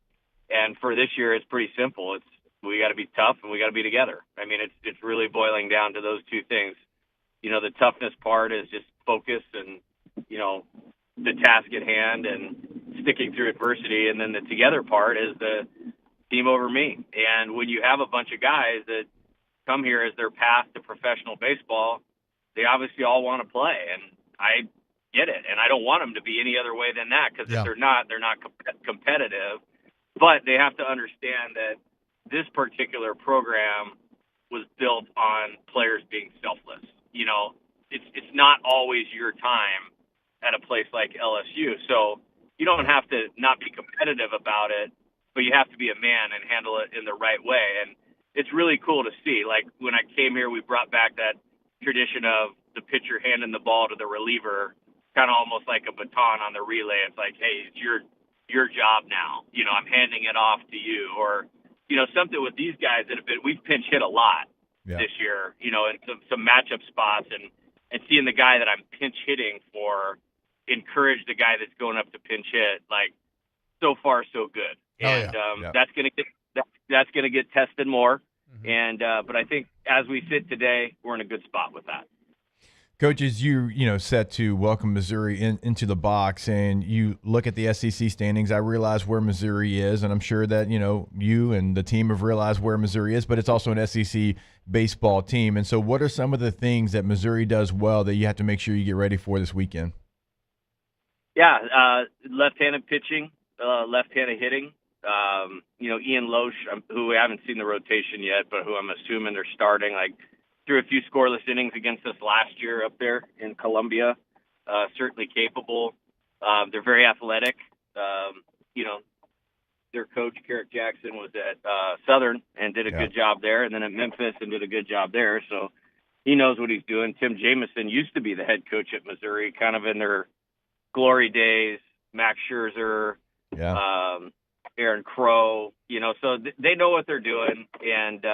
And for this year, it's pretty simple. We got to be tough and we got to be together. I mean, it's really boiling down to those two things. The toughness part is just focus and, the task at hand and sticking through adversity. And then the together part is the team over me. And when you have a bunch of guys that come here as their path to professional baseball, they obviously all want to play. And I get it. And I don't want them to be any other way than that, because if they're not competitive. But they have to understand that this particular program was built on players being selfless. It's not always your time at a place like LSU. So you don't have to not be competitive about it, but you have to be a man and handle it in the right way. And it's really cool to see. Like, when I came here, we brought back that tradition of the pitcher handing the ball to the reliever, kind of almost like a baton on the relay. It's like, hey, it's your job now. I'm handing it off to you. Or, something with these guys that we've pinch hit a lot this year, in some matchup spots, and seeing the guy that I'm pinch hitting for encourage the guy that's going up to pinch hit, like, so far so good. That's going to get tested more. But I think as we sit today, we're in a good spot with that. Coach, as you set to welcome Missouri into the box, and you look at the SEC standings, I realize where Missouri is, and I'm sure that you and the team have realized where Missouri is, but it's also an SEC baseball team. And so what are some of the things that Missouri does well that you have to make sure you get ready for this weekend? Yeah, left-handed pitching, left-handed hitting. Ian Loesch, who I haven't seen the rotation yet, but who I'm assuming they're starting, threw a few scoreless innings against us last year up there in Columbia. Certainly capable. They're very athletic. Their coach, Carrick Jackson, was at Southern and did a good job there, and then at Memphis and did a good job there. So he knows what he's doing. Tim Jamison used to be the head coach at Missouri, kind of in their glory days. Max Scherzer, Aaron Crow, so they know what they're doing, and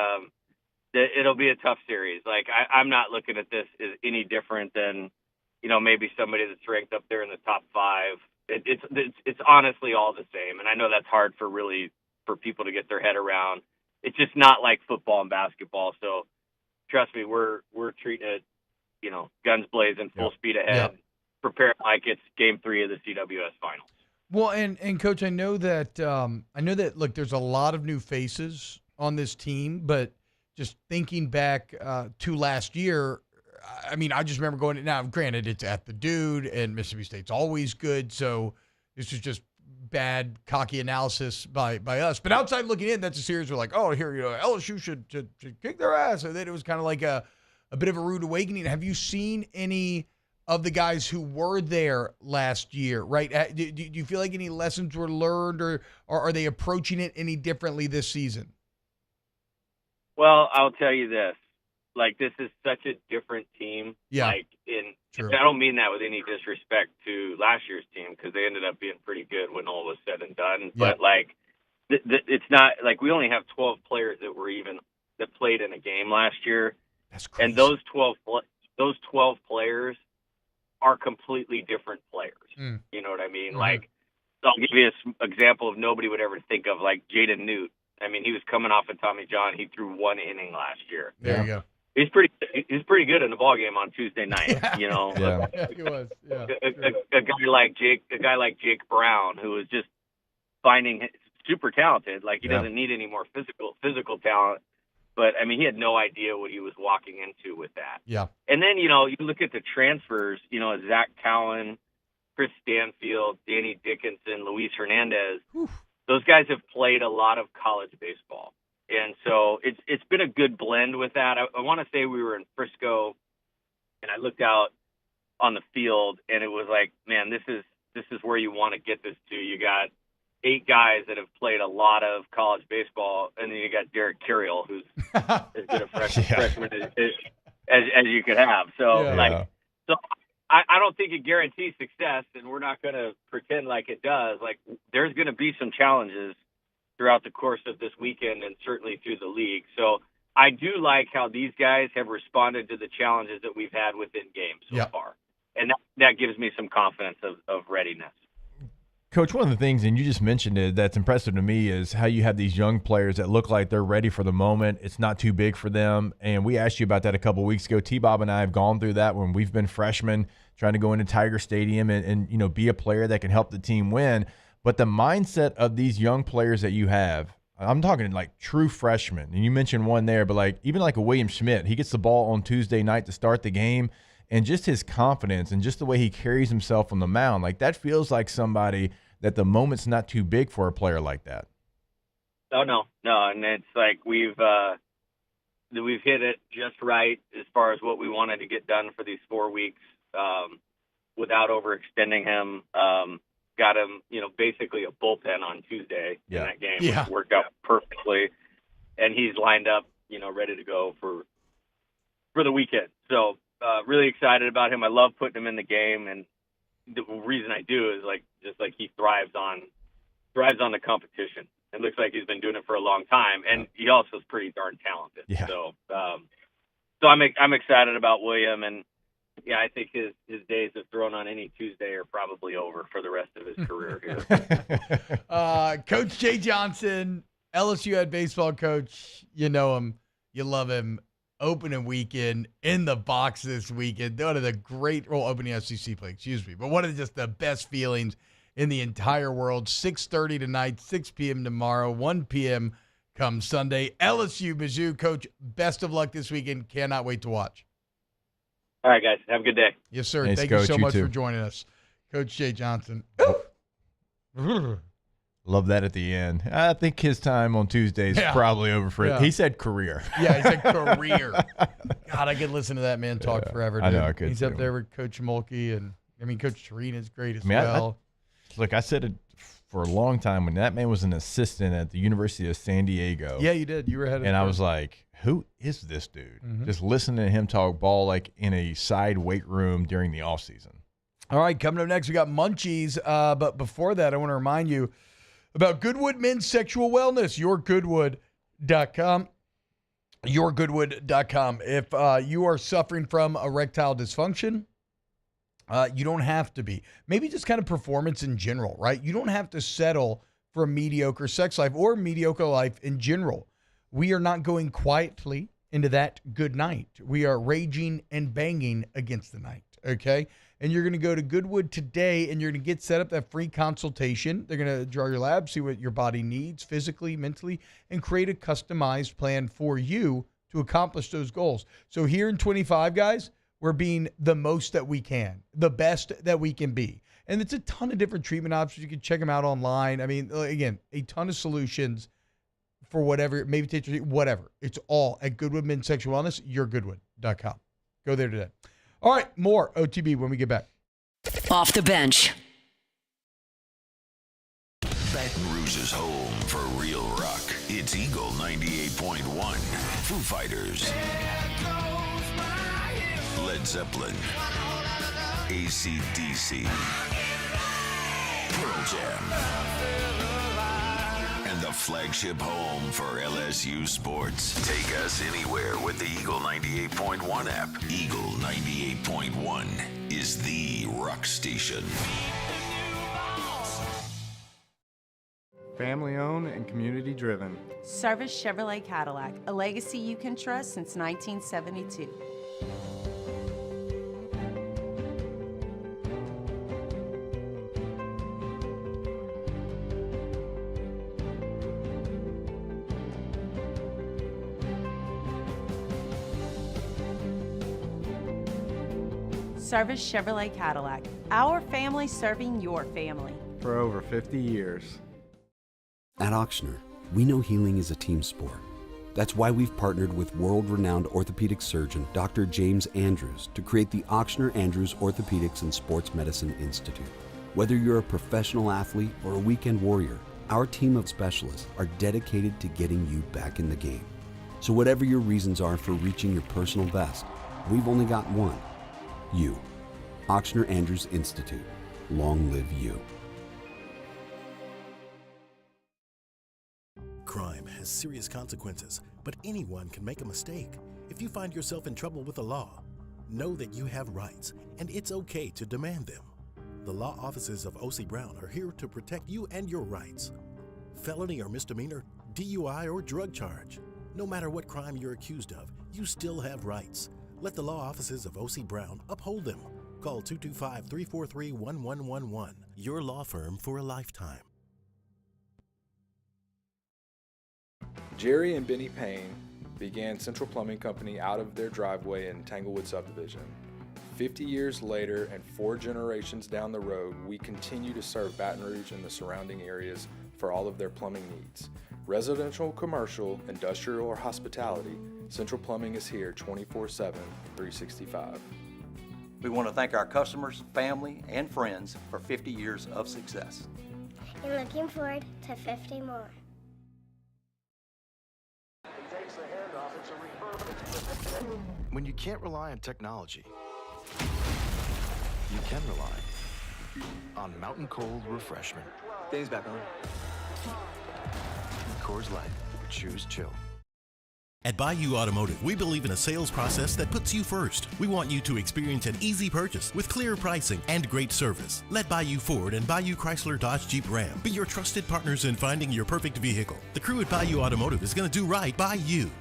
it'll be a tough series. I'm not looking at this as any different than, maybe somebody that's ranked up there in the top 5. It's honestly all the same, and I know that's hard for people to get their head around. It's just not like football and basketball. So trust me, we're treating it, guns blazing, full speed ahead, preparing like it's Game 3 of the CWS Finals. Well, and Coach, I know that look, there's a lot of new faces on this team, but just thinking back to last year, I mean, I just remember going. Now, granted, it's at the Dude, and Mississippi State's always good, so this is just bad, cocky analysis by us. But outside looking in, that's a series where like, oh, here, LSU should kick their ass, and then it was kind of like a bit of a rude awakening. Have you seen any of the guys who were there last year, right? Do you feel like any lessons were learned, or are they approaching it any differently this season? Well, I'll tell you this. This is such a different team. Yeah. I don't mean that with any disrespect to last year's team, because they ended up being pretty good when all was said and done. Yeah. But, it's not – we only have 12 players that played in a game last year. That's crazy. And those 12 players are completely different players. You know what I mean? Mm-hmm. I'll give you an example of nobody would ever think of, Jaden Newt. I mean, he was coming off of Tommy John. He threw 1 inning last year. There you go. He's pretty good in the ball game on Tuesday night. He was. Yeah. A guy like Jake Brown, who is just finding super talented. He doesn't need any more physical talent. But I mean, he had no idea what he was walking into with that. Yeah. And then you look at the transfers. Zach Cowan, Chris Stanfield, Danny Dickinson, Luis Hernandez. Whew. Those guys have played a lot of college baseball. And so it's been a good blend with that. I want to say we were in Frisco, and I looked out on the field, and it was like, man, this is where you want to get this to. You got 8 guys that have played a lot of college baseball, and then you got Derek Carriel, who's as good a freshman as you could have. So so I don't think it guarantees success, and we're not going to pretend like it does. There's going to be some challenges throughout the course of this weekend and certainly through the league. So I do like how these guys have responded to the challenges that we've had within games so far. And that gives me some confidence of readiness. Coach, one of the things, and you just mentioned it, that's impressive to me is how you have these young players that look like they're ready for the moment. It's not too big for them. And we asked you about that a couple of weeks ago. T-Bob and I have gone through that when we've been freshmen trying to go into Tiger Stadium and be a player that can help the team win. But the mindset of these young players that you have, I'm talking true freshmen. And you mentioned one there, but even a William Schmidt, he gets the ball on Tuesday night to start the game. And just his confidence and just the way he carries himself on the mound, that feels like somebody that the moment's not too big for a player like that. Oh, no. And it's we've hit it just right as far as what we wanted to get done for these 4 weeks without overextending him. Got him, basically a bullpen on Tuesday in that game, which worked out perfectly. And he's lined up, ready to go for the weekend. So really excited about him. I love putting him in the game, and the reason I do is just he thrives on the competition. It looks like he's been doing it for a long time, and he also is pretty darn talented. Yeah. So, so I'm excited about William, and yeah, I think his days of throwing on any Tuesday are probably over for the rest of his career here. Coach Jay Johnson, LSU head baseball coach. You know him, you love him. Opening weekend in the box this weekend. One of the opening SEC play, but one of just the best feelings in the entire world. 6:30 tonight, 6 p.m. tomorrow, 1 p.m. come Sunday. LSU, Mizzou. Coach, best of luck this weekend. Cannot wait to watch. All right, guys. Have a good day. Yes, sir. Thanks, Thank Coach. you so You much too. for joining us. Coach Jay Johnson. Love that at the end. I think his time on Tuesday is probably over for it. He said career. Yeah, he said career. God, I could listen to that man talk forever. Dude. I know I could. He's too. up there with Coach Mulkey, and Coach Torina is great as I well. Look, I said it for a long time when that man was an assistant at the University of San Diego. Yeah, you did. You were ahead of And the I curve. was like, who is this dude? Just listening to him talk ball in a side weight room during the offseason. All right, coming up next, we got Munchies. But before that, I want to remind you about Goodwood Men's Sexual Wellness, yourgoodwood.com. Yourgoodwood.com. If you are suffering from erectile dysfunction, you don't have to be. Maybe just kind of performance in general, right? You don't have to settle for a mediocre sex life or mediocre life in general. We are not going quietly into that good night. We are raging and banging against the night, okay? And you're going to go to Goodwood today, and you're going to get set up that free consultation. They're going to draw your lab, see what your body needs physically, mentally, and create a customized plan for you to accomplish those goals. So here in 25, guys, we're being the most that we can, the best that we can be. And it's a ton of different treatment options. You can check them out online. Again, a ton of solutions for whatever, maybe take whatever. It's all at Goodwood Men's Sexual Wellness, yourgoodwood.com. Go there today. All right, more OTB when we get back. Off the bench. Baton Rouge's home for real rock. It's Eagle 98.1. Foo Fighters. Led Zeppelin. AC/DC. Pearl Jam. And the flagship home for LSU sports. Take us anywhere with the Eagle 98.1 app. Eagle 98.1 is the rock station. Family owned and community driven. Service Chevrolet Cadillac, a legacy you can trust since 1972. Service Chevrolet Cadillac, our family serving your family. For over 50 years. At Ochsner, we know healing is a team sport. That's why we've partnered with world-renowned orthopedic surgeon Dr. James Andrews to create the Ochsner Andrews Orthopedics and Sports Medicine Institute. Whether you're a professional athlete or a weekend warrior, our team of specialists are dedicated to getting you back in the game. So whatever your reasons are for reaching your personal best, we've only got one. You. Ochsner Andrews Institute. Long live you. Crime has serious consequences, but anyone can make a mistake. If you find yourself in trouble with the law, know that you have rights, and it's okay to demand them. The law offices of O.C. Brown are here to protect you and your rights. Felony or misdemeanor, DUI or drug charge. No matter what crime you're accused of, you still have rights. Let the law offices of O.C. Brown uphold them. Call 225-343-1111. Your law firm for a lifetime. Jerry and Benny Payne began Central Plumbing Company out of their driveway in Tanglewood subdivision. 50 years later and 4 generations down the road, we continue to serve Baton Rouge and the surrounding areas for all of their plumbing needs. Residential, commercial, industrial, or hospitality, Central Plumbing is here 24/7, 365. We want to thank our customers, family, and friends for 50 years of success. And looking forward to 50 more. Takes the handoff. It's a reverb. When you can't rely on technology, you can rely on Mountain Cold Refreshment. Dave's back on. Coors Light. Choose chill. At Bayou Automotive, we believe in a sales process that puts you first. We want you to experience an easy purchase with clear pricing and great service. Let Bayou Ford and Bayou Chrysler Dodge Jeep Ram be your trusted partners in finding your perfect vehicle. The crew at Bayou Automotive is going to do right by you.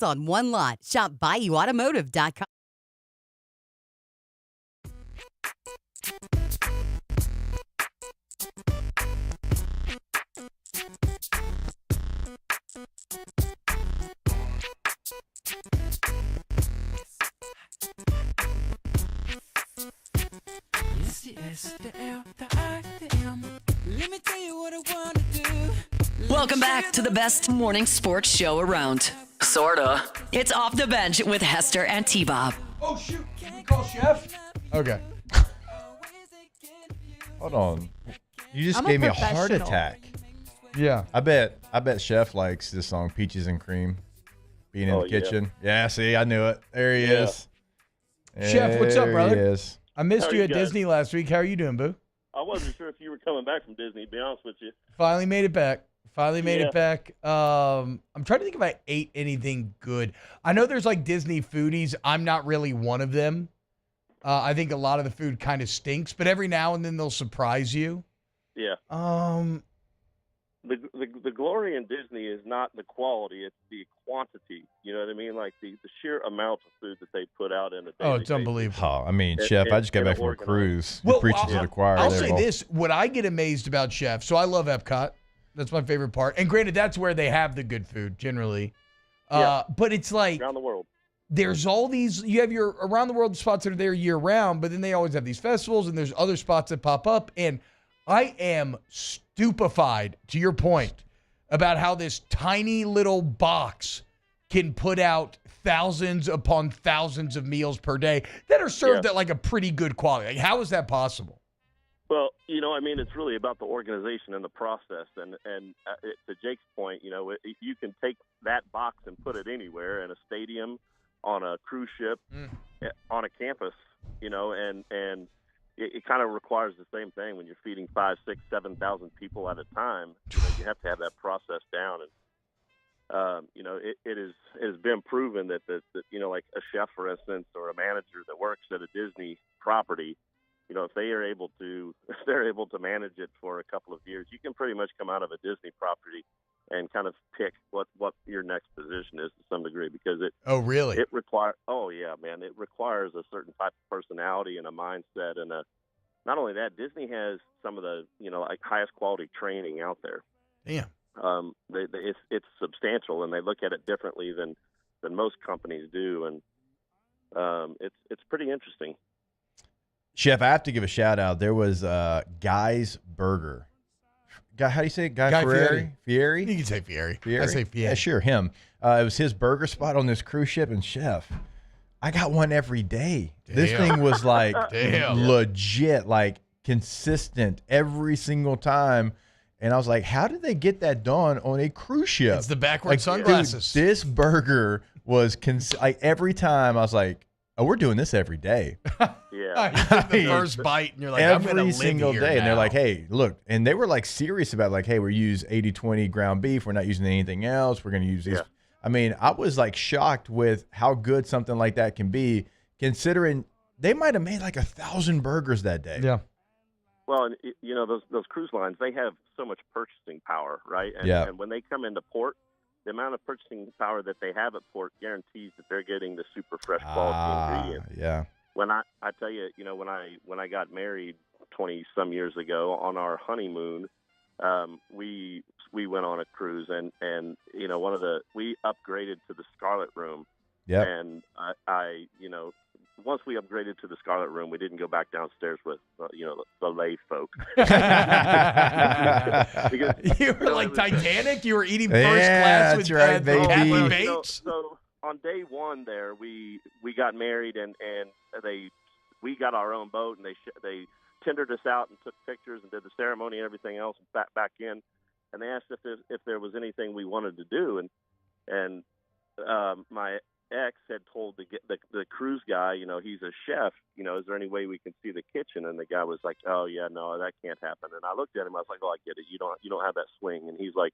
On one lot. Shop BayouAutomotive.com. It's the S, the L, the I, the M. Let me tell you what I want to do. Welcome back to the best morning sports show around. Sorta. It's Off the Bench with Hester and T-Bob. Oh, shoot. Can we call Chef? Okay. Hold on. You just I'm a gave me a heart professional. attack. Yeah. I bet Chef likes this song, Peaches and Cream. Being in Oh, the yeah. kitchen. Yeah, see, I knew it. There he Yeah. is. Chef, what's up, There brother? he is. I missed How you you at guys? Disney last week. How are you doing, boo? I wasn't sure if you were coming back from Disney, to be honest with you. Finally made it back. Yeah. I'm trying to think if I ate anything good. I know there's like Disney foodies. I'm not really one of them. I think a lot of the food kind of stinks, but every now and then they'll surprise you. Yeah. The glory in Disney is not the quality, it's the quantity. You know what I mean? Like the sheer amount of food that they put out in a day. Oh, it's unbelievable. Oh, I mean, Chef, I just got back from a cruise. You're preaching to the choir. I'll there, say Bo. this. What I get amazed about Chef, so I love Epcot. That's my favorite part. And granted, that's where they have the good food generally. But it's like around the world. There's all these, you have your around the world spots that are there year round, but then they always have these festivals and there's other spots that pop up. And I am stupefied, to your point, about how this tiny little box can put out thousands upon thousands of meals per day that are served at like a pretty good quality. Like, how is that possible? Well, you know, I mean, it's really about the organization and the process. And to Jake's point, you know, you can take that box and put it anywhere in a stadium, on a cruise ship, on a campus, you know, and it kind of requires the same thing when you're feeding 5, 6, 7,000 people at a time. You know, you have to have that process down. And, you know, it has been proven that, you know, like a chef, for instance, or a manager that works at a Disney property, you know, if they're able to manage it for a couple of years, you can pretty much come out of a Disney property and kind of pick what your next position is to some degree, because it. Oh, really? It requires. Oh, yeah, man. It requires a certain type of personality and a mindset, and not only that, Disney has some of the, you know, like highest quality training out there. Yeah. It's substantial, and they look at it differently than most companies do, and it's pretty interesting. Chef, I have to give a shout out. There was Guy's Burger. How do you say it? Guy Fieri? Fieri? You can say Fieri. Fieri? I say Fieri. Yeah, sure, him. It was his burger spot on this cruise ship, and Chef, I got one every day. This thing was like legit, like consistent every single time. And I was like, how did they get that done on a cruise ship? It's the backward like, sunglasses. Dude, this burger was like every time I was like, oh, we're doing this every day. Yeah. You take the first bite and you're like, I'm going to every live single here day. And they're now. like, hey, look. And they were like serious about like, hey, we use 80-20 ground beef. We're not using anything else. We're going to use this. I mean, I was like shocked with how good something like that can be, considering they might have made like 1,000 burgers that day. Yeah. Well, and those cruise lines, they have so much purchasing power, right? And, Yeah. and when they come into port, the amount of purchasing power that they have at port guarantees that they're getting the super fresh quality ingredients. Yeah. When I tell you, when I got married 20 some years ago on our honeymoon, we went on a cruise and we upgraded to the Scarlet Room. Yep. And I once we upgraded to the Scarlet Room, we didn't go back downstairs with the lay folk. Because, You were like Titanic. You were eating first Yeah, class that's with right, baby. Kathy Well, Bates. so on day one there, we got married and we got our own boat and they tendered us out and took pictures and did the ceremony and everything else and back in, and they asked if there was anything we wanted to do, and my ex had told the cruise guy, he's a chef, is there any way we can see the kitchen? And the guy was like, oh yeah, no, that can't happen. And I looked at him, I was like, oh, I get it, you don't have that swing. And he's like,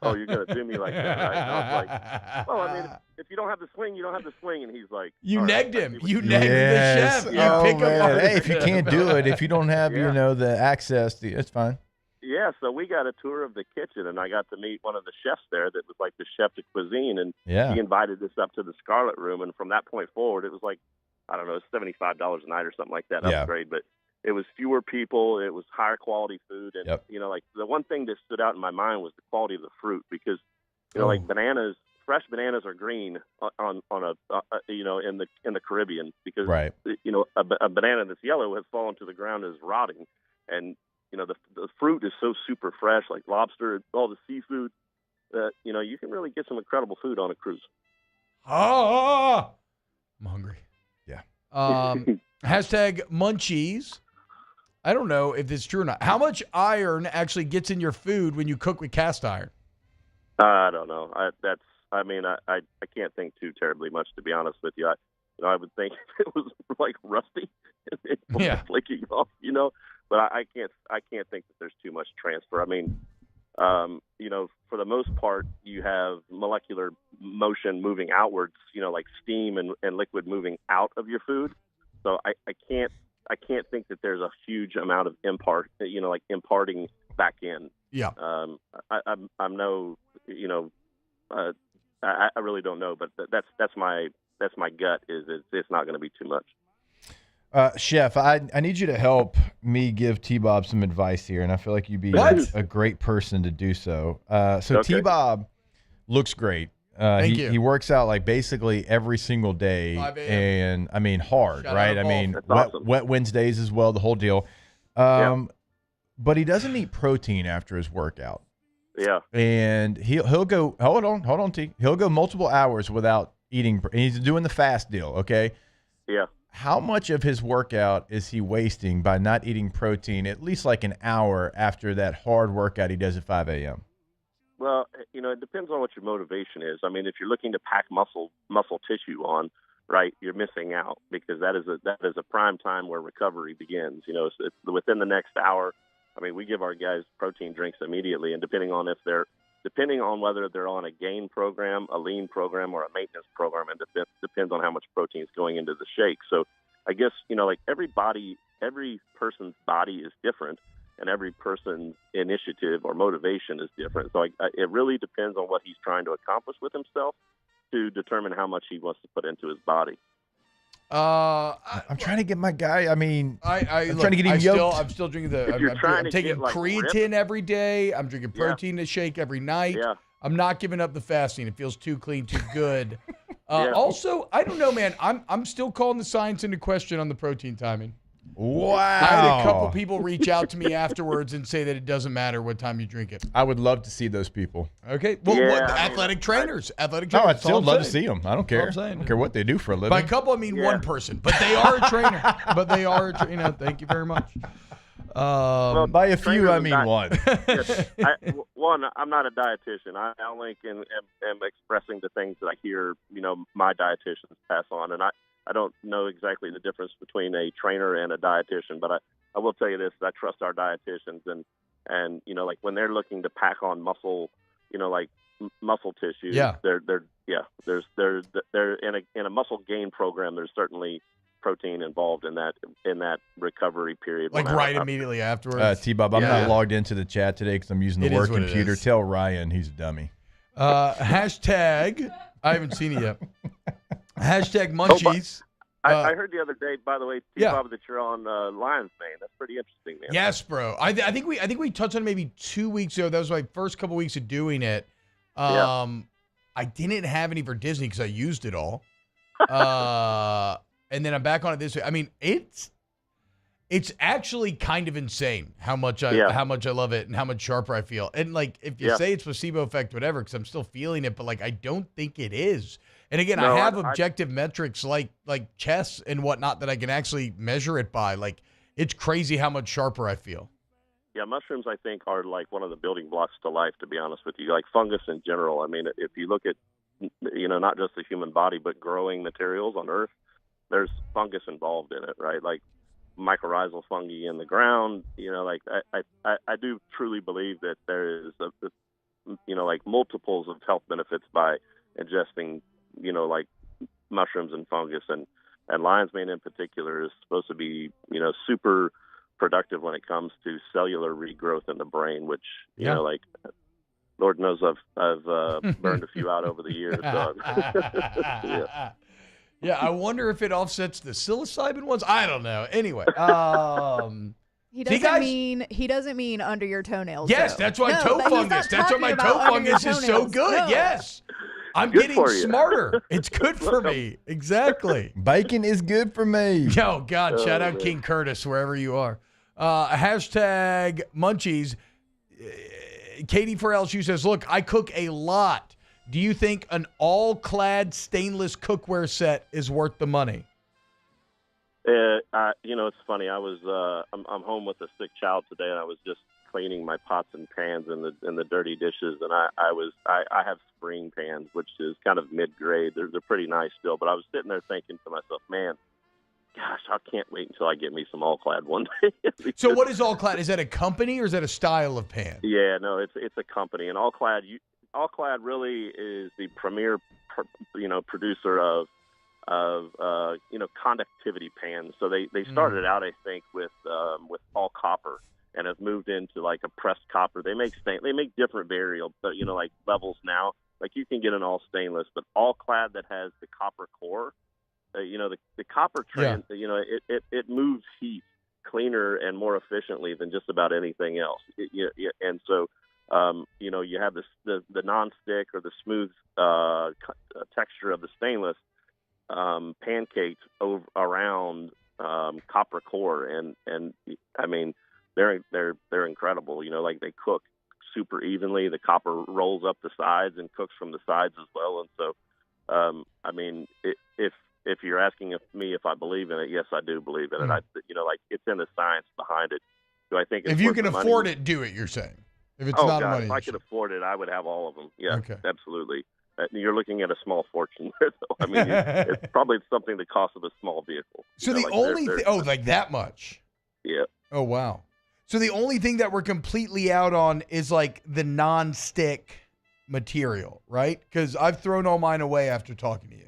oh, you're gonna do me like that, right? And I was like, well, I mean, if you don't have the swing, you don't have the swing. And he's like, You all right, negged I him. see what You you're negged doing. the chef. You pick him up. Hey, if you can't do it, if you don't have Yeah. the access, it's fine. Yeah, so we got a tour of the kitchen, and I got to meet one of the chefs there that was like the chef de cuisine, and Yeah. he invited us up to the Scarlet Room, and from that point forward, it was like, I don't know, $75 a night or something like that Yeah. upgrade, but it was fewer people, it was higher quality food, and, Yep. like the one thing that stood out in my mind was the quality of the fruit, because, Oh. like bananas, fresh bananas are green on in the Caribbean, because, Right. a banana that's yellow has fallen to the ground and is rotting, and the fruit is so super fresh, like lobster, all the seafood, that, you can really get some incredible food on a cruise. I'm hungry. Yeah. Hashtag munchies. I don't know if this is true or not. How much iron actually gets in your food when you cook with cast iron? I don't know. I can't think too terribly much, to be honest with you. I would think if it was like rusty, it was Yeah. flaking off, But I can't think that there's too much transfer. I mean, for the most part, you have molecular motion moving outwards, like steam and liquid moving out of your food. So I can't think that there's a huge amount of imparting back in. Yeah. I really don't know, but that's my gut is it's not going to be too much. Chef, I need you to help me give T-Bob some advice here, and I feel like you'd be a great person to do so. So Okay. T-Bob looks great. Thank you. He works out like basically every single day, 5 a.m. and I mean hard, Shout right? out I to mean That's awesome. wet Wednesdays as well, the whole deal. But he doesn't eat protein after his workout. Yeah. And he'll go, hold on, T. He'll go multiple hours without eating. He's doing the fast deal, okay? Yeah. How much of his workout is he wasting by not eating protein at least like an hour after that hard workout he does at 5 a.m.? Well, it depends on what your motivation is. I mean, if you're looking to pack muscle tissue on, right, you're missing out, because that is a prime time where recovery begins. So it's within the next hour. I mean, we give our guys protein drinks immediately, and depending on whether they're on a gain program, a lean program, or a maintenance program, and depends on how much protein is going into the shake. So I guess, like every person's body is different, and every person's initiative or motivation is different. So it really depends on what he's trying to accomplish with himself to determine how much he wants to put into his body. I'm trying to get my guy. I mean, I'm look, trying to get him yoked. I'm still drinking If I'm taking creatine every day. I'm drinking protein to shake every night. Yeah. I'm not giving up the fasting. It feels too clean, too good. Yeah. Also, I don't know, man. I'm still calling the science into question on the protein timing. Wow. I had a couple people reach out to me afterwards and say that it doesn't matter what time you drink it. I would love to see those people. Okay. Well, athletic trainers. Athletic No, trainers. I'd still love to see them. I don't care. That's all I'm I saying. don't care what they do for a living. By couple, I mean one person, but they are a trainer. Thank you very much. By a few, I mean one. Yes. One, I'm not a dietitian. I only am expressing the things that I hear, my dietitians pass on, and I don't know exactly the difference between a trainer and a dietitian, but I will tell you this: I trust our dietitians, and like when they're looking to pack on muscle, like muscle tissue. Yeah. They're in a muscle gain program. There's certainly protein involved in that recovery period. Like immediately afterwards. T-Bob, I'm not logged into the chat today because I'm using the work computer. Tell Ryan he's a dummy. Hashtag, I haven't seen it yet. Hashtag munchies. I heard the other day, by the way, T-Bob, that you're on Lion's Mane. That's pretty interesting, man. Yes, bro. I think we touched on it maybe 2 weeks ago. That was my first couple weeks of doing it. I didn't have any for Disney because I used it all. And then I'm back on it this week. I mean, it's actually kind of insane how much I love it and how much sharper I feel. And like, if you say it's placebo effect, whatever, because I'm still feeling it, but like, I don't think it is. And again, I have objective metrics like chess and whatnot that I can actually measure it by. Like, it's crazy how much sharper I feel. Yeah, mushrooms, I think, are like one of the building blocks to life, to be honest with you. Like fungus in general. I mean, if you look at, not just the human body, but growing materials on Earth, there's fungus involved in it, right? Like mycorrhizal fungi in the ground. Like I do truly believe that there is, like multiples of health benefits by ingesting, like mushrooms and fungus. And lion's mane in particular is supposed to be, super productive when it comes to cellular regrowth in the brain, which, like Lord knows I've burned a few out over the years. So. Yeah, I wonder if it offsets the psilocybin ones. I don't know. Anyway, he doesn't mean under your toenails. Yes, though. that's why toe fungus. That's why my toe fungus is so good. No. Yes. I'm getting smarter. It's good for me. Exactly. Bacon is good for me. Yo, God, shout out King Curtis, wherever you are. Hashtag munchies. Katie for LSU says, look, I cook a lot. Do you think an all-clad stainless cookware set is worth the money? It's funny. I was I'm home with a sick child today, and I was just cleaning my pots and pans and the dirty dishes, and I have spring pans, which is kind of mid-grade. They're pretty nice still, but I was sitting there thinking to myself, man, gosh, I can't wait until I get me some all-clad one day. So what is all-clad? Is that a company or is that a style of pan? Yeah, no, it's a company, and all-clad really is the premier, producer of conductivity pans. So they started out, I think, with all copper, and have moved into like a pressed copper. They make different variable, like levels now. Like you can get an all stainless, but all clad that has the copper core. The copper trend. Yeah. It moves heat cleaner and more efficiently than just about anything else. And so. You have the non-stick or the smooth texture of the stainless pancaked around copper core, and I mean they're incredible. Like they cook super evenly. The copper rolls up the sides and cooks from the sides as well. And so, I mean, if you're asking me if I believe in it, yes, I do believe in it. Like it's in the science behind it. Do I think it's if you can afford it, do it? You're saying. If it's not money, if I could afford it, I would have all of them. Yeah, okay. Absolutely. You're looking at a small fortune there, though. I mean, it's probably something the cost of a small vehicle. So like that much? Yeah. Oh, wow. So the only thing that we're completely out on is like the non-stick material, right? Because I've thrown all mine away after talking to you.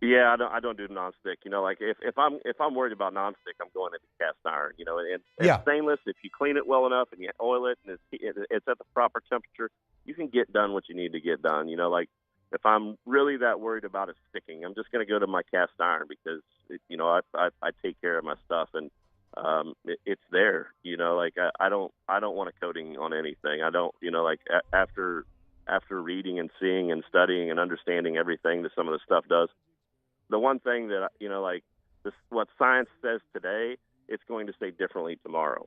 Yeah, I don't do nonstick. Like if I'm worried about nonstick, I'm going into cast iron. And stainless, if you clean it well enough and you oil it and it's at the proper temperature, you can get done what you need to get done. Like if I'm really that worried about it sticking, I'm just going to go to my cast iron because I take care of my stuff and it's there. Like I don't want a coating on anything. I don't. Like after reading and seeing and studying and understanding everything that some of the stuff does. The one thing that, what science says today, it's going to say differently tomorrow.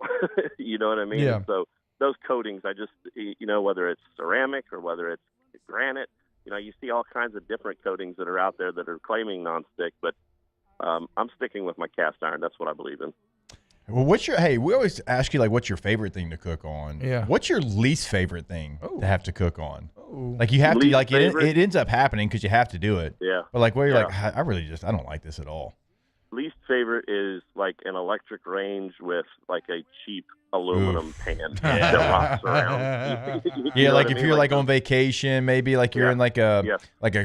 You know what I mean? Yeah. So those coatings, I just, whether it's ceramic or whether it's granite, you see all kinds of different coatings that are out there that are claiming nonstick, but I'm sticking with my cast iron. That's what I believe in. Well, we always ask you, like, what's your favorite thing to cook on? Yeah. What's your least favorite thing to have to cook on? Like, you have to, like, it ends up happening because you have to do it. Yeah. But, like, where you're like, I don't like this at all. least favorite is like an electric range with like a cheap aluminum pan that rocks around. Yeah, like if you're like on vacation, maybe like you're in like a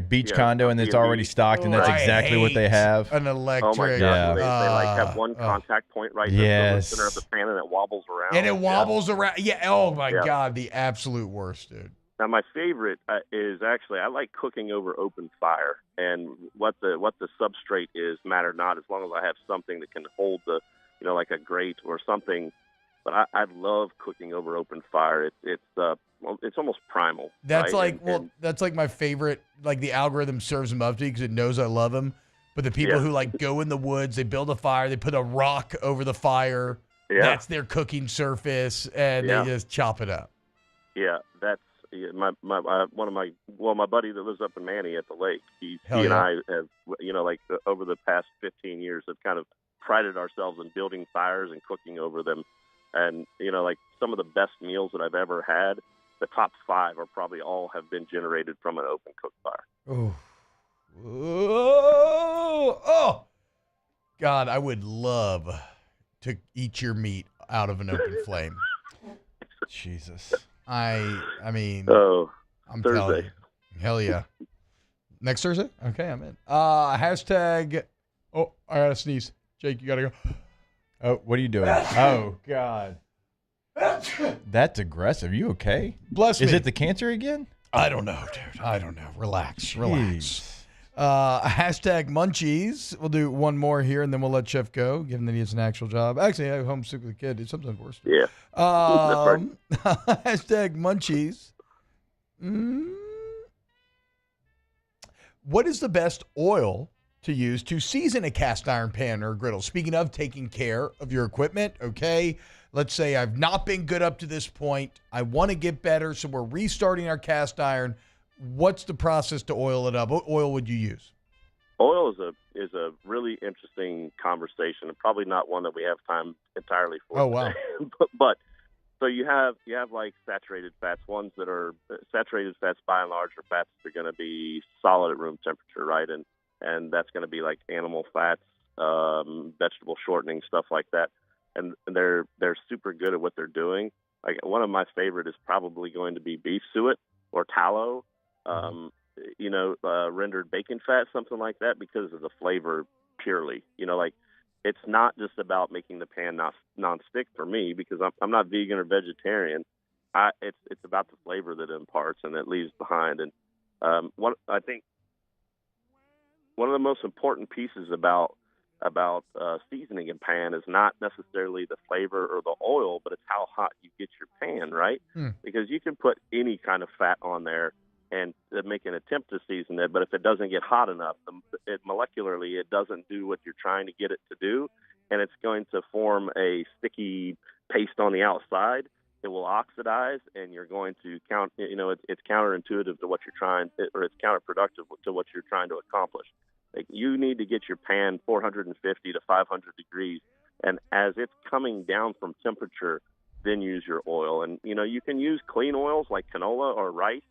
beach condo and it's already stocked, and that's exactly what they have. An electric. Oh my gosh, they like have one contact point right in the center of the pan, and it wobbles around. And it wobbles around. Yeah. Oh my God, the absolute worst, dude. Now my favorite is actually I like cooking over open fire, and what the substrate is matter not, as long as I have something that can hold the, like a grate or something. But I love cooking over open fire. It's almost primal. That's right? That's like my favorite. Like the algorithm serves them up to me because it knows I love them. But the people who like go in the woods, they build a fire, they put a rock over the fire. Yeah. That's their cooking surface, and they just chop it up. Yeah, that's my buddy that lives up in Manny at the lake. He and I have over the past 15 years have kind of prided ourselves in building fires and cooking over them. And, like some of the best meals that I've ever had, the top 5 are probably all have been generated from an open cook fire. Oh, God, I would love to eat your meat out of an open flame. Jesus. I mean, I'm Thursday. telling you. Hell yeah. Next Thursday? Okay, I'm in. Hashtag, I gotta sneeze. Jake, you gotta go. Oh, what are you doing? Oh, God. That's aggressive. You okay? Bless me. Is it the cancer again? I don't know, dude. I don't know. Relax. Hashtag munchies. We'll do one more here, and then we'll let Chef go, given that he has an actual job. Actually, I homesick with a kid. It's sometimes worse. Yeah. Hashtag munchies. What is the best oil to use to season a cast iron pan or griddle? Speaking of taking care of your equipment, okay, let's say I've not been good up to this point. I want to get better, so we're restarting our cast iron. What's the process to oil it up? What oil would you use? Oil is a really interesting conversation, and probably not one that we have time entirely for. Oh, wow. but so you have like saturated fats, ones that are saturated fats by and large are fats that are going to be solid at room temperature, right? And that's going to be like animal fats, vegetable shortening, stuff like that. And they're super good at what they're doing. Like one of my favorite is probably going to be beef suet or tallow, rendered bacon fat, something like that, because of the flavor purely. Like it's not just about making the pan non-stick for me, because I'm not vegan or vegetarian. It's about the flavor that it imparts and that leaves behind. And I think one of the most important pieces about seasoning a pan is not necessarily the flavor or the oil, but it's how hot you get your pan, right? Because you can put any kind of fat on there and make an attempt to season it, but if it doesn't get hot enough, molecularly it doesn't do what you're trying to get it to do, and it's going to form a sticky paste on the outside. It will oxidize, and you're going to it's counterintuitive to what you're trying, or it's counterproductive to what you're trying to accomplish. Like you need to get your pan 450 to 500 degrees, and as it's coming down from temperature, then use your oil. And you can use clean oils like canola or rice,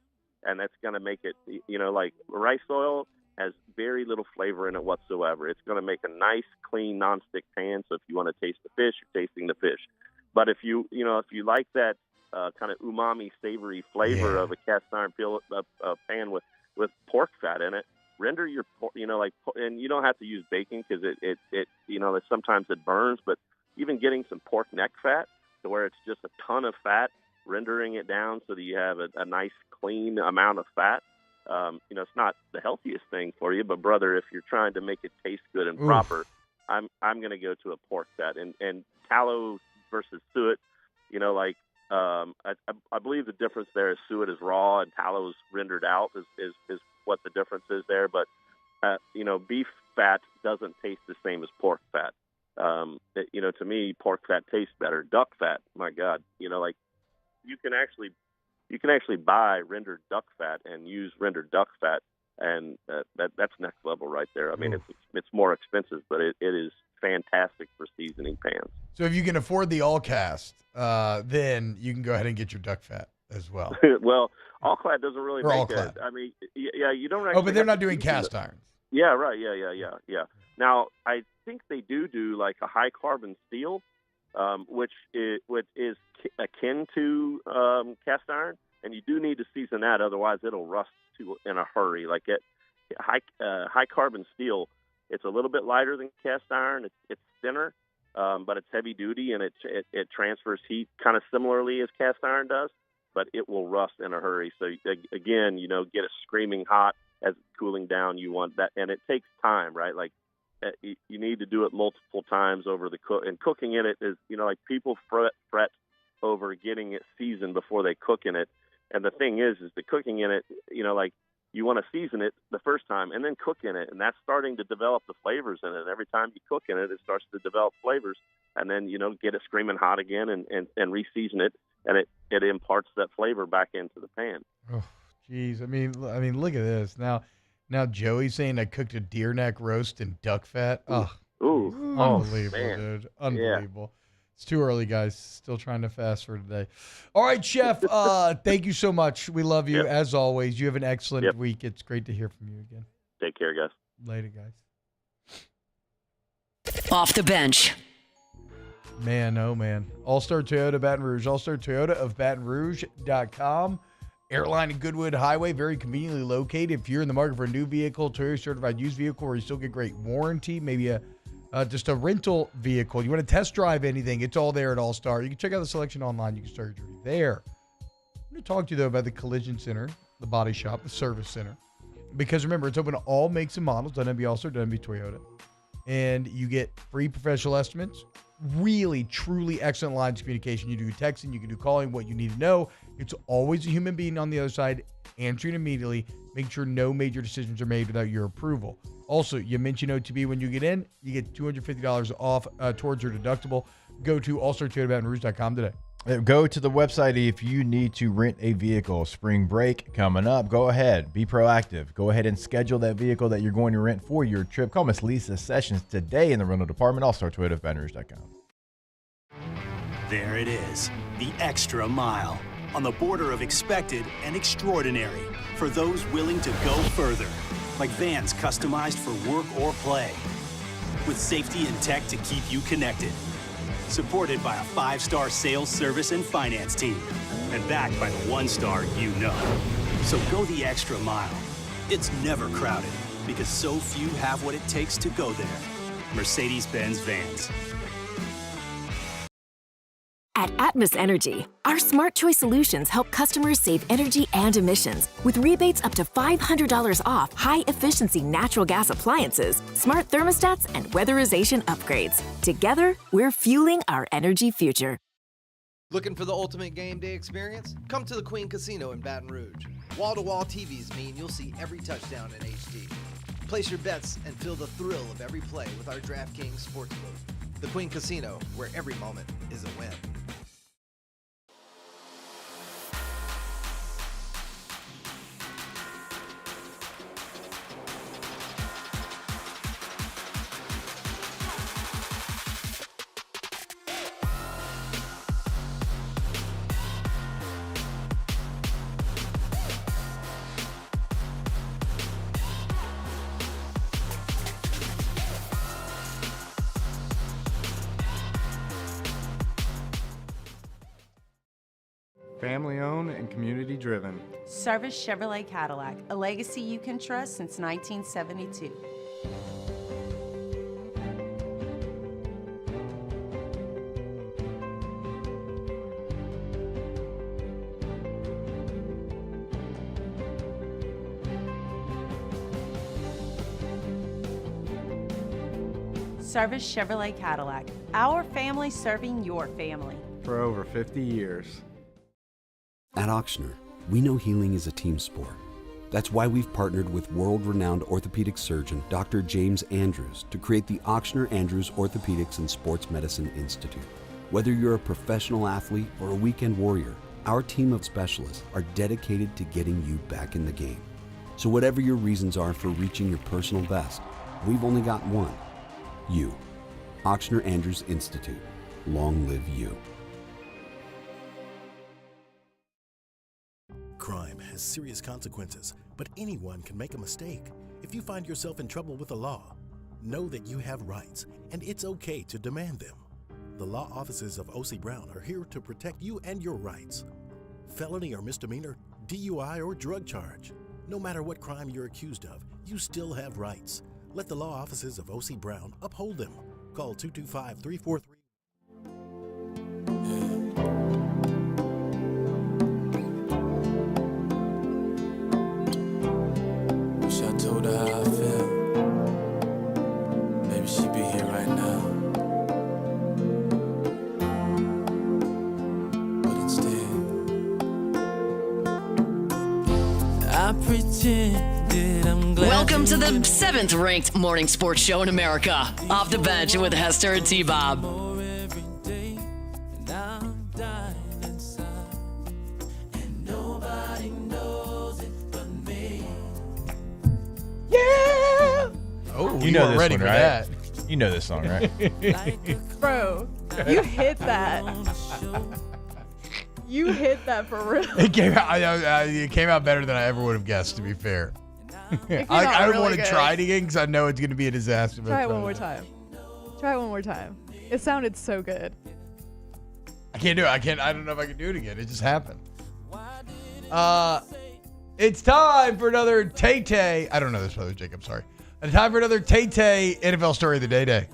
and that's going to make it. Like rice oil has very little flavor in it whatsoever. It's going to make a nice, clean, nonstick pan. So if you want to taste the fish, you're tasting the fish. But if you like that kind of umami, savory flavor of a cast iron pan with pork fat in it, render your and you don't have to use bacon because it sometimes it burns. But even getting some pork neck fat to where it's just a ton of fat, rendering it down so that you have a nice, clean amount of fat. It's not the healthiest thing for you, but brother, if you're trying to make it taste good and proper, I'm going to go to a pork fat and tallow versus suet. I believe the difference there is suet is raw and tallow is rendered out is what the difference is there. But beef fat doesn't taste the same as pork fat. To me, pork fat tastes better. Duck fat, my God, you can actually buy rendered duck fat and use rendered duck fat, and that's next level right there. I mean, it's more expensive, but it is fantastic for seasoning pans. So if you can afford the all cast, then you can go ahead and get your duck fat as well. Well, all clad doesn't really make it. I mean, yeah, you don't. Actually but they're not doing cast irons. Yeah, right. Yeah. Now, think they do like a high carbon steel, which is akin to cast iron, and you do need to season that, otherwise it'll rust in a hurry. Like high carbon steel, it's a little bit lighter than cast iron. It's thinner, but it's heavy duty, and it transfers heat kind of similarly as cast iron does, but it will rust in a hurry. So again, get it screaming hot as it's cooling down. You want that, and it takes time, right? Like you need to do it multiple times over the cook. And cooking in it is, like people fret over getting it seasoned before they cook in it. And the thing is the cooking in it, like you want to season it the first time and then cook in it, and that's starting to develop the flavors in it. And every time you cook in it, it starts to develop flavors, and then get it screaming hot again and re-season it, and it imparts that flavor back into the pan. Oh, geez. I mean, look at this. Now Joey's saying I cooked a deer neck roast in duck fat. Oh, unbelievable, dude. Unbelievable. Yeah. It's too early, guys. Still trying to fast for today. All right, Chef. Thank you so much. We love you, as always. You have an excellent week. It's great to hear from you again. Take care, guys. Later, guys. Off the bench. Man, oh, man. All-Star Toyota Baton Rouge. All-Star Toyota of BatonRouge.com. Airline and Goodwood Highway, very conveniently located. If you're in the market for a new vehicle, Toyota certified used vehicle, where you still get great warranty, maybe just a rental vehicle. You want to test drive anything, it's all there at All-Star. You can check out the selection online. You can start your journey there. I'm going to talk to you, though, about the Collision Center, the body shop, the service center. Because remember, it's open to all makes and models, doesn't have to be All-Star, doesn't have to be Toyota. And you get free professional estimates. Really, truly excellent lines of communication. You do texting, you can do calling, what you need to know. It's always a human being on the other side, answering immediately, making sure no major decisions are made without your approval. Also, you mention OTB when you get in, you get $250 off towards your deductible. Go to allstartoyotabatonrouge.com today. Go to the website if you need to rent a vehicle. Spring break coming up. Go ahead. Be proactive. Go ahead and schedule that vehicle that you're going to rent for your trip. Call Miss Lisa Sessions today in the rental department. allstartoyotabatonrouge.com. There it is, the extra mile, on the border of expected and extraordinary, for those willing to go further, like vans customized for work or play, with safety and tech to keep you connected, supported by a 5-star sales, service, and finance team, and backed by the 1-star you know. So go the extra mile. It's never crowded, because so few have what it takes to go there. Mercedes-Benz Vans. At Atmos Energy, our Smart Choice solutions help customers save energy and emissions with rebates up to $500 off high-efficiency natural gas appliances, smart thermostats, and weatherization upgrades. Together, we're fueling our energy future. Looking for the ultimate game day experience? Come to the Queen Casino in Baton Rouge. Wall-to-wall TVs mean you'll see every touchdown in HD. Place your bets and feel the thrill of every play with our DraftKings Sportsbook. The Queen Casino, where every moment is a win. Family owned and community driven. Service Chevrolet Cadillac, a legacy you can trust since 1972. Service Chevrolet Cadillac, our family serving your family. For over 50 years. At Auctioner, we know healing is a team sport. That's why we've partnered with world-renowned orthopedic surgeon Dr. James Andrews to create the Auctioner Andrews Orthopedics and Sports Medicine Institute. Whether you're a professional athlete or a weekend warrior, our team of specialists are dedicated to getting you back in the game. So whatever your reasons are for reaching your personal best, we've only got one. You. Auctioner Andrews Institute. Long live you. Crime has serious consequences, but anyone can make a mistake. If you find yourself in trouble with the law, Know that you have rights, and it's okay to demand them. The law offices of O.C. Brown are here to protect you and your rights. Felony or misdemeanor, DUI or drug charge. No matter what crime you're accused of, you still have rights. Let the law offices of O.C. Brown uphold them. Call 225-343. Wish I told her how I feel. Maybe she'd be here right now. But instead, I pretended I'm glad. Welcome to the 7th ranked morning sports show in America. Off the bench with Hester and T-Bob. Oh, you know this ready one, for right? that. You know this song, right? Bro, you hit that. You hit that for real. It came out better than I ever would have guessed, to be fair. I don't want to try it again because I know it's going to be a disaster. Try it one more time. Try it one more time. It sounded so good. I can't do it. I don't know if I can do it again. It just happened. It's time for another Tay-Tay. I don't know this, brother Jacob. Sorry. It's time for another Tay-Tay NFL Story of the Day.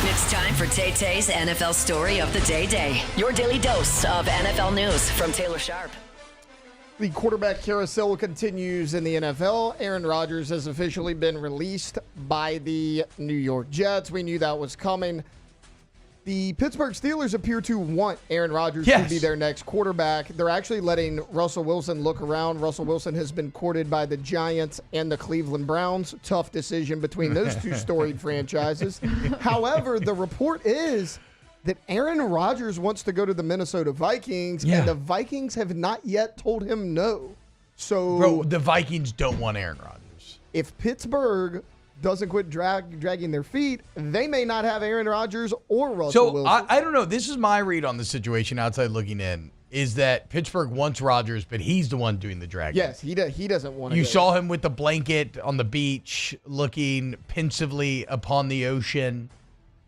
It's time for Tay-Tay's NFL Story of the Day. Your daily dose of NFL news from Taylor Sharp. The quarterback carousel continues in the NFL. Aaron Rodgers has officially been released by the New York Jets. We knew that was coming. The Pittsburgh Steelers appear to want Aaron Rodgers to be their next quarterback. They're actually letting Russell Wilson look around. Russell Wilson has been courted by the Giants and the Cleveland Browns. Tough decision between those two storied franchises. However, the report is that Aaron Rodgers wants to go to the Minnesota Vikings, and the Vikings have not yet told him no. So, Bro, the Vikings don't want Aaron Rodgers. If Pittsburgh doesn't quit dragging their feet, they may not have Aaron Rodgers or Russell Wilson. I don't know. This is my read on the situation outside looking in, is that Pittsburgh wants Rodgers, but he's the one doing the dragging. Yes, he doesn't want to You go. saw him with the blanket on the beach looking pensively upon the ocean.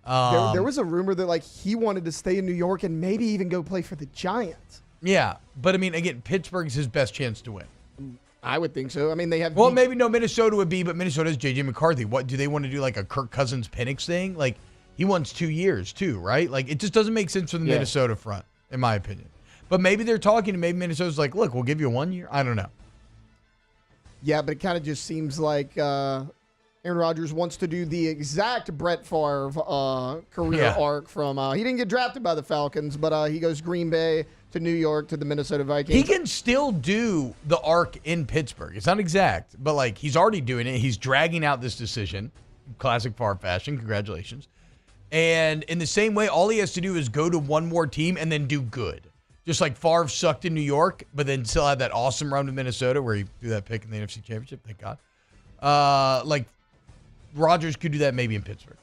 There was a rumor that he wanted to stay in New York and maybe even go play for the Giants. Yeah, but I mean, again, Pittsburgh's his best chance to win. I would think so. I mean, they have. Well, maybe no, Minnesota would be, but Minnesota's J.J. McCarthy. What do they want to do? Like a Kirk Cousins Penix thing? Like he wants 2 years too, right? Like it just doesn't make sense for the Minnesota front, in my opinion. But maybe they're talking, and maybe Minnesota's like, look, we'll give you 1 year. I don't know. Yeah, but it kind of just seems like Aaron Rodgers wants to do the exact Brett Favre career arc from. He didn't get drafted by the Falcons, but he goes Green Bay to New York to the Minnesota Vikings. He can still do the arc in Pittsburgh. It's not exact, but he's already doing it. He's dragging out this decision, classic Favre fashion. Congratulations. And in the same way, all he has to do is go to one more team and then do good. Just like Favre sucked in New York, but then still had that awesome run with Minnesota where he threw that pick in the NFC Championship. Thank God. Rodgers could do that maybe in Pittsburgh.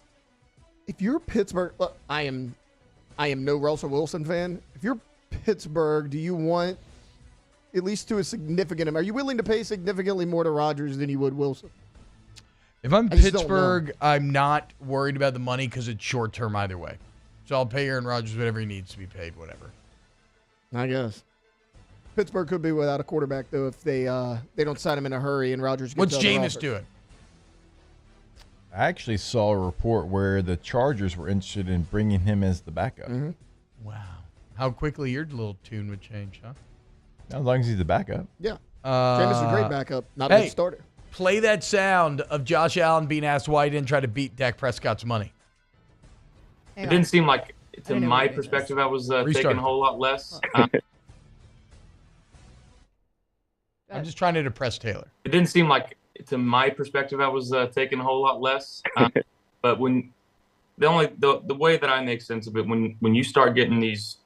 If you're Pittsburgh, look, I am no Russell Wilson fan. If you're Pittsburgh, do you want at least to a significant amount? Are you willing to pay significantly more to Rodgers than you would Wilson? If I'm Pittsburgh, I'm not worried about the money because it's short term either way. So I'll pay Aaron Rodgers whatever he needs to be paid, whatever. I guess. Pittsburgh could be without a quarterback though if they don't sign him in a hurry and Rodgers gets. What's Jameis doing? I actually saw a report where the Chargers were interested in bringing him as the backup. Mm-hmm. Wow. How quickly your little tune would change, huh? As long as he's the backup. Yeah. Jameis is a great backup, not a good starter. Play that sound of Josh Allen being asked why he didn't try to beat Dak Prescott's money. It didn't seem like, to my perspective, I was taking a whole lot less. I'm just trying to depress Taylor. It didn't seem like, to my perspective, I was taking a whole lot less. But when the way that I make sense of it, when you start getting these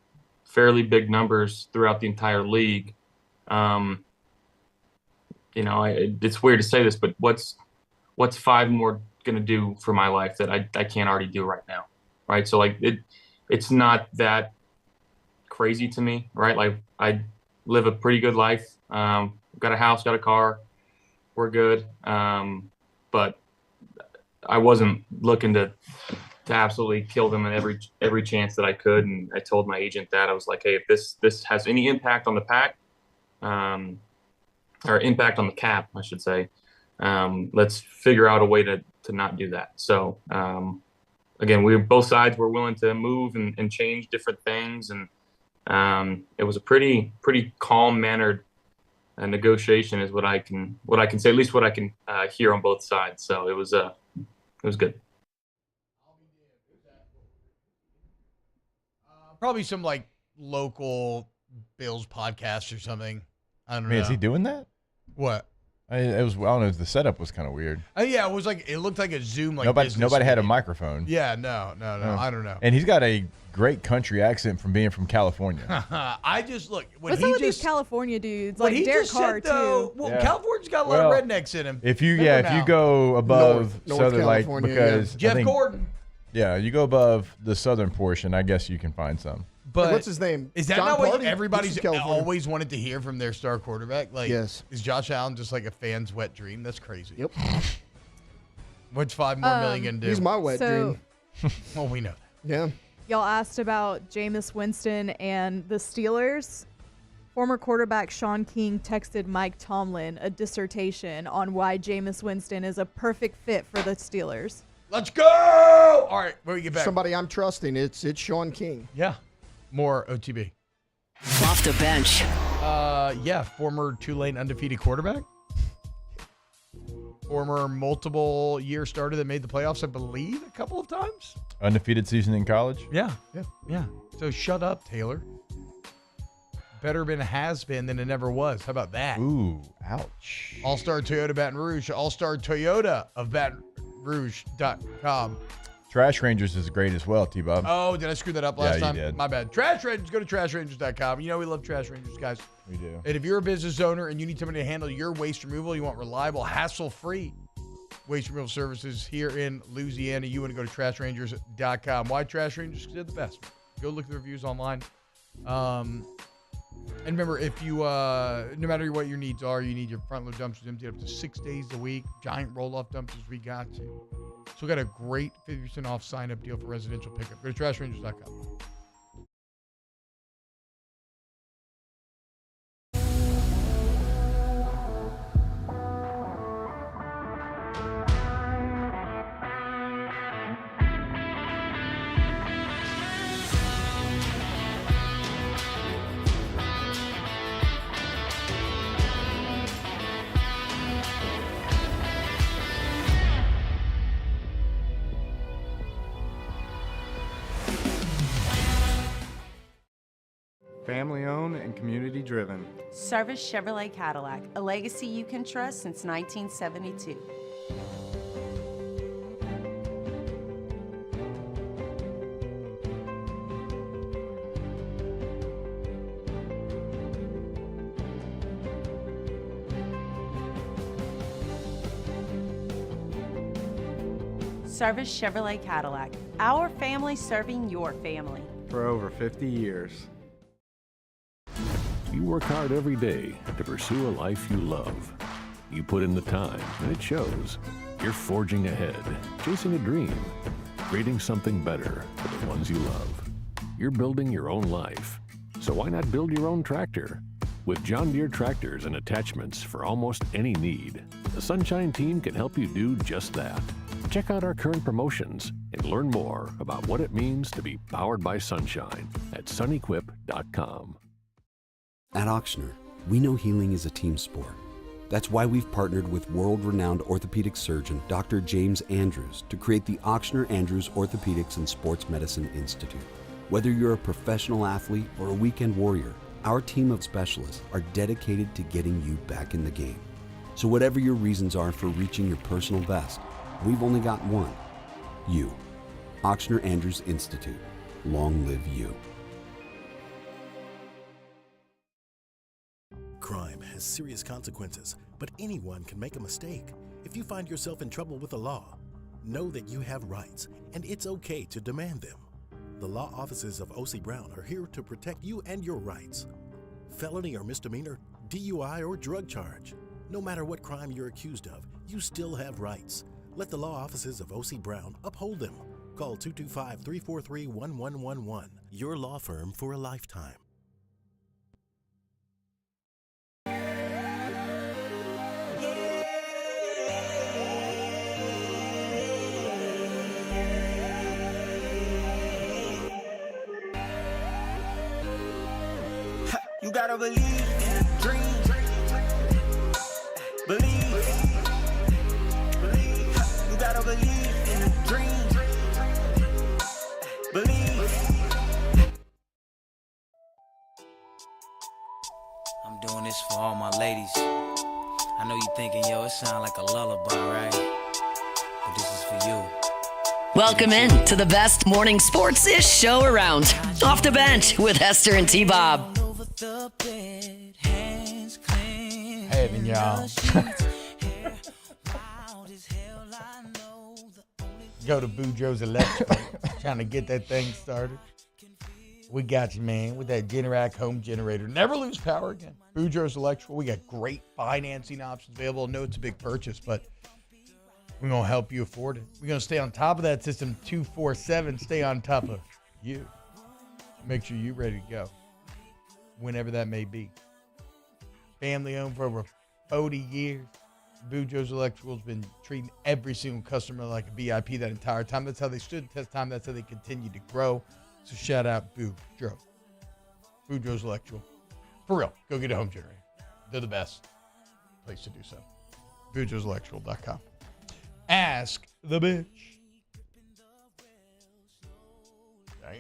fairly big numbers throughout the entire league, it's weird to say this, but what's 5 more going to do for my life that I can't already do right now, right? So it's not that crazy to me, right? Like I live a pretty good life, got a house, got a car, were good, but I wasn't looking to absolutely kill them at every chance that I could. And I told my agent that. I was like, hey, if this has any impact on the pack, or impact on the cap, I should say, let's figure out a way to not do that. So again, both sides were willing to move and change different things, and it was a pretty calm mannered negotiation, is what I can say, at least what I can hear on both sides. So it was good. Probably some like local Bills podcast or something. I don't know. Is he doing that? What? It was. I don't know. The setup was kind of weird. Yeah, it was like it looked like a Zoom. Like nobody had a microphone. Yeah, no. I don't know. And he's got a great country accent from being from California. I just look. What's up with these California dudes? Like Derek Carr too. Well, California's got a lot of rednecks in him. If you go above North southern, like California, because Jeff Gordon. Yeah, you go above the southern portion, I guess you can find some. But what's his name? Is that John not what Party? everybody's This is California. always wanted to hear from their star quarterback? Like, Yes. Is Josh Allen just like a fan's wet dream? That's crazy. Yep. What's $5 more million gonna do? He's my wet dream. Well, we know that. Yeah. Y'all asked about Jameis Winston and the Steelers. Former quarterback Sean King texted Mike Tomlin a dissertation on why Jameis Winston is a perfect fit for the Steelers. Let's go! All right, where we get back? Somebody I'm trusting. It's Sean King. Yeah. More OTB. Off the bench. Yeah, former Tulane undefeated quarterback. Former multiple year starter that made the playoffs, I believe, a couple of times. Undefeated season in college. Yeah. So shut up, Taylor. Better been has been than it never was. How about that? Ooh, ouch. All-Star Toyota Baton Rouge. All-Star Toyota of Baton Rouge.com. Trash Rangers is great as well, T-Bob. Oh, did I screw that up last time? You did. My bad. Trash Rangers. Go to trashrangers.com. You know we love Trash Rangers, guys. We do. And if you're a business owner and you need somebody to handle your waste removal, you want reliable, hassle-free waste removal services here in Louisiana, you want to go to trashrangers.com. Why Trash Rangers? Because they're the best. Go look at the reviews online. And remember, if you, no matter what your needs are, you need your front load dumpsters emptied up to 6 days a week. Giant roll-off dumpsters, we got you. So we got a great 50% off sign-up deal for residential pickup. Go to trashrangers.com. Family owned and community driven. Service Chevrolet Cadillac, a legacy you can trust since 1972. Service Chevrolet Cadillac, our family serving your family. For over 50 years. You work hard every day to pursue a life you love. You put in the time, and it shows. You're forging ahead, chasing a dream, creating something better for the ones you love. You're building your own life. So why not build your own tractor? With John Deere tractors and attachments for almost any need, the Sunshine team can help you do just that. Check out our current promotions and learn more about what it means to be powered by Sunshine at sunequip.com. At Auctioner, we know healing is a team sport. That's why we've partnered with world-renowned orthopedic surgeon Dr. James Andrews to create the Auctioner Andrews Orthopedics and Sports Medicine Institute. Whether you're a professional athlete or a weekend warrior, our team of specialists are dedicated to getting you back in the game. So whatever your reasons are for reaching your personal best, we've only got one. You. Auctioner Andrews Institute. Long live you. Crime has serious consequences, but anyone can make a mistake. If you find yourself in trouble with the law, know that you have rights, and it's okay to demand them. The law offices of O.C. Brown are here to protect you and your rights. Felony or misdemeanor, DUI or drug charge. No matter what crime you're accused of, you still have rights. Let the law offices of O.C. Brown uphold them. Call 225-343-1111. Your law firm for a lifetime. You gotta believe in a dream. Believe. You gotta believe in a dream. Believe. I'm doing this for all my ladies. I know you thinking, yo, it sound like a lullaby, right? But this is for you. Welcome in to the best morning sports-ish show around. Off the Bench with Hester and T-Bob. Heaven, y'all. Go to Boudreaux's Electrical, trying to get that thing started. We got you, man, with that Generac home generator. Never lose power again. Boudreaux's Electrical. We got great financing options available. I know it's a big purchase, but we're going to help you afford it. We're going to stay on top of that system 24/7. Stay on top of you. Make sure you're ready to go whenever that may be. Family owned for over 40 years. Boudreaux's Electrical has been treating every single customer like a VIP that entire time. That's how they stood the test time. That's how they continue to grow. So shout out Boudreaux. Boudreaux's Electrical. For real, go get a home generator. They're the best place to do so. Boudreaux'Electrical.com. Ask the bitch. Damn.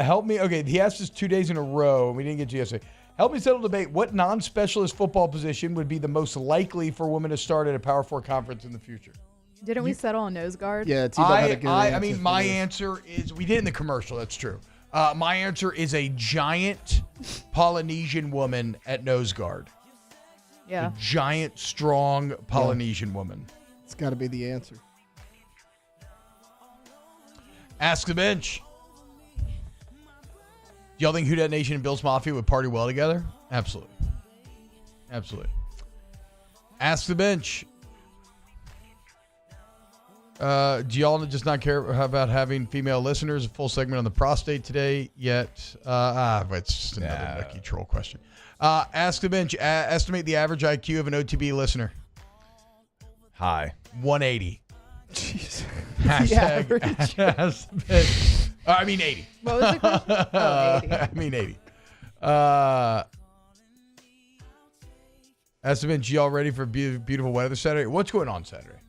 Help me. Okay, he asked us 2 days in a row, and we didn't get to yesterday. Help me settle debate. What non-specialist football position would be the most likely for women to start at a Power 4 conference in the future? Didn't we settle on nose guard? Yeah, T-Bob had a good answer. I mean, my answer is, we did in the commercial, that's true. My answer is a giant Polynesian woman at nose guard. Yeah. A giant, strong Polynesian woman. It's got to be the answer. Ask the bench. Do y'all think Who Dat Nation and Bills Mafia would party well together? Absolutely. Absolutely. Ask the bench. Do y'all just not care about having female listeners? A full segment on the prostate today yet? It's just another lucky troll question. Ask the bench. Estimate the average IQ of an OTB listener. High. 180. Jeez. Hashtag ask the bench. I mean 80. What was the question? Oh, 80. I mean 80. Ask the bench. Y'all ready for beautiful weather Saturday? What's going on Saturday?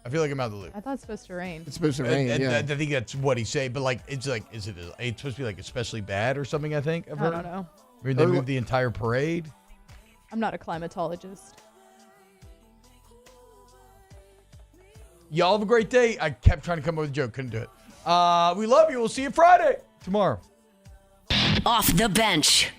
I feel like I'm out of the loop. I thought it's supposed to rain. It's supposed to rain, and yeah. I think that's what he said, but it's supposed to be like especially bad or something, I think. I don't know. I mean, they moved the entire parade. I'm not a climatologist. Y'all have a great day. I kept trying to come up with a joke. Couldn't do it. We love you. We'll see you Friday. Tomorrow. Off the Bench.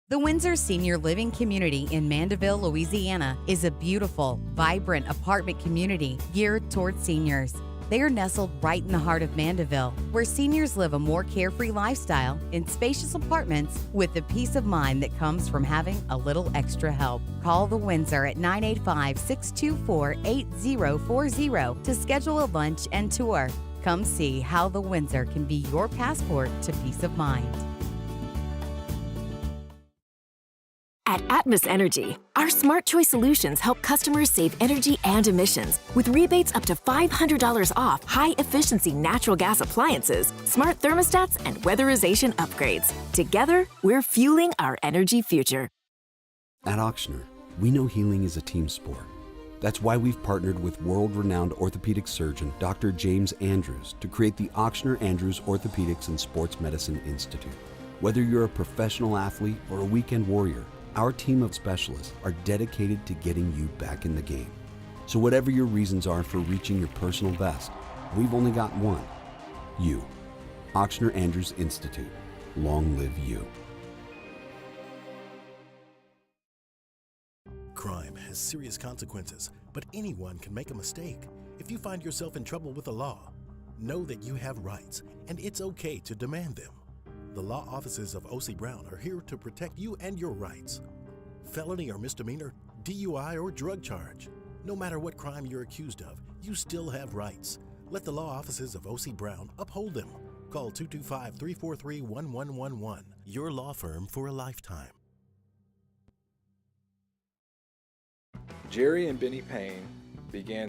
The Windsor Senior Living Community in Mandeville, Louisiana is a beautiful, vibrant apartment community geared towards seniors. They are nestled right in the heart of Mandeville, where seniors live a more carefree lifestyle in spacious apartments with the peace of mind that comes from having a little extra help. Call the Windsor at 985-624-8040 to schedule a lunch and tour. Come see how the Windsor can be your passport to peace of mind. At Atmos Energy, our smart choice solutions help customers save energy and emissions with rebates up to $500 off high-efficiency natural gas appliances, smart thermostats, and weatherization upgrades. Together, we're fueling our energy future. At Auctioner, we know healing is a team sport. That's why we've partnered with world-renowned orthopedic surgeon Dr. James Andrews to create the Auctioner Andrews Orthopedics and Sports Medicine Institute. Whether you're a professional athlete or a weekend warrior, our team of specialists are dedicated to getting you back in the game. So whatever your reasons are for reaching your personal best, we've only got one. You. Auctioner Andrews Institute. Long live you. Crime has serious consequences, but anyone can make a mistake. If you find yourself in trouble with the law, know that you have rights, and it's okay to demand them. The law offices of O.C. Brown are here to protect you and your rights. Felony or misdemeanor, DUI or drug charge. No matter what crime you're accused of, you still have rights. Let the law offices of O.C. Brown uphold them. Call 225-343-1111. Your law firm for a lifetime. Jerry and Benny Payne began